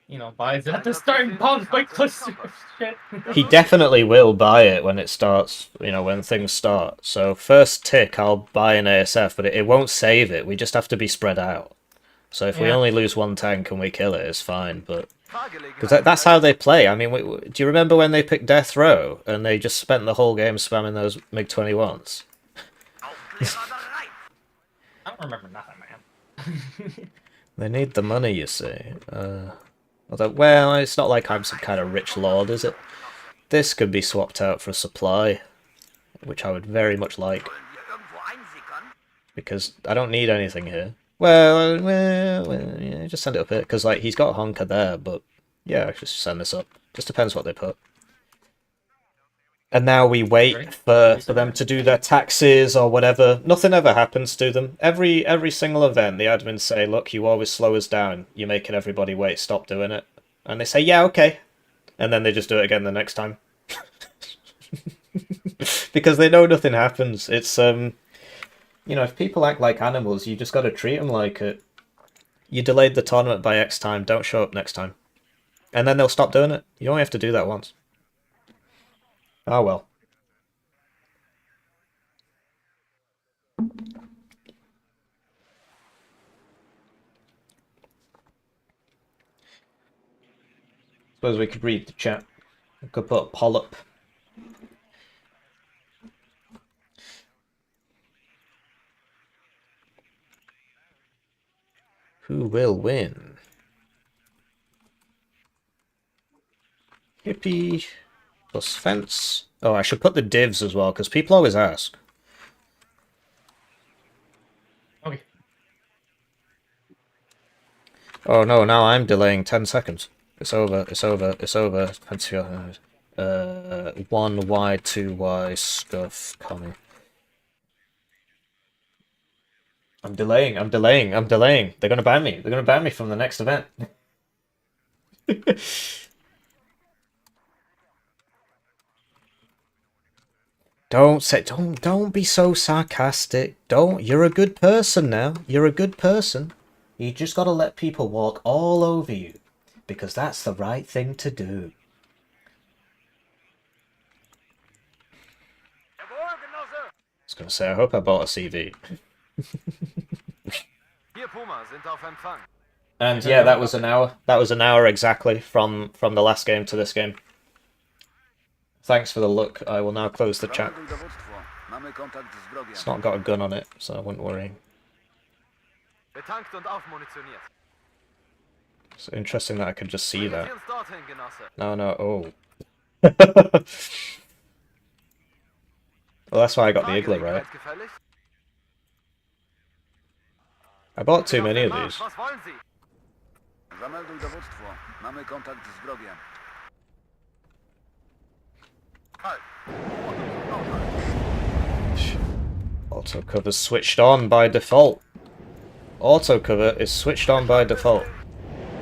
you know, buys it at the starting bombs by cluster. Shit. He definitely will buy it when it starts, you know, when things start. So first tick, I'll buy an ASF, but it won't save it. We just have to be spread out. So if we only lose one tank and we kill it, it's fine. But because that's how they play. I mean, do you remember when they picked Death Row and they just spent the whole game spamming those MiG-21s? I don't remember nothing, man. They need the money, you see. Although, well, it's not like I'm some kind of rich lord, is it? This could be swapped out for a supply, which I would very much like. Because I don't need anything here. Well, yeah, just send it up here. Because, like, he's got a honker there, but yeah, just send this up. Just depends what they put. And now we wait for them to do their taxes or whatever. Nothing ever happens to them. Every single event, the admins say, look, you always slow us down. You're making everybody wait. Stop doing it. And they say, yeah, okay. And then they just do it again the next time. Because they know nothing happens. It's, you know, if people act like animals, you just got to treat them like it. You delayed the tournament by X time. Don't show up next time. And then they'll stop doing it. You only have to do that once. Oh well. Suppose we could read the chat. We could put a polyp. Who will win? Hippie plus fence. Oh, I should put the divs as well, because people always ask. Okay. Oh no, now I'm delaying 10 seconds. It's over, it's over, it's over. 1Y, 2Y, stuff coming. I'm delaying. They're gonna ban me. They're gonna ban me from the next event. Don't be so sarcastic. You're a good person now. You're a good person. You just gotta let people walk all over you. Because that's the right thing to do. I was gonna say, I hope I bought a CV. And yeah, that was an hour. That was an hour exactly from the last game to this game. Thanks for the look. I will now close the chat. It's not got a gun on it, so I wouldn't worry. It's interesting that I could just see Bringen that. Sie uns dorthin, Genosse. No, no, oh. Well, that's why I got the igloo, right? Fahrgelegenheit gefällig? I bought too Auf many den of Marsch, these. Was wollen Sie? Zamelduj dowództwo. Mamy kontakt z wrogiem. Auto cover's switched on by default. Auto cover is switched on by default.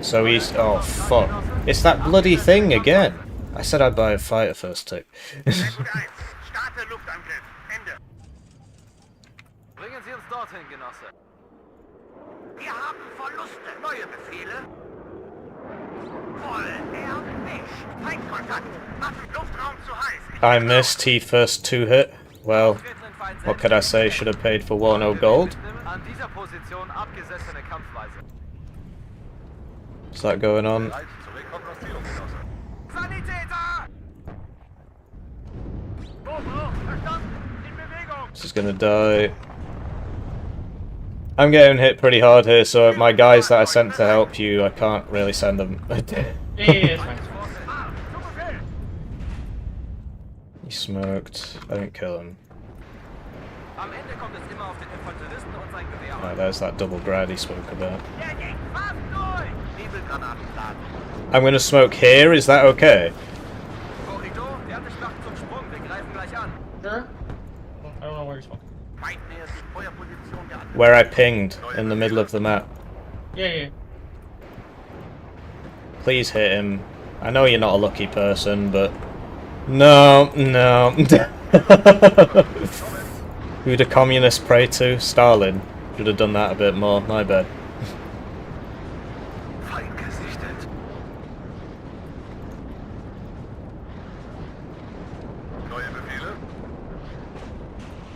So he's... oh, fuck. It's that bloody thing again. I said I'd buy a fighter first, too. Sehr gut 1. Starte Luftangriff. Ende. Bringen Sie uns dorthin, Genosse. Wir haben Verluste. Neue Befehle. Voll erwischt. Feindkontakt. Waffen, Luftraum zu heiß. I missed T-first 2-hit. Well, Treten in Feind what could I say? Should have paid for Warno gold. An dieser Position abgesessene Kampfweise. What's that going on? Bereit zur Rekognoszierung, Genosse. Sanitäter! Hoch, verstanden. In Bewegung. This is gonna die. I'm getting hit pretty hard here, so my guys that I sent to help you, I can't really send them. Yeah, it's fine. Zu Befehl. He smoked. I didn't kill him. Am Ende kommt es immer auf den Infanteristen und sein Gewehr Oh, an. there's that double grad he spoke about. Der geht fast durch. Nebelgranaten laden. I'm gonna smoke here, is that okay? Korridor, der hat die Schlacht zum Sprung. Wir greifen gleich an. Sure. I don't know where you're smoking. Feind nähert die Feuerposition der Angreifer. Where I pinged, in the middle of the map. Yeah, yeah. Please hit him. I know you're not a lucky person, but... No, no. Who the communists pray to? Stalin. Should have done that a bit more, my bad. Feind gesichtet. Neue Befehle?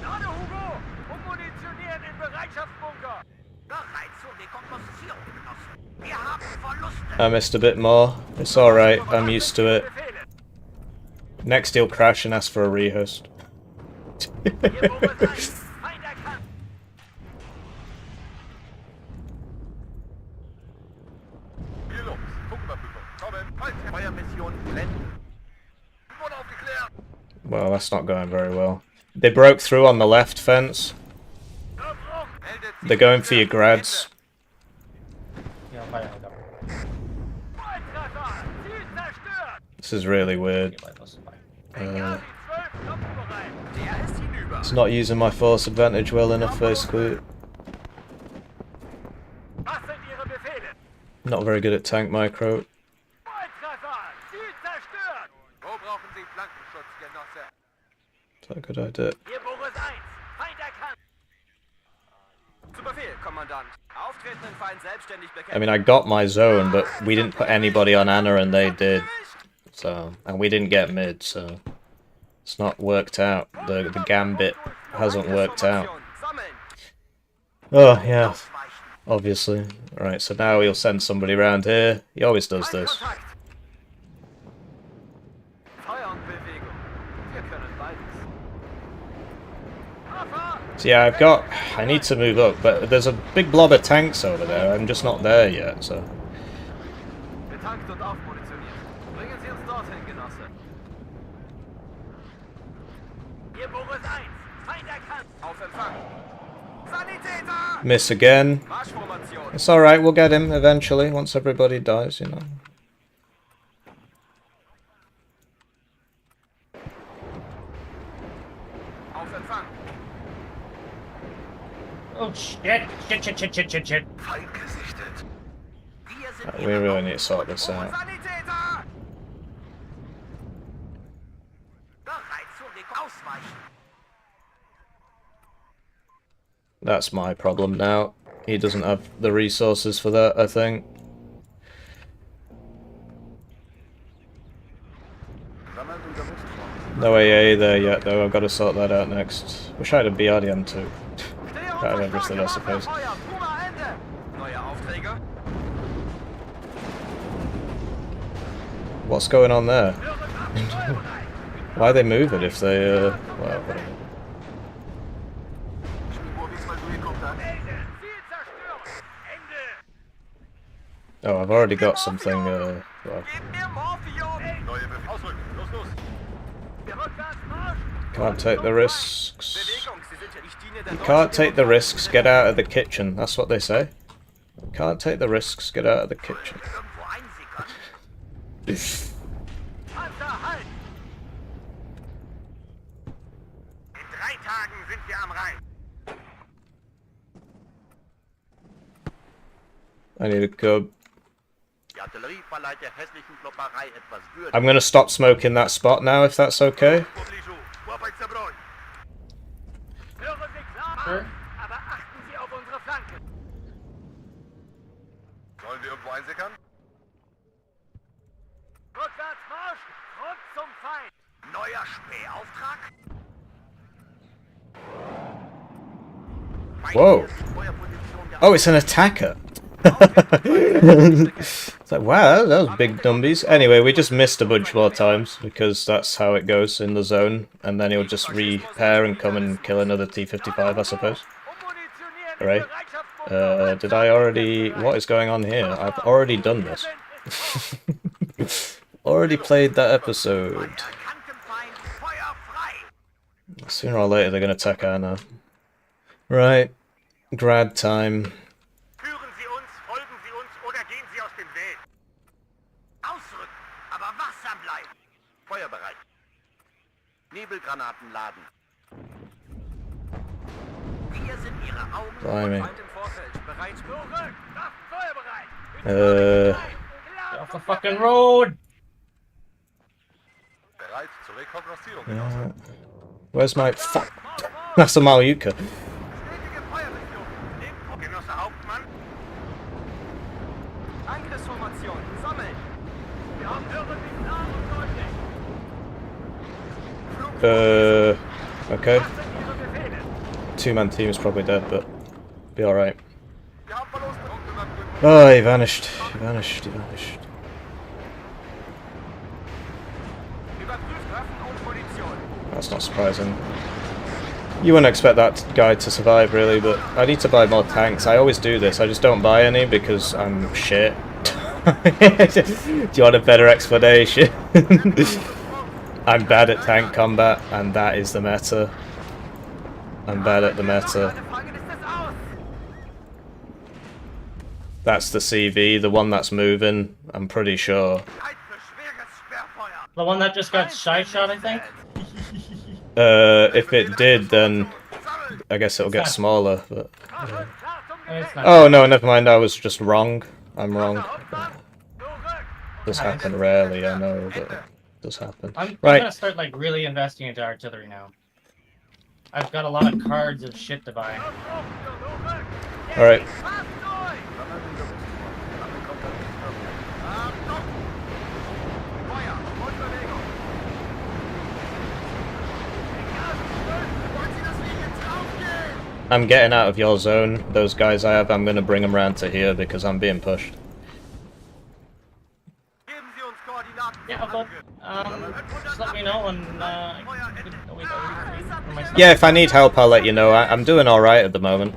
Gerade, Hugo. Ummunitionieren in Bereitschaftsbunker. Bereit zur Rekognoszierung, Genosse. Wir haben Verluste. I missed a bit more. It's alright, I'm used to it. Befehle. Next he'll crash and ask for a rehost. Hier Boris 1. Feind erkannt. Hier los. Funküberprüfung. Kommen. Halt. Feuermission blenden. Wurde aufgeklärt. Well, that's not going very well. They broke through on the left fence. Aufbruch. Meldet They're going for your grads. Yeah, I'll probably help out. Volltreffer. Ziel zerstört. This is really weird. Get by those. Fine. Ja, die 12 kampfbereit. Der ist hinüber. It's not using my force advantage well enough, basically. Was sind Ihre Befehle? Not very good at tank micro. Volltreffer. Ziel zerstört. Wo brauchen Sie Flankenschutz, Genosse? Is that a good idea? Hier Boris 1. Feind erkannt. Zu Befehl, Kommandant. Auftreten in Feind selbstständig I bekämpfen. mean, I got my zone, but we didn't put anybody on Anna and they did. So, and we didn't get mid, so it's not worked out. The gambit hasn't worked out. Sammeln. Oh, yeah, obviously. Right, so now he'll send somebody around here. He always does this. Feindkontakt. Feuer und Bewegung. Wir können beides. So yeah, I need to move up, but there's a big blob of tanks over there. I'm just not there yet, so. Betankt und aufmunitioniert. Bringen Sie uns dorthin, Genosse. Hier Boris 1. Feind erkannt. Auf Empfang. Sanitäter! Miss again. Marschformation. It's alright, we'll get him eventually, once everybody dies, you know. Auf Empfang. Oh shit! Shit! Feind gesichtet. Wir sind We really need to sort this out. Sanitäter! bereit zur Ausweichen. That's my problem now. He doesn't have the resources for that, I think. Zamelduj dowództwo. No AA there yet, though. I've got to sort that out next. Wish I had a BRDM too. Stehe Out of unter everything, I starkem suppose. Abwehrfeuer. Puma Ende. Neue Aufträge. What's going on there? Hören ab, Steuerbereich. Why are they moving if they, well, whatever. Śmigłowiec melduje kontakt. Ende. Ziel zerstört. Ende. Oh, I've already got something. Well, Gebt mir Morphium! Neue Befehl. Ausrücken. Los, los. Rückwärts Marsch! can't take the risks. Bewegung, Sie sind ja die Stiene der Can't take the Deutschen risks. Get out of the kitchen. That's what they say. Can't take the risks. Get out of the kitchen. Irgendwo einsickern. Panzer, halt! In 3 Tagen sind wir am Rhein. I need to go. Die Artillerie verleiht der hässlichen Klopperei etwas Würde. I'm gonna stop smoking that spot now, if that's okay. Hören Sie klar, Sure. aber achten Sie auf unsere Flanken. Sollen wir irgendwo einsickern? Rückwärts Marsch! Front zum Feind! Neuer Spähauftrag? Whoa. Oh, it's an attacker. It's like, wow, that was big numbies. Anyway, we just missed a bunch more times because that's how it goes in the zone, and then he'll just repair and come and kill another T-55, I suppose. Alright. Did I already... What is going on here? I've already done this. Already played that episode. Sooner or later they're going to attack Anna. Right. Grad time. Führen Sie uns, folgen Sie uns oder gehen Sie aus dem Weg. Ausrücken, aber wachsam bleiben. Feuerbereit. Nebelgranaten laden. Wir sind Ihre Augen. Blimey. Feind im Vorfeld. Bereit. Zurück! Waffen feuerbereit! Get off the fucking road! Bereit zur Rekognoszierung. Where's my... Fuck. That's a Malyuka. Stetige Feuerrichtung. Genosse Hauptmann. Angriffsformation. Sammeln! Wir haben hören Sie klar und deutlich. Okay. Was sind Ihre Befehle? Two-man team is probably dead, but be alright. Wir haben Verluste. Oh, he vanished. He vanished. He vanished. Überprüft Waffen und Munition. That's not surprising. You wouldn't expect that guy to survive, really, but I need to buy more tanks. I always do this. I just don't buy any because I'm shit. Do you want a better explanation? I'm bad at tank combat, and that is the meta. I'm bad at the meta. That's the CV, the one that's moving, I'm pretty sure. The one that just got side shot, I think? If it did, then I guess it'll get smaller, but... It's not. Oh no, never mind, I was just wrong. I'm wrong. Does happen rarely, I know, but it does happen. I'm Right. gonna start like really investing into artillery now. I've got a lot of cards of shit to buy. Alright. I'm getting out of your zone. Those guys I have, I'm gonna bring them round to here because I'm being pushed. Yeah, but just let me know when Yeah, if I need help, I'll let you know. I'm doing alright at the moment.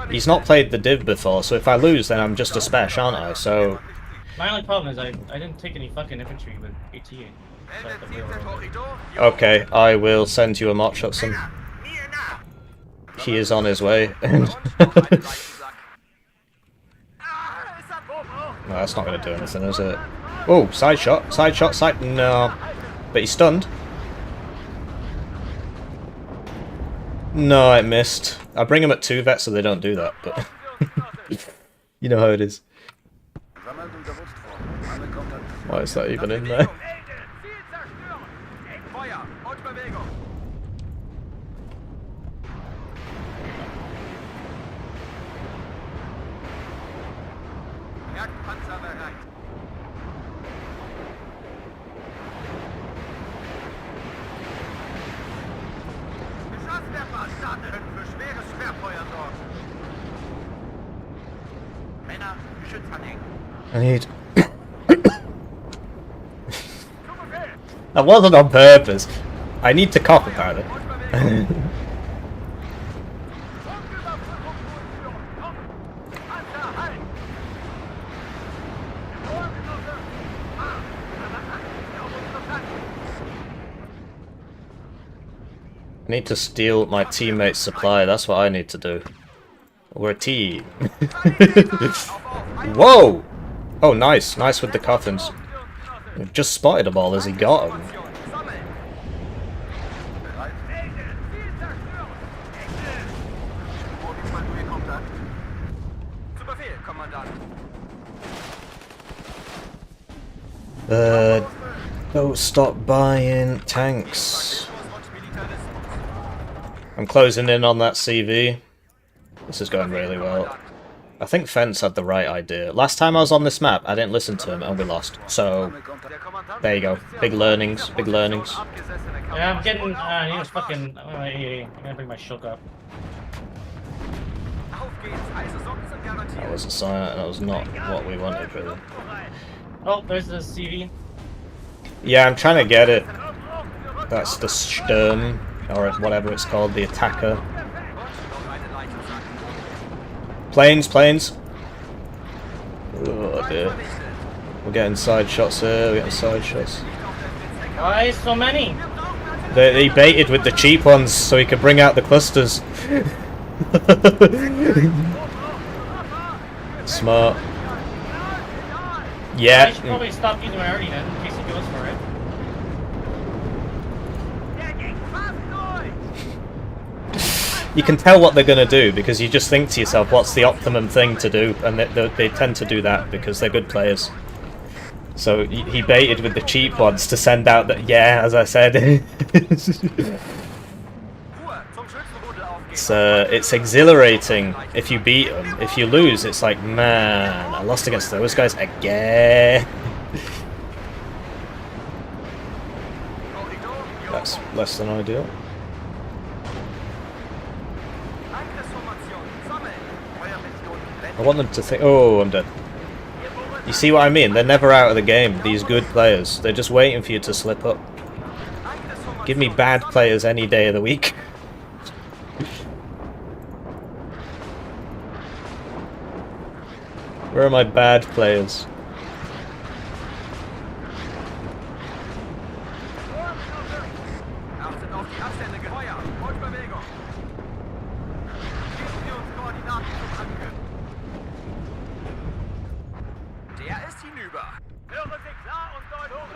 He's not played the div before, so if I lose, then I'm just a special, aren't I? So... My only problem is I didn't take any fucking infantry with AT. So I have to deal with it. Okay, I will send you a Mott Shotson. He is on his way. No, that's not going to do anything, is it? Oh, side shot, side... No. But he's stunned. No, it missed. I bring him at 2 vets so they don't do that, but... You know how it is. Why is that even in there? Jagdpanzer bereit. Geschosswerfer starten für schweres Schwerfeuer sorgen. Männer, Geschütz anhängen. I need... That wasn't on purpose. I need to cough about it. I need to steal my teammate's supply, that's what I need to do. We're a team. Whoa! Oh, nice. Nice with the coffins. We've just spotted them all as he got them. Don't stop buying tanks. I'm closing in on that CV. This is going really well. I think Fence had the right idea. Last time I was on this map, I didn't listen to him and we lost. So, there you go. Big learnings, big learnings. Yeah, I'm getting, I need to fucking, I'm gonna bring my shook up. That was a sign, that was not what we wanted, really. Oh, there's the CV. Yeah, I'm trying to get it. That's the Sturm, or whatever it's called, the attacker. Planes, planes. Oh dear. We're getting side shots here, we're getting side shots. Why so many? They baited with the cheap ones so he could bring out the clusters. Smart. Yeah. I should probably stop using my arty then, in case he goes for it. You can tell what they're going to do because you just think to yourself, what's the optimum thing to do? And they tend to do that because they're good players. So he baited with the cheap ones to send out that, yeah, as I said. It's exhilarating if you beat them. If you lose, it's like, man, I lost against those guys again. That's less than ideal. I want them to think, oh, I'm dead. You see what I mean? They're never out of the game, these good players. They're just waiting for you to slip up. Give me bad players any day of the week. Where are my bad players?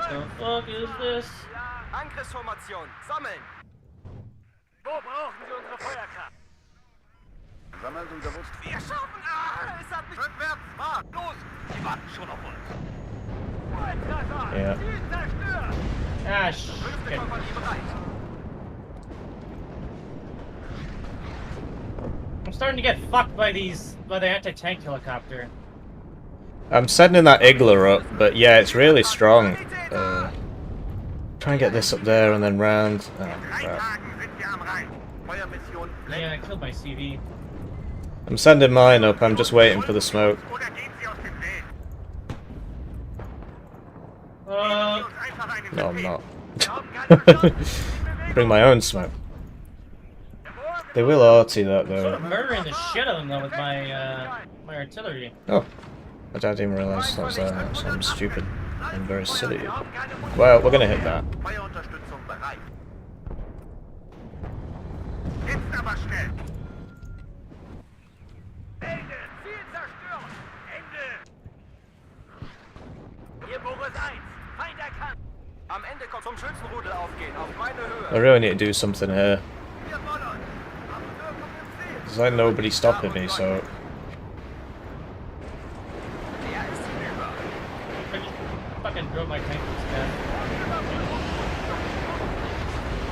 The fuck is this? Angriffsformation, sammeln! Wo brauchen Sie unsere Feuerkraft? Vermeldung Dowództwa. Wir schaffen! Ah, es hat mich... Rückwärts! Ah, los! Die warten schon auf uns! Volltreffer! Ja. Ziel zerstört! Ah, 5. shit. Kompanie bereit! I'm starting to get fucked by the anti-tank helicopter. I'm sending that Igler up, but yeah, it's really strong. Try and get this up there and then round. Oh, crap. Yeah, I killed my CV. I'm sending mine up, I'm just waiting for the smoke. No, I'm not. Bring my own smoke. They will arty that though. I'm murdering the shit out of them though with my my artillery. Oh, I didn't even realise that was there. So I'm stupid and very silly. Well, we're gonna hit that. Feuerunterstützung bereit. Jetzt aber schnell. Ende! Ziel zerstören! Ende! Hier Boris 1! Feind erkannt! Am Ende kommt zum Schützenrudel aufgehen, auf meine I Höhe! really need to do something here. Wir wollen. Am Wirkung im Ziel. There's like nobody stopping me, so... Der ist hinüber! I just fucking drove my tank to death.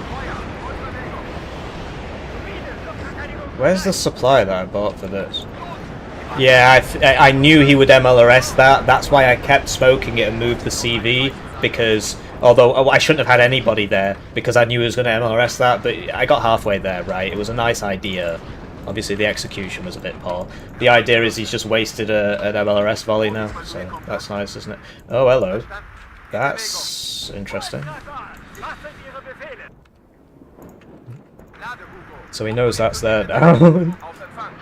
Feuer! Und Bewegung! Where's the supply that I bought for this? Yeah, I knew he would MLRS that. That's why I kept smoking it and moved the CV, because... Although I shouldn't have had anybody there, because I knew he was going to MLRS that, but I got halfway there, right? It was a nice idea. Obviously the execution was a bit poor. The idea is he's just wasted an MLRS volley now, so that's nice, isn't it? Oh, hello. That's interesting. Was sind Ihre Befehle? Lade, Hugo! So he knows that's there now. Auf Empfang!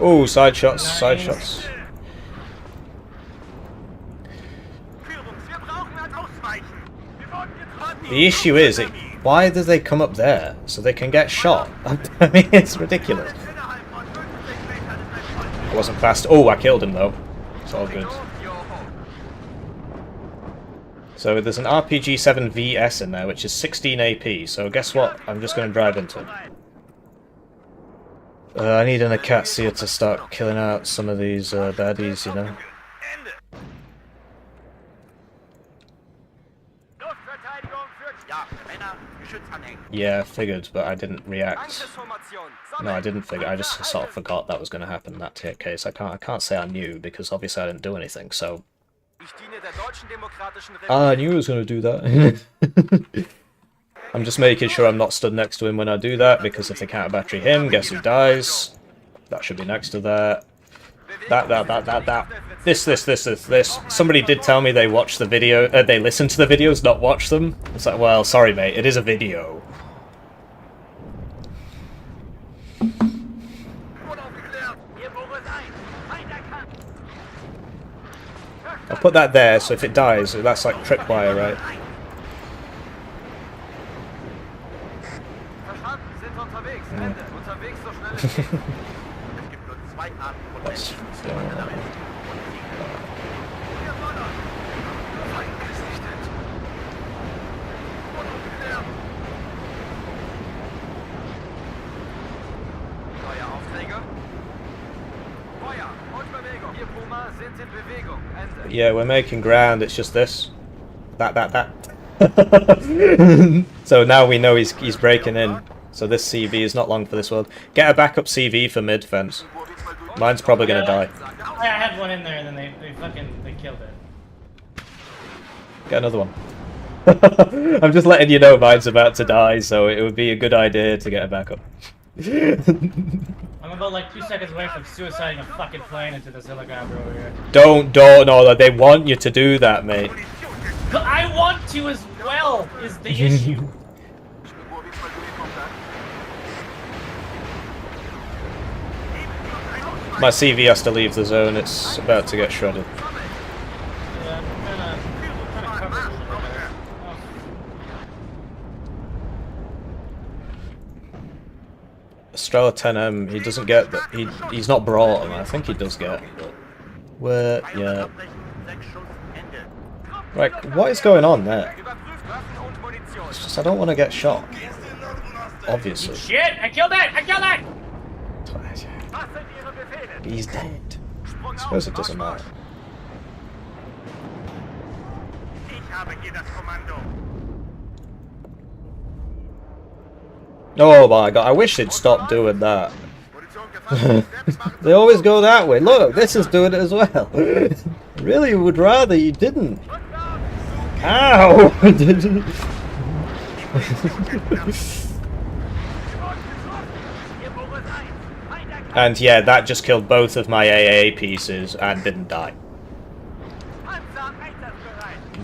Oh, side shots, side shots. Führung, wir brauchen ein Ausweichen. Wir wurden getroffen. The issue is, Why do they come up there? So they can get shot? I mean, it's ridiculous. I wasn't fast. Oh, I killed him though. It's all good. So there's an RPG-7 VS in there, which is 16 AP. So guess what? I'm just going to drive into it. I need an Acacia to start killing out some of these baddies, you know. Yeah, I figured, but I didn't react. No, I didn't figure. I just sort of forgot that was going to happen in that case. I can't say I knew because obviously I didn't do anything. So I knew I was going to do that. I'm just making sure I'm not stood next to him when I do that, because if they counter battery him, guess who dies? That should be next to that. That. This. Somebody did tell me they watched the video, they listened to the videos, not watch them. It's like, well, sorry mate, it is a video. I'll put that there, so if it dies, that's like tripwire, right? Yeah, we're making ground, it's just this. That. So now we know he's breaking in. So this CV is not long for this world. Get a backup CV for mid fence. Mine's probably gonna die. I had one in there and then they killed it. Get another one. I'm just letting you know mine's about to die, so it would be a good idea to get a backup. I'm about like 2 seconds away from suiciding a fucking plane into this helicopter over here. Don't, no, they want you to do that, mate. I want to as well, is the issue. My CV has to leave the zone, it's about to get shredded. Yeah, I'm kinda covered a little bit. Estrella 10M, he doesn't get that. He's not brought him. I think he does get. But where? Yeah. Right, what is going on there? It's just I don't want to get shot. Obviously. Shit! I killed it! He's dead. I suppose it doesn't matter. Oh my god, I wish they'd stop doing that. They always go that way. Look, this is doing it as well. I really would rather you didn't. Ow! And yeah, that just killed both of my AA pieces and didn't die.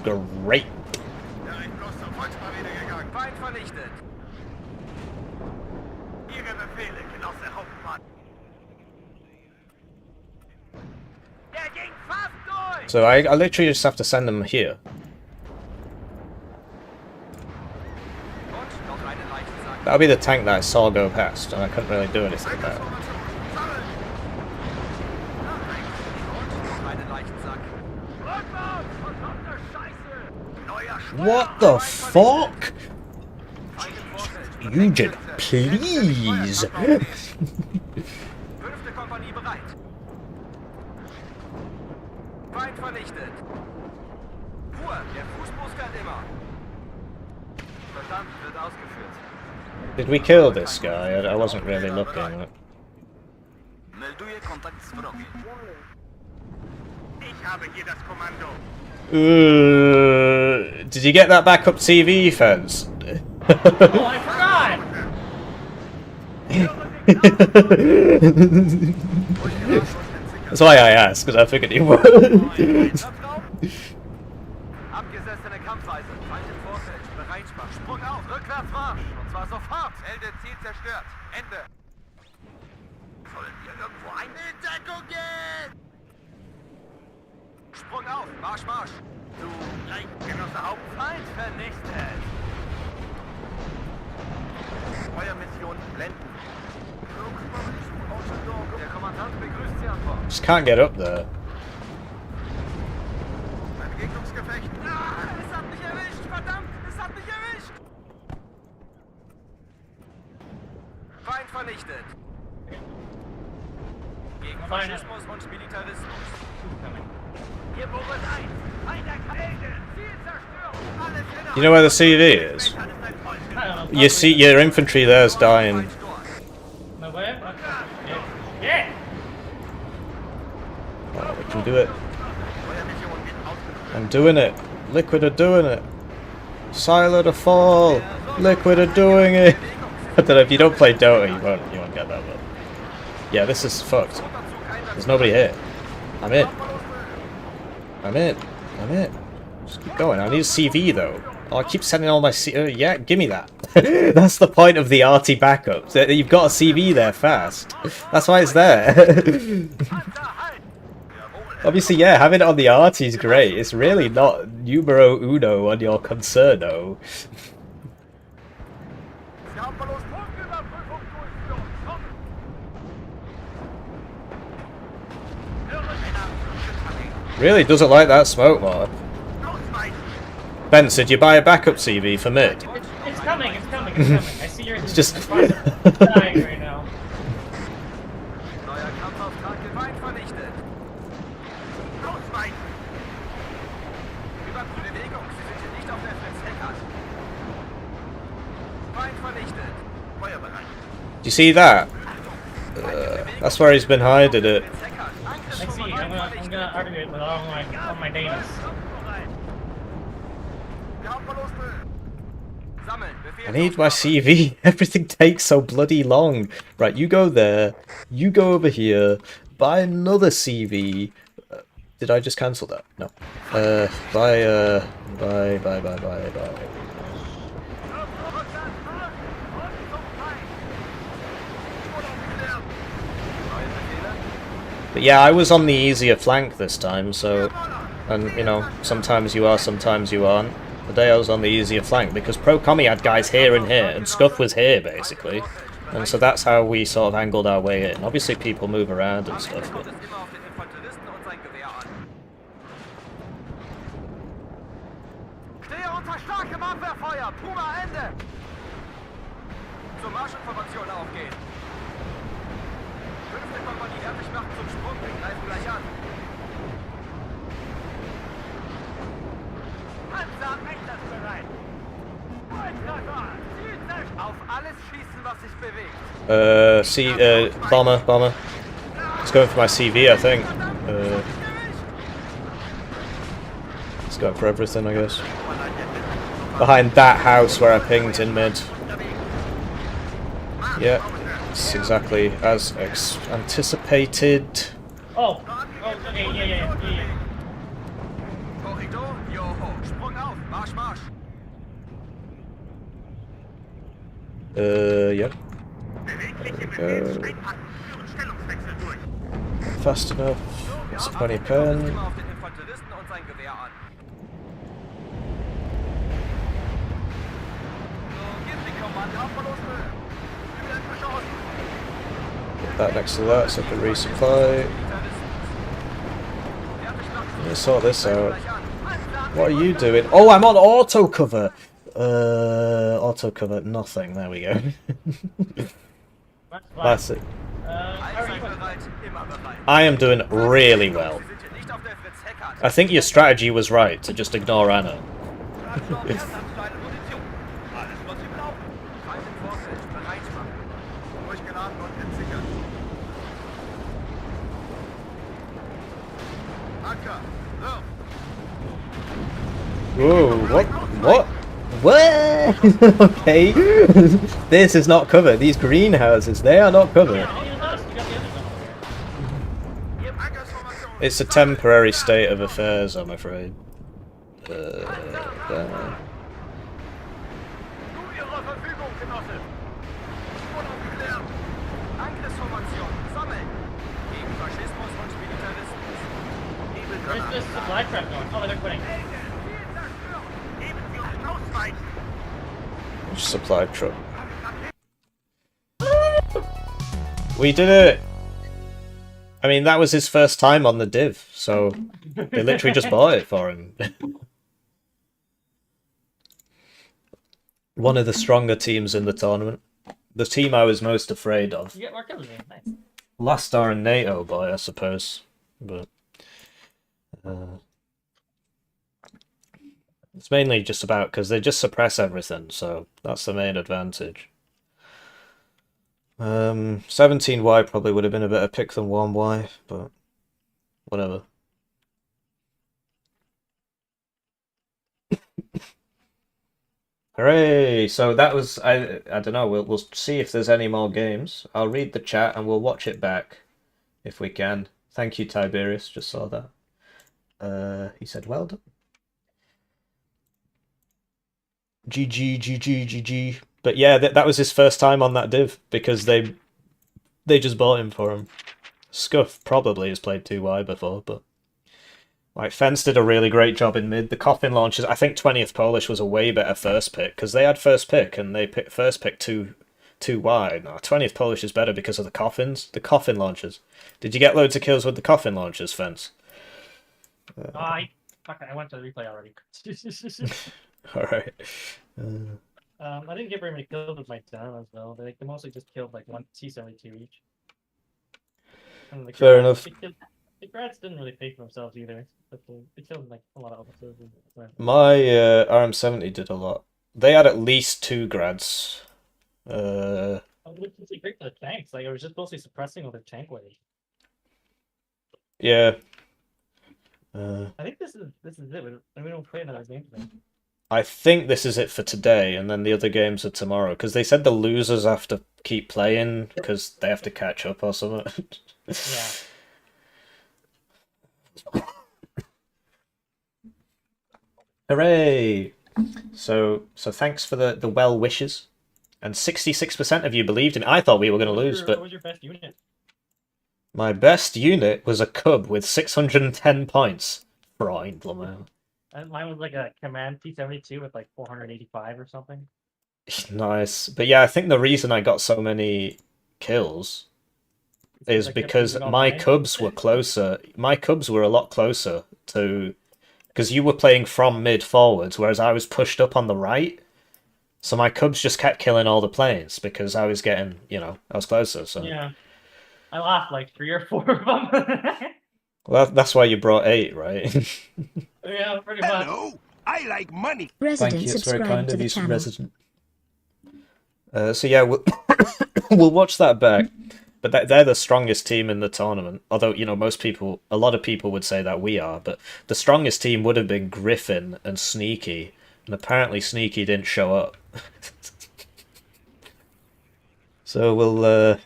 Great. So I literally just have to send them here. That'll be the tank that I saw go past, and I couldn't really do anything about it. What the fuck? Eugen, please! Did we kill this guy? I wasn't really looking. Did you get that backup TV fence? Oh, I forgot! That's why I asked, because I figured you would. Abgesessene Kampfweise. Feind im Vorfeld. Bereitschaft. Sprung auf. Rückwärts Marsch. Und zwar sofort. Elde Ziel zerstört. Ende. Sollen wir irgendwo eine Deckung gehen? Sprung auf. Marsch. Du Genosse Hauptfeind vernichtet. Just can't get up there. Ein Begegnungsgefecht. Ah, es hat mich erwischt. Verdammt, es hat mich erwischt. Feind vernichtet. Gegen Faschismus und Militarismus. Hier Boris 1. Feind der Helden. Zielzerstörung. Alles in You know where the CV is? You see, your infantry there's dying. No way? Yeah! Oh, we can do it. I'm doing it. Liquid are doing it. Silent are fall. Liquid are doing it. I don't know, if you don't play Dota, you won't get that, but... Yeah, this is fucked. There's nobody here. I'm in. I'm in. I'm in. Just keep going. I need a CV, though. Oh, I keep sending all my yeah, give me that. That's the point of the RT backups. You've got a CV there fast. That's why it's there. Obviously, yeah, having it on the RT is great. It's really not numero uno on your concerno. Really doesn't like that smoke mod. Benz, did you buy a backup CV for mid? It's coming, it's coming, it's coming. I see yours. It's just dying right now. Neuer Kampfauftrag Feind vernichtet. Ausweichen! Über zur Bewegung. Sie sind hier nicht auf der Fritz-Heckert. Feind vernichtet. Feuerbereit. Do you see that? That's where he's been hiding it. I see, I'm gonna argue it with all my Danas. I need my CV. Everything takes so bloody long. Right, you go there. You go over here. Buy another CV. Did I just cancel that? No. Buy. But yeah, I was on the easier flank this time, so... And, you know, sometimes you are, sometimes you aren't. Today I was on the easier flank, because Pro Commie had guys here and here, and Scuff was here, basically. And so that's how we sort of angled our way in. Obviously people move around and stuff, but... Stehe unter starkem Abwehrfeuer! Puma, Ende! Zur Marschinformation aufgehen! 5. Kompanie fertig machen zum Sprung, wir greifen gleich an. Panzer einsatzbereit. Volltreffer. Zielzerstörung. Auf alles schießen, was sich bewegt. Bomber. It's going for my CV, I think. It's going for everything, I guess. Behind that house where I pinged in mid. Yeah, it's exactly as anticipated. Oh, okay, yeah. Korridor, Joho. Sprung auf. Marsch, Marsch. Yep. There we go. Fast enough. It's 20 pen. Immer auf den Infanteristen und sein Gewehr an. So, gib die Kommando auf Verluste. Wir werden beschossen. Put that next to that so I can resupply. Let's sort this out. What are you doing? Oh, I'm on auto cover. Auto cover, nothing. There we go. That's it. How are you? I am doing really well. I think your strategy was right to just ignore Anna. Whoa, what? What? Okay. This is not cover. These greenhouses, they are not cover. It's a temporary state of affairs, I'm afraid. Where's this supply trap going? Oh, they're quitting. Supply truck. We did it! I mean, that was his first time on the div, so they literally just bought it for him. One of the stronger teams in the tournament. The team I was most afraid of. You get more kills, man. Nice. Last star and NATO boy, I suppose. But it's mainly just about because they just suppress everything, so that's the main advantage. 17Y probably would have been a better pick than 1Y, but whatever. Hooray! So that was I don't know, we'll see if there's any more games. I'll read the chat and we'll watch it back if we can. Thank you, Tiberius, just saw that. He said well done. GG, GG, GG. But yeah, that was his first time on that div because they just bought him for him. Scuff probably has played 2Y before, but like Fence did a really great job in mid. The coffin launches, I think 20th Polish was a way better first pick because they had first pick and they picked first pick 2Y. No, 20th Polish is better because of the coffins, the coffin launches. Did you get loads of kills with the coffin launches, Fence? I went to the replay already. All right. I didn't get very many kills with my Dynamos though. They mostly just killed like one T-72 each. And the Fair enough. The grads didn't really pay for themselves either, but they killed like a lot of officers. My RM70 did a lot. They had at least 2 grads. Which is great for the tanks. Like I was just mostly suppressing all their tank waves. Yeah. I think this is it. We don't play another game today. I think this is it for today, and then the other games are tomorrow. Because they said the losers have to keep playing because they have to catch up or something. Yeah. Hooray! So thanks for the well wishes. And 66% of you believed in me. I thought we were going to lose, but What was your best unit? my best unit was a Cub with 610 points. Freund, Lamau. And mine was like a Command T-72 with like 485 or something. Nice. But yeah, I think the reason I got so many kills is I kept because moving my online. Cubs were closer. My Cubs were a lot closer to... Because you were playing from mid forwards, whereas I was pushed up on the right. So my Cubs just kept killing all the planes because I was getting, I was closer. So Yeah. I lost like 3 or 4 of them. well, that's why you brought 8, right? Yeah, pretty much. Hello, I like money. Resident subscribe to the channel. resident. So yeah, we'll, we'll watch that back. But they're the strongest team in the tournament. Although, a lot of people would say that we are. But the strongest team would have been Griffin and Sneaky. And apparently Sneaky didn't show up. So we'll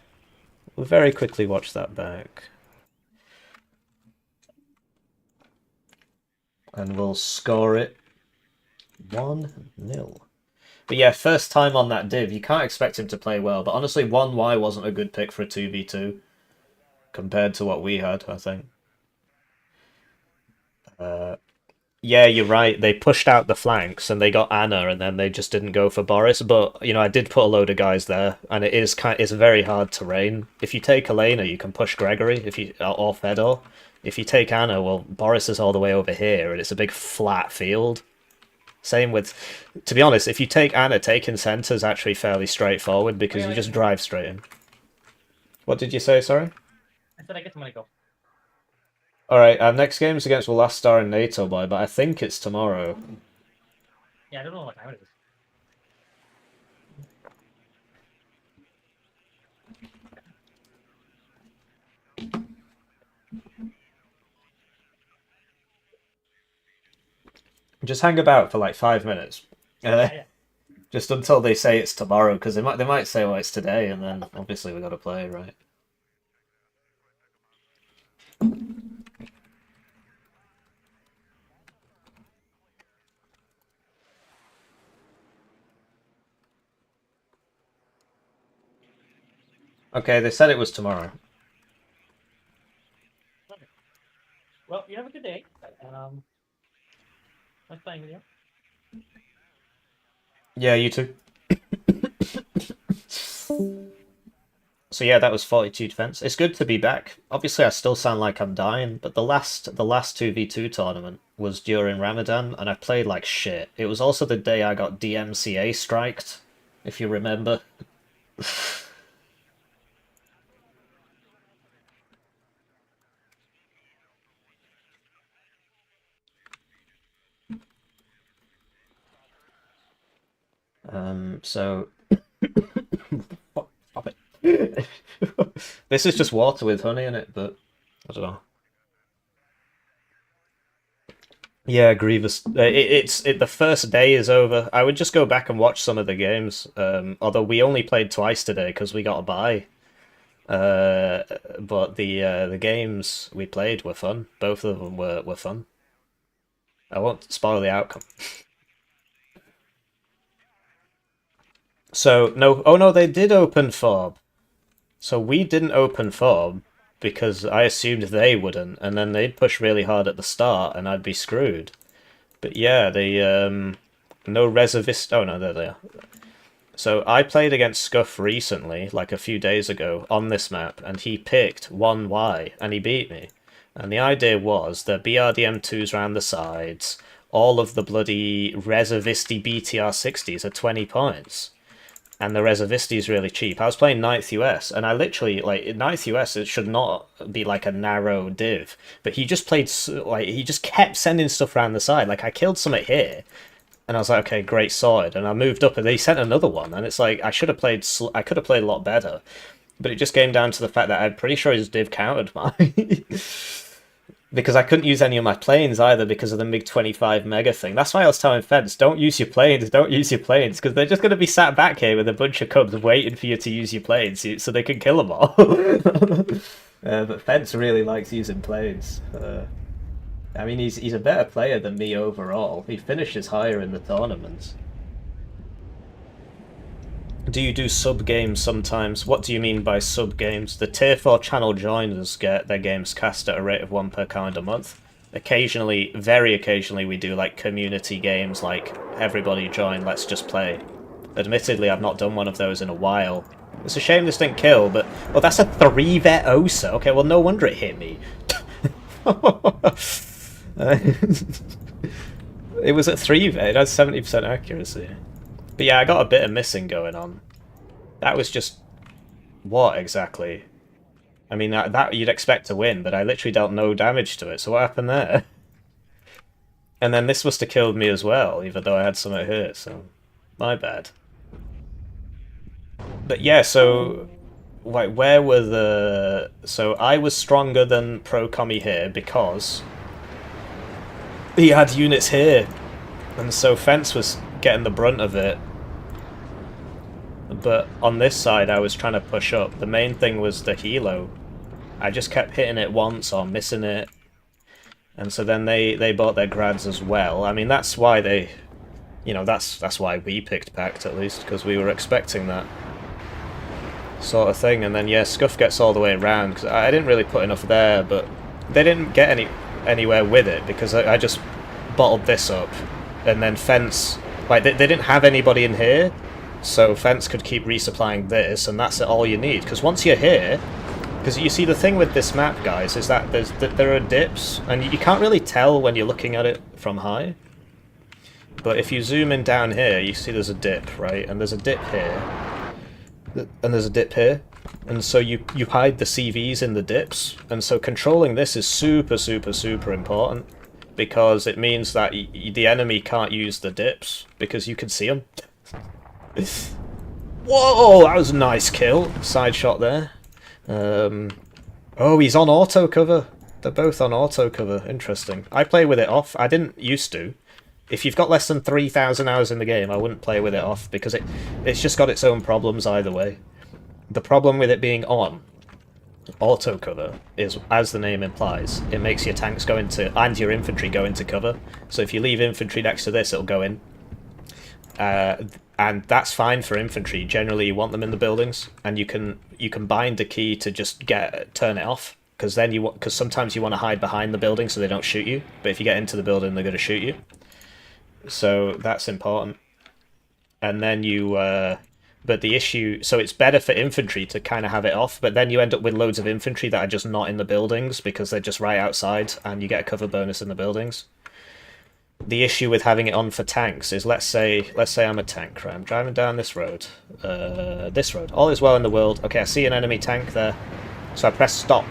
very quickly watch that back. And we'll score it 1-0. But yeah, first time on that div. You can't expect him to play well. But honestly, 1Y wasn't a good pick for a 2v2 compared to what we had, I think. Yeah, you're right. They pushed out the flanks and they got Anna and then they just didn't go for Boris. But, I did put a load of guys there and it's very hard terrain. If you take Elena, you can push Gregory or Fedor. If you take Anna, well, Boris is all the way over here and it's a big flat field. Same with, to be honest, if you take Anna, taking center is actually fairly straightforward because you just drive straight in. What did you say, sorry? I said I guess I'm gonna go. Alright, our next game is against Last Star and NATO Boy, but I think it's tomorrow. Yeah, I don't know what time it is. Just hang about for like 5 minutes. Yeah. Just until they say it's tomorrow, because they might say, well, it's today, and then obviously we got to play, right? Okay, they said it was tomorrow. Okay. Well, you have a good day. Nice playing with you. Yeah, you too. So yeah, that was Fortitude Fence. It's good to be back. Obviously, I still sound like I'm dying, but the last 2v2 tournament was during Ramadan, and I played like shit. It was also the day I got DMCA striked, if you remember. So stop it. This is just water with honey in it, but I don't know. Yeah, Grievous. The first day is over. I would just go back and watch some of the games. Although we only played twice today because we got a bye. But the games we played were fun. Both of them were fun. I won't spoil the outcome. So no, oh no, they did open Fob. So we didn't open Fob because I assumed they wouldn't, and then they'd push really hard at the start, and I'd be screwed. But yeah, they no reservist. Oh no, there they are. So I played against Scuff recently, like a few days ago, on this map, and he picked 1Y, and he beat me. And the idea was the BRDM2s round the sides, all of the bloody reservisty BTR60s are 20 points. And the Reservisti is really cheap. I was playing 9th US, and I literally, like, 9th US, it should not be like a narrow div. But he just played, like, he just kept sending stuff around the side. Like, I killed something here, and I was like, okay, great, sorted. And I moved up, and he sent another one, and it's like, I could have played a lot better. But it just came down to the fact that I'm pretty sure his div countered mine. Because I couldn't use any of my planes either because of the MiG-25 Mega thing. That's why I was telling Fence, don't use your planes, because they're just going to be sat back here with a bunch of cubs waiting for you to use your planes so they can kill them all. But Fence really likes using planes. I mean, he's a better player than me overall. He finishes higher in the tournaments. Do you do sub-games sometimes? What do you mean by sub-games? The Tier 4 channel joiners get their games cast at a rate of 1 per calendar month. Occasionally, very occasionally, we do like community games like everybody join, let's just play. Admittedly, I've not done one of those in a while. It's a shame this didn't kill, but... well, that's a 3-vet Osa. Okay, well, no wonder it hit me. It was at 3-vet, it has 70% accuracy. But yeah, I got a bit of missing going on. That was just... what, exactly? I mean, that you'd expect to win, but I literally dealt no damage to it, so what happened there? And then this must have killed me as well, even though I had something here, so... my bad. But yeah, so... like, where were the... so I was stronger than Pro Commie here because... he had units here. And so Fence was getting the brunt of it. But on this side I was trying to push up. The main thing was the helo. I just kept hitting it once or missing it. And so then they bought their grads as well. I mean, that's why they... you know, that's why we picked Pact, at least, because we were expecting that sort of thing. And then, yeah, Scuff gets all the way around, because I didn't really put enough there, but they didn't get anywhere with it, because I just bottled this up. And then Fence... like, they didn't have anybody in here, so Fence could keep resupplying this, and that's all you need. Because once you're here... because you see, the thing with this map, guys, is that there are dips, and you can't really tell when you're looking at it from high. But if you zoom in down here, you see there's a dip, right? And there's a dip here. And there's a dip here. And so you hide the CVs in the dips. And so controlling this is super, super, super important. Because it means that the enemy can't use the dips. Because you can see them. Whoa! That was a nice kill. Side shot there. Oh, he's on auto cover. They're both on auto cover. Interesting. I play with it off. I didn't used to. If you've got less than 3,000 hours in the game, I wouldn't play with it off, because it's just got its own problems either way. The problem with it being on auto cover is, as the name implies, it makes your tanks go into, and your infantry go into cover. So if you leave infantry next to this, it'll go in. And that's fine for infantry. Generally, you want them in the buildings, and you can bind a key to just turn it off, because then because sometimes you want to hide behind the building so they don't shoot you. But if you get into the building, they're going to shoot you. So that's important. And then you But the issue, so it's better for infantry to kind of have it off, but then you end up with loads of infantry that are just not in the buildings because they're just right outside, and you get a cover bonus in the buildings. The issue with having it on for tanks is, let's say I'm a tank, right? I'm driving down this road. All is well in the world. Okay, I see an enemy tank there. So I press stop,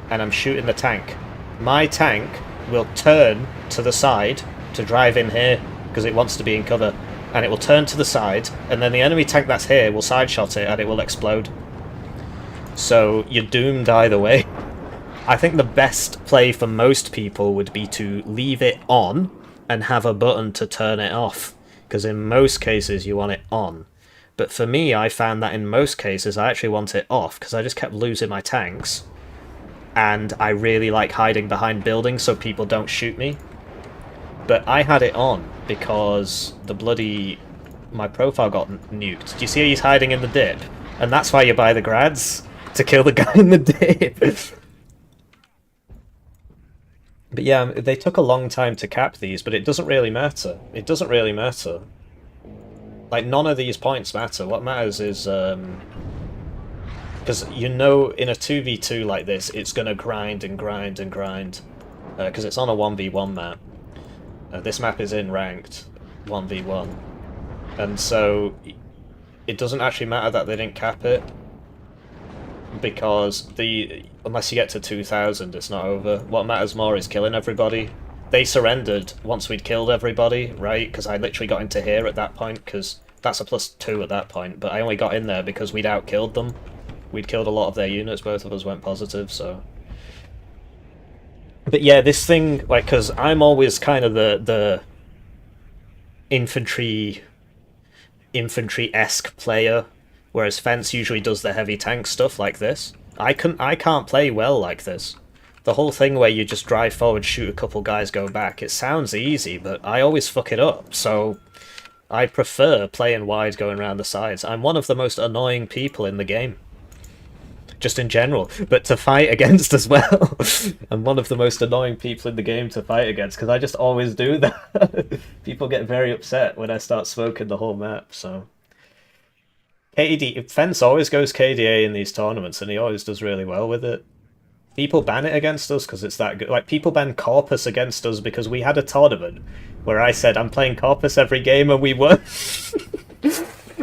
and I'm shooting the tank. My tank will turn to the side to drive in here, because it wants to be in cover. And it will turn to the side, and then the enemy tank that's here will side shot it, and it will explode. So you're doomed either way. I think the best play for most people would be to leave it on and have a button to turn it off, because in most cases you want it on. But for me, I found that in most cases I actually want it off, because I just kept losing my tanks, and I really like hiding behind buildings so people don't shoot me. But I had it on because my profile got nuked. Do you see he's hiding in the dip? And that's why you buy the grads, to kill the guy in the dip. But yeah, they took a long time to cap these, but it doesn't really matter. It doesn't really matter. Like, none of these points matter. What matters is, because you know in a 2v2 like this, it's going to grind and grind and grind. Because it's on a 1v1 map. This map is in ranked 1v1. And so it doesn't actually matter that they didn't cap it. Because unless you get to 2000, it's not over. What matters more is killing everybody. They surrendered once we'd killed everybody, right? Because I literally got into here at that point, because that's a +2 at that point. But I only got in there because we'd outkilled them. We'd killed a lot of their units, both of us went positive, so... But yeah, this thing, like, because I'm always kind of the infantry-esque player, whereas Fence usually does the heavy tank stuff like this. I can't play well like this. The whole thing where you just drive forward, shoot a couple guys, go back, it sounds easy, but I always fuck it up, so I prefer playing wide, going around the sides. I'm one of the most annoying people in the game. Just in general, but to fight against as well. I'm one of the most annoying people in the game to fight against, because I just always do that. People get very upset when I start smoking the whole map, so... Fence always goes KDA in these tournaments, and he always does really well with it. People ban it against us because it's that good. Like, people ban Corpus against us because we had a tournament where I said, I'm playing Corpus every game, and we won.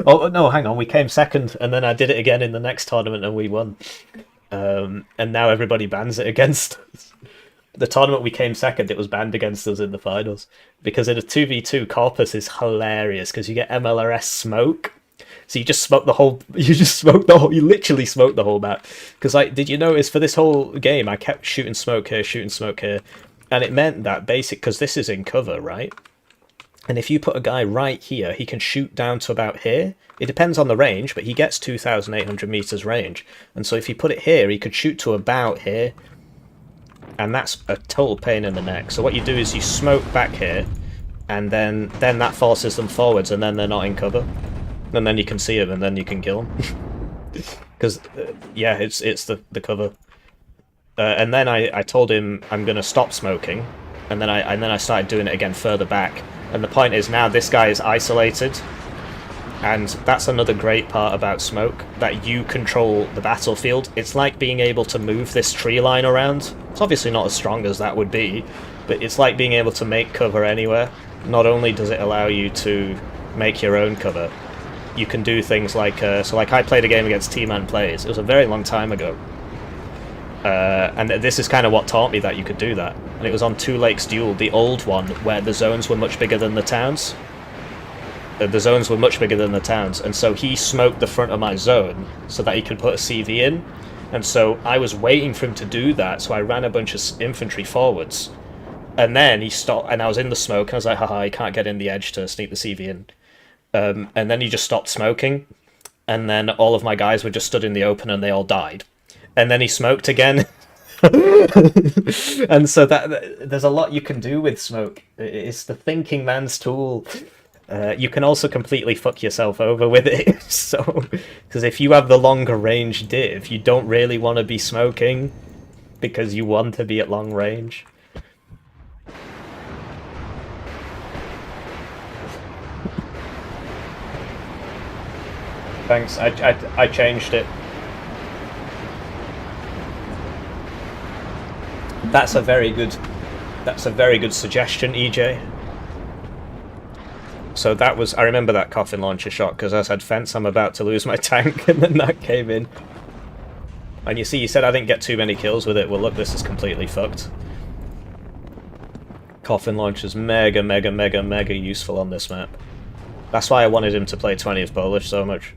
Oh, no, hang on, we came second, and then I did it again in the next tournament, and we won. And now everybody bans it against us. The tournament we came second, it was banned against us in the finals. Because in a 2v2, Corpus is hilarious, because you get MLRS smoke. So you just smoke the whole... You literally smoke the whole map. Because, like, did you notice for this whole game, I kept shooting smoke here, and it meant that because this is in cover, right? And if you put a guy right here, he can shoot down to about here. It depends on the range, but he gets 2,800 meters range. And so if you put it here, he could shoot to about here. And that's a total pain in the neck. So what you do is you smoke back here, and then that forces them forwards, and then they're not in cover. And then you can see them, and then you can kill them. Because, yeah, it's the cover. And then I told him I'm going to stop smoking. And then I started doing it again further back. And the point is now this guy is isolated, and that's another great part about smoke, that you control the battlefield. It's like being able to move this tree line around. It's obviously not as strong as that would be, but it's like being able to make cover anywhere. Not only does it allow you to make your own cover, you can do things like, so like I played a game against T-Man Plays, it was a very long time ago. And this is kind of what taught me that you could do that. And it was on Two Lakes Duel, the old one, where the zones were much bigger than the towns. The zones were much bigger than the towns, and so he smoked the front of my zone so that he could put a CV in. And so I was waiting for him to do that, so I ran a bunch of infantry forwards. And then he stopped, and I was in the smoke, and I was like, haha, he can't get in the edge to sneak the CV in. And then he just stopped smoking, and then all of my guys were just stood in the open, and they all died. And then he smoked again. And so there's a lot you can do with smoke. It's the thinking man's tool. You can also completely fuck yourself over with it. So, because if you have the longer range div, you don't really want to be smoking because you want to be at long range. Thanks. I changed it. That's a very good suggestion, EJ. So that was, I remember that coffin launcher shot because I said, "Fence, I'm about to lose my tank," and then that came in. And you see, you said I didn't get too many kills with it. Well, look, this is completely fucked. Coffin launcher's mega, mega, mega, mega useful on this map. That's why I wanted him to play 20th Polish so much.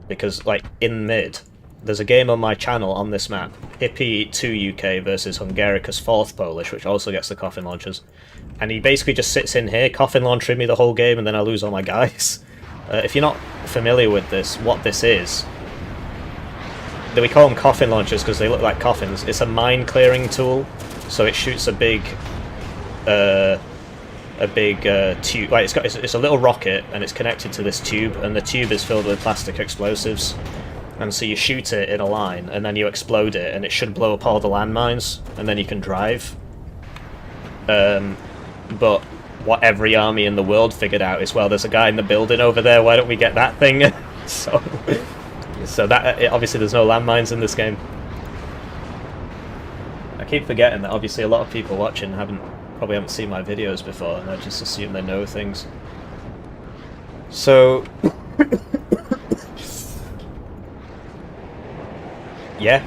Because, like, in mid, there's a game on my channel on this map, Hippie 2 UK versus Hungaricus 4th Polish, which also gets the coffin launchers. And he basically just sits in here, coffin launchering me the whole game, and then I lose all my guys. If you're not familiar with this, what this is, we call them coffin launchers because they look like coffins. It's a mine clearing tool, so it shoots a big tube. Like it's a little rocket, and it's connected to this tube, and the tube is filled with plastic explosives. And so you shoot it in a line, and then you explode it, and it should blow up all the landmines, and then you can drive. But what every army in the world figured out is, well, there's a guy in the building over there, why don't we get that thing? so that obviously there's no landmines in this game. I keep forgetting that obviously a lot of people watching probably haven't seen my videos before, and I just assume they know things. So yeah.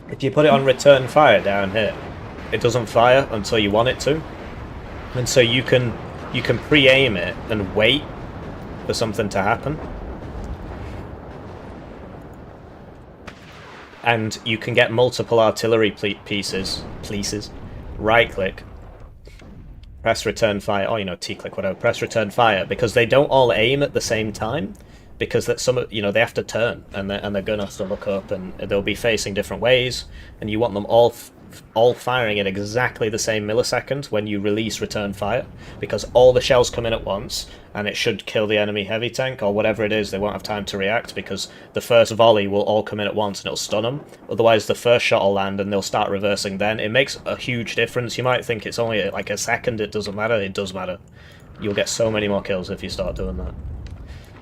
If you put it on return fire down here, it doesn't fire until you want it to. And so you can pre-aim it and wait for something to happen. And you can get multiple artillery pieces. Right click. Press return fire, or T-click, whatever. Press return fire, because they don't all aim at the same time, because that they have to turn, and their gun has to look up, and they'll be facing different ways, and you want them all firing at exactly the same millisecond when you release return fire, because all the shells come in at once, and it should kill the enemy heavy tank, or whatever it is. They won't have time to react, because the first volley will all come in at once and it'll stun them. Otherwise the first shot will land and they'll start reversing then. It makes a huge difference. You might think it's only like a second, it doesn't matter. It does matter. You'll get so many more kills if you start doing that.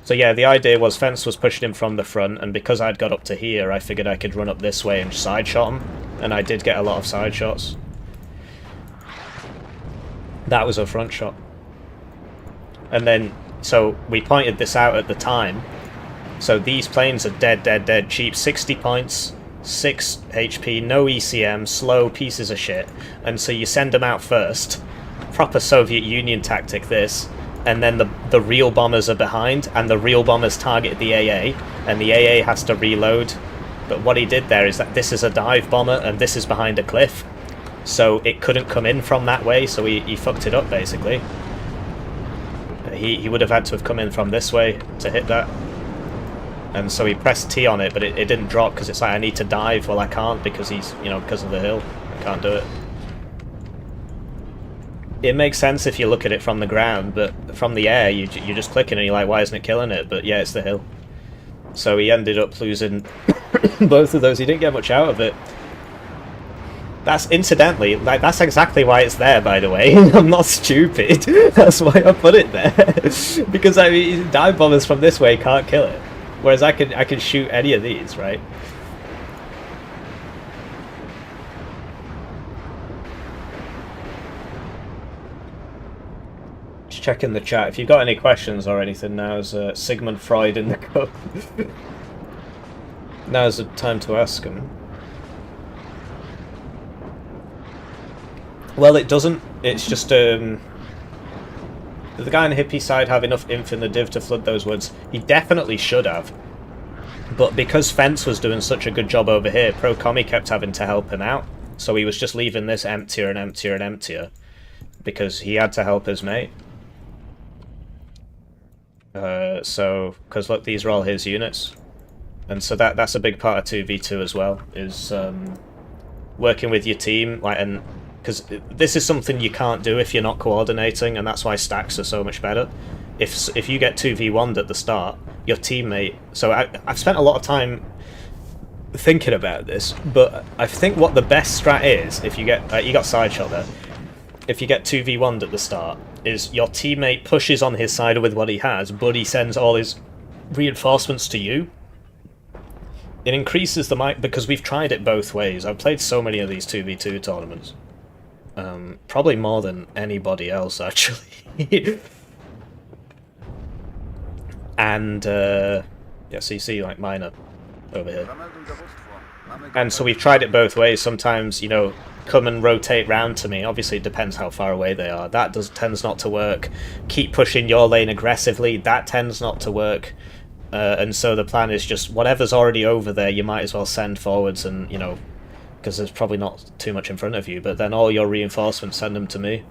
So yeah, the idea was Fence was pushing him from the front, and because I'd got up to here, I figured I could run up this way and side shot him, and I did get a lot of side shots. That was a front shot. And then, so we pointed this out at the time. So these planes are dead cheap. 60 points, 6 HP, no ECM, slow pieces of shit. And so you send them out first. Proper Soviet Union tactic, this. And then the real bombers are behind, and the real bombers target the AA, and the AA has to reload. But what he did there is that this is a dive bomber, and this is behind a cliff. So it couldn't come in from that way, so he fucked it up, basically. He would have had to have come in from this way to hit that. And so he pressed T on it, but it didn't drop, because it's like, I need to dive. Well, I can't, because he's, because of the hill. I can't do it. It makes sense if you look at it from the ground, but from the air, you're just clicking and you're like, why isn't it killing it? But yeah, it's the hill. So he ended up losing both of those. He didn't get much out of it. That's incidentally, like, that's exactly why it's there, by the way. I'm not stupid. That's why I put it there. Because, I mean, dive bombers from this way can't kill it. Whereas I can shoot any of these, right? Just checking the chat. If you've got any questions or anything, now's Sigmund Freud in the cup. Now's the time to ask them. Well, it doesn't. It's just, did the guy on the Hippie side have enough inf in the div to flood those woods? He definitely should have. But because Fence was doing such a good job over here, Pro Commie kept having to help him out. So he was just leaving this emptier and emptier and emptier. Because he had to help his mate. Because look, these are all his units. And so that's a big part of 2v2 as well, is working with your team, like, and because this is something you can't do if you're not coordinating, and that's why stacks are so much better. If you get 2v1'd at the start, your teammate... So I've spent a lot of time thinking about this, but I think what the best strat is, if you get... you got side shot there. if you get 2v1'd at the start, is your teammate pushes on his side with what he has, but he sends all his reinforcements to you. It increases the mic, because we've tried it both ways. I've played so many of these 2v2 tournaments. Probably more than anybody else, actually. And, yeah, so you see, like, miner over here. And so we've tried it both ways. Sometimes, you know, come and rotate round to me. Obviously, it depends how far away they are. That tends not to work. Keep pushing your lane aggressively. That tends not to work. And so the plan is just whatever's already over there, you might as well send forwards and, you know, because there's probably not too much in front of you, but then all your reinforcements, send them to me.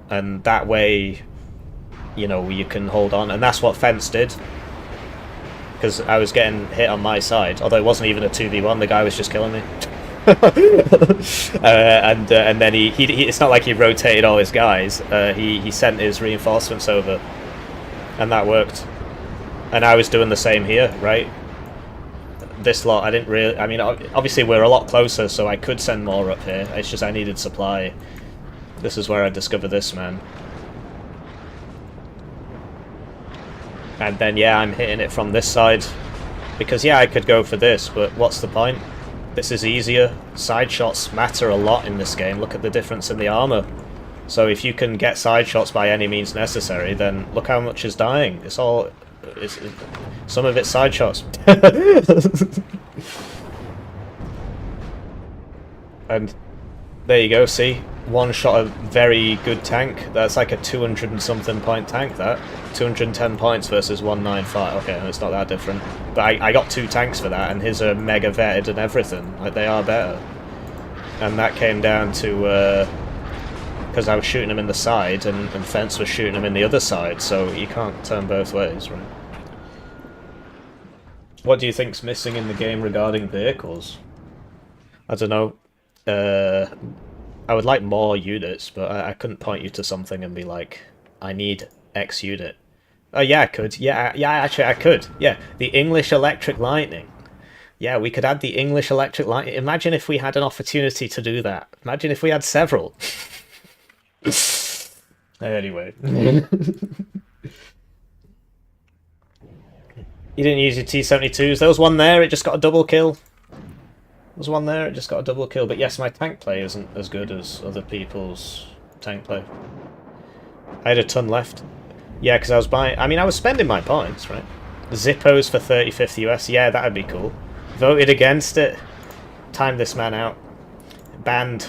And that way, you know, you can hold on. And that's what Fence did. Because I was getting hit on my side, although it wasn't even a 2v1, the guy was just killing me. And then he it's not like he rotated all his guys, he sent his reinforcements over, and that worked. And I was doing the same here, right? This lot, I didn't really, I mean, obviously we're a lot closer, so I could send more up here, it's just I needed supply. This is where I discovered this man. And then, yeah, I'm hitting it from this side. Because, yeah, I could go for this, but what's the point? This is easier. Side shots matter a lot in this game. Look at the difference in the armor. So if you can get side shots by any means necessary, then look how much is dying. It's all... some of it's side shots. And there you go, see? One shot a very good tank. That's like a 200 and something point tank, that. 210 points versus 195. Okay, it's not that different. But I got 2 tanks for that, and his are mega vetted and everything. Like, they are better. And that came down to, because I was shooting him in the side, and Fence was shooting him in the other side, so you can't turn both ways, right? What do you think's missing in the game regarding vehicles? I don't know. I would like more units, but I couldn't point you to something and be like, I need X unit. Oh yeah, I could. Yeah, actually I could. Yeah, the English Electric Lightning. Yeah, we could add the English Electric Lightning. Imagine if we had an opportunity to do that. Imagine if we had several. Anyway. You didn't use your T-72s. There was one there, it just got a double kill. There was one there, it just got a double kill. But yes, my tank play isn't as good as other people's tank play. I had a ton left. Yeah, because I was buying... I mean, I was spending my points, right? Zippos for 30-50 US. Yeah, that would be cool. Voted against it. Time this man out. Banned.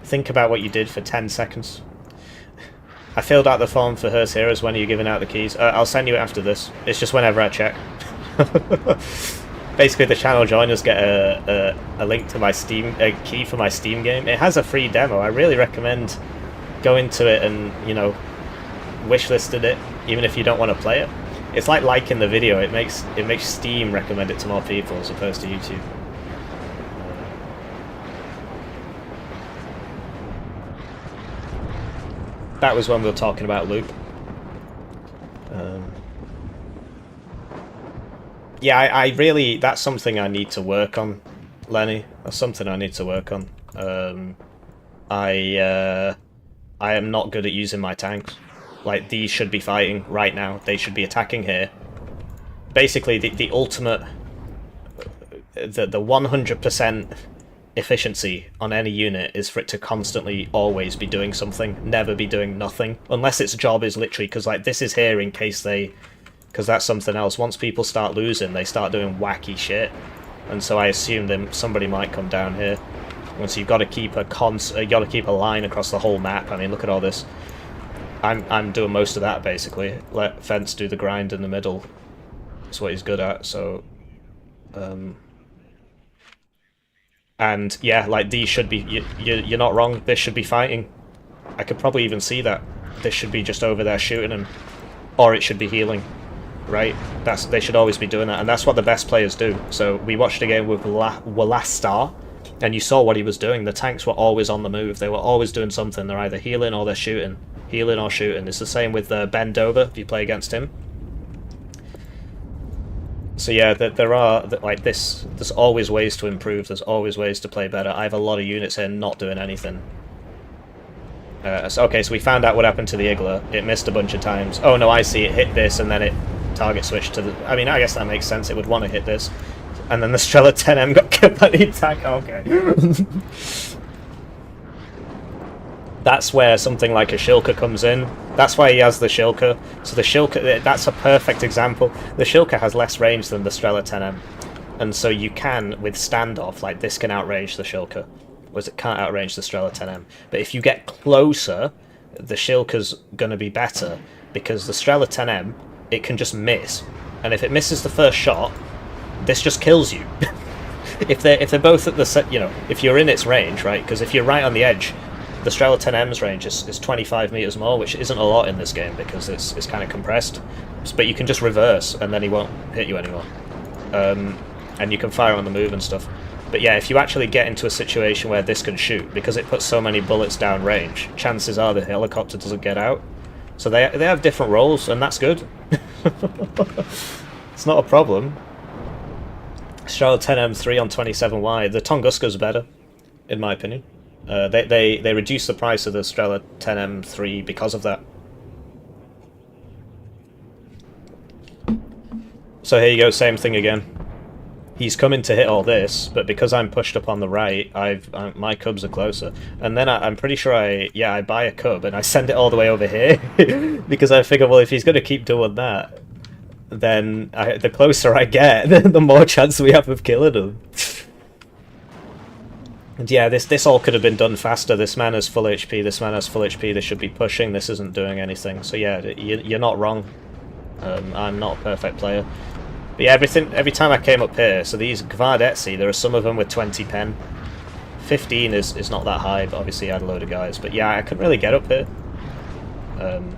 Think about what you did for 10 seconds. I filled out the form for Hearst Heroes. When are you giving out the keys? I'll send you it after this. It's just whenever I check. Basically, the channel joiners get a link to my Steam... a key for my Steam game. It has a free demo. I really recommend going to it and, you know, wishlisted it, even if you don't want to play it. It's like liking the video. It makes Steam recommend it to more people as opposed to YouTube. That was when we were talking about loop. Yeah, I really... That's something I need to work on, Lenny. That's something I need to work on. I am not good at using my tanks. Like, these should be fighting right now. They should be attacking here. Basically, the ultimate... The 100% efficiency on any unit is for it to constantly always be doing something, never be doing nothing. Unless its job is literally... Because, like, this is here in case they... Because that's something else. Once people start losing, they start doing wacky shit. And so I assume that somebody might come down here. And so you've got to keep a line across the whole map. I mean, look at all this. I'm doing most of that, basically. Let Fence do the grind in the middle. That's what he's good at, so... And, yeah, like, these should be... You're not wrong. This should be fighting. I could probably even see that. This should be just over there shooting him. Or it should be healing. Right? They should always be doing that, and that's what the best players do. So we watched a game with Walastar, and you saw what he was doing. The tanks were always on the move. They were always doing something. They're either healing or they're shooting. Healing or shooting. It's the same with Bend Over, if you play against him. So yeah, there are, like this, there's always ways to improve. There's always ways to play better. I have a lot of units here not doing anything. Okay, so we found out what happened to the Igla. It missed a bunch of times. Oh no, I see. It hit this and then it target switched to the... I mean, I guess that makes sense. It would want to hit this. And then the Strela 10M got killed by the attack. Okay. That's where something like a Shilka comes in. That's why he has the Shilka. So the Shilka, that's a perfect example. The Shilka has less range than the Strela 10M. And so you can, with standoff, like this can outrange the Shilka. Whereas it can't outrange the Strela 10M. But if you get closer, the Shilka's going to be better. Because the Strela 10M, it can just miss. And if it misses the first shot, this just kills you. if they're both at the, you know, if you're in its range, right? Because if you're right on the edge, the Strela 10M's range is 25 meters more, which isn't a lot in this game because it's kind of compressed. But you can just reverse, and then he won't hit you anymore. And you can fire on the move and stuff. But yeah, if you actually get into a situation where this can shoot, because it puts so many bullets down range, chances are the helicopter doesn't get out. So they have different roles, and that's good. It's not a problem. Strela 10M 3 on 27 wide. The Tunguska's better, in my opinion. They reduced the price of the Strela 10M 3 because of that. So here you go, same thing again. He's coming to hit all this, but because I'm pushed up on the right, my cubs are closer. And then I'm pretty sure I buy a cub and I send it all the way over here because I figure, well, if he's going to keep doing that, then the closer I get, the more chance we have of killing him. And yeah, this all could have been done faster. This man has full HP, this man has full HP, this should be pushing, this isn't doing anything. So yeah, you're not wrong. I'm not a perfect player. But yeah, every time I came up here, so these Gvardetsi, there are some of them with 20 pen. 15 is not that high, but obviously I had a load of guys. But yeah, I couldn't really get up here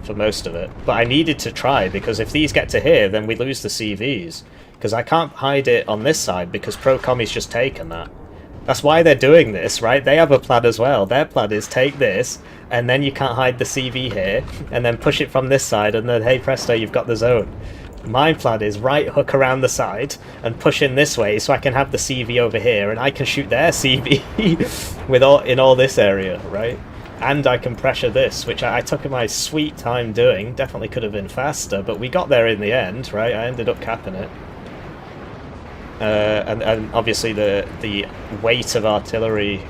for most of it. But I needed to try, because if these get to here, then we lose the CVs. Because I can't hide it on this side, because Pro-Commie's just taken that. That's why they're doing this, right? They have a plan as well. Their plan is take this, and then you can't hide the CV here, and then push it from this side, and then, hey presto, you've got the zone. My plan is right hook around the side and push in this way so I can have the CV over here and I can shoot their CV in all this area, right? And I can pressure this, which I took my sweet time doing. Definitely could have been faster, but we got there in the end, right? I ended up capping it. And obviously the weight of artillery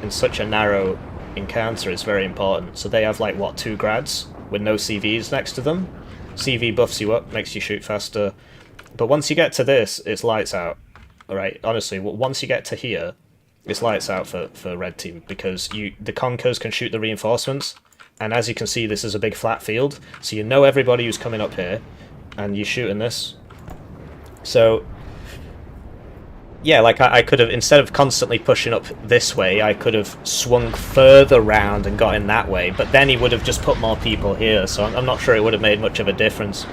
in such a narrow encounter is very important. So they have like, what, 2 grads with no CVs next to them? CV buffs you up, makes you shoot faster. But once you get to this, it's lights out. Alright, honestly, once you get to here, it's lights out for red team, because the Conkers can shoot the reinforcements, and as you can see, this is a big flat field, so you know everybody who's coming up here, and you're shooting this. So yeah, like I could have, instead of constantly pushing up this way, I could have swung further round and got in that way, but then he would have just put more people here, so I'm not sure it would have made much of a difference.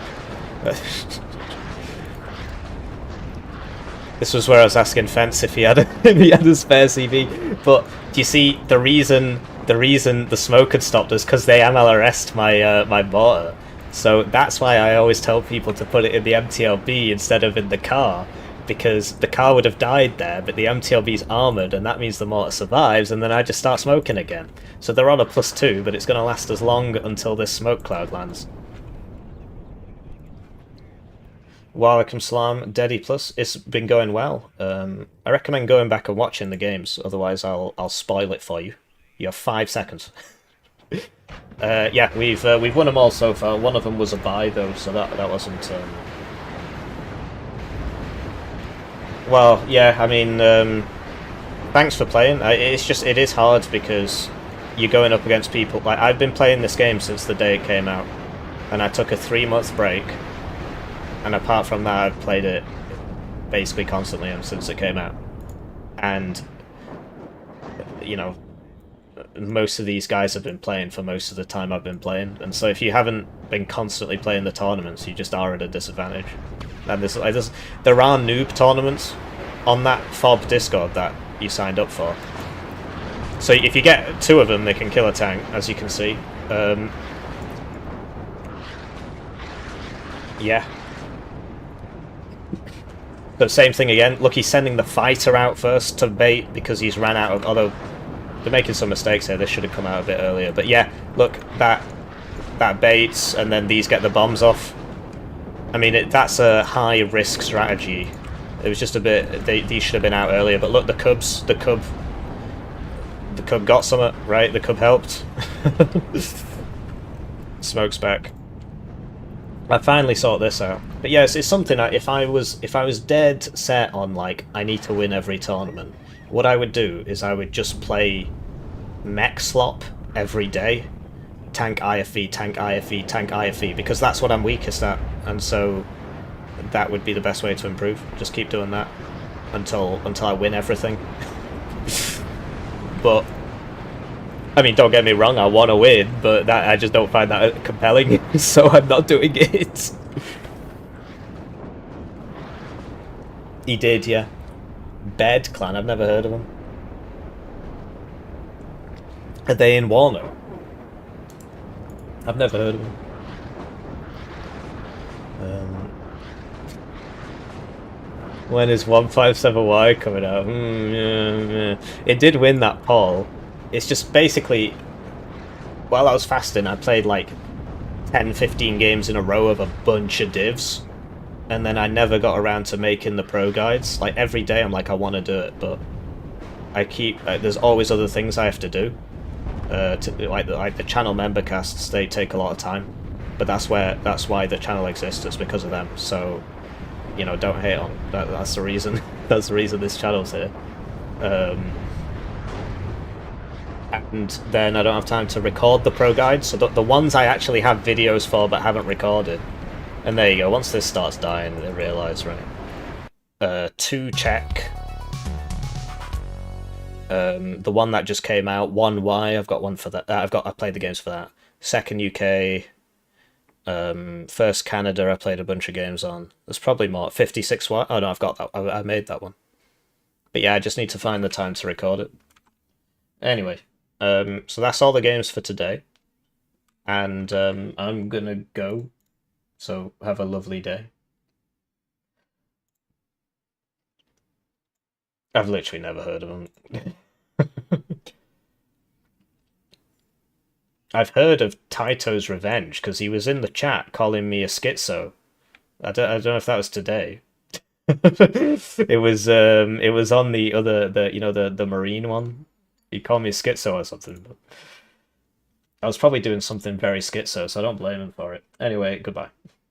This was where I was asking Fence if he had a spare CV, but do you see the reason the smoke had stopped is because they MLRS'd my mortar. So that's why I always tell people to put it in the MTLB instead of in the car. Because the car would have died there, but the MTLB's armoured, and that means the mortar survives, and then I just start smoking again. So they're on a +2, but it's going to last as long until this smoke cloud lands. Walaikum salam, Deddy Plus. It's been going well. I recommend going back and watching the games, otherwise I'll spoil it for you. You have 5 seconds. Yeah, we've won them all so far. One of them was a bye though, so that wasn't. Well, yeah, I mean, thanks for playing. It is hard because you're going up against people. Like, I've been playing this game since the day it came out, and I took a 3-month break, and apart from that, I've played it basically constantly since it came out. And, you know, most of these guys have been playing for most of the time I've been playing, and so if you haven't been constantly playing the tournaments, you just are at a disadvantage. And there are noob tournaments on that FOB Discord that you signed up for. So if you get 2 of them, they can kill a tank, as you can see. Yeah. But same thing again. Look, he's sending the fighter out first to bait because he's ran out of other they're making some mistakes here. This should have come out a bit earlier. But yeah, look, that baits, and then these get the bombs off. I mean, that's a high-risk strategy. It was just a bit... These should have been out earlier. But look, the cub got some, right? The cub helped. Smoke's back. I finally sorted this out. But yes, it's something that if I was dead set on, like, I need to win every tournament, what I would do is I would just play mech slop every day. Tank IFE, tank IFE, tank IFE, because that's what I'm weakest at, and so that would be the best way to improve. Just keep doing that until I win everything. But I mean, don't get me wrong, I want to win, but that I just don't find that compelling, so I'm not doing it. He did, yeah. Bed Clan, I've never heard of them. Are they in Warno? I've never heard of them. When is 157Y coming out? Yeah. It did win that poll. It's just basically, while I was fasting, I played like 10-15 games in a row of a bunch of divs, and then I never got around to making the pro guides. Like every day I'm like, I want to do it, but I keep there's always other things I have to do. Like the channel member casts, they take a lot of time, but that's why the channel exists. It's because of them. So, you know, don't hate on that. That's the reason. That's the reason this channel's here. And then I don't have time to record the pro guides, so the ones I actually have videos for but haven't recorded. And there you go. Once this starts dying, I realise, right? 2 check. The one that just came out, 1Y, I've got one for that. I played the games for that. 2nd UK, 1st Canada, I played a bunch of games on. There's probably more. 56Y. Oh no, I've got that. I made that one. But yeah, I just need to find the time to record it. Anyway, so that's all the games for today, and I'm gonna go. So have a lovely day. I've literally never heard of him. I've heard of Taito's Revenge because he was in the chat calling me a schizo. I don't know if that was today. It was on the other the marine one. He called me a schizo or something. But I was probably doing something very schizo, so I don't blame him for it. Anyway, goodbye.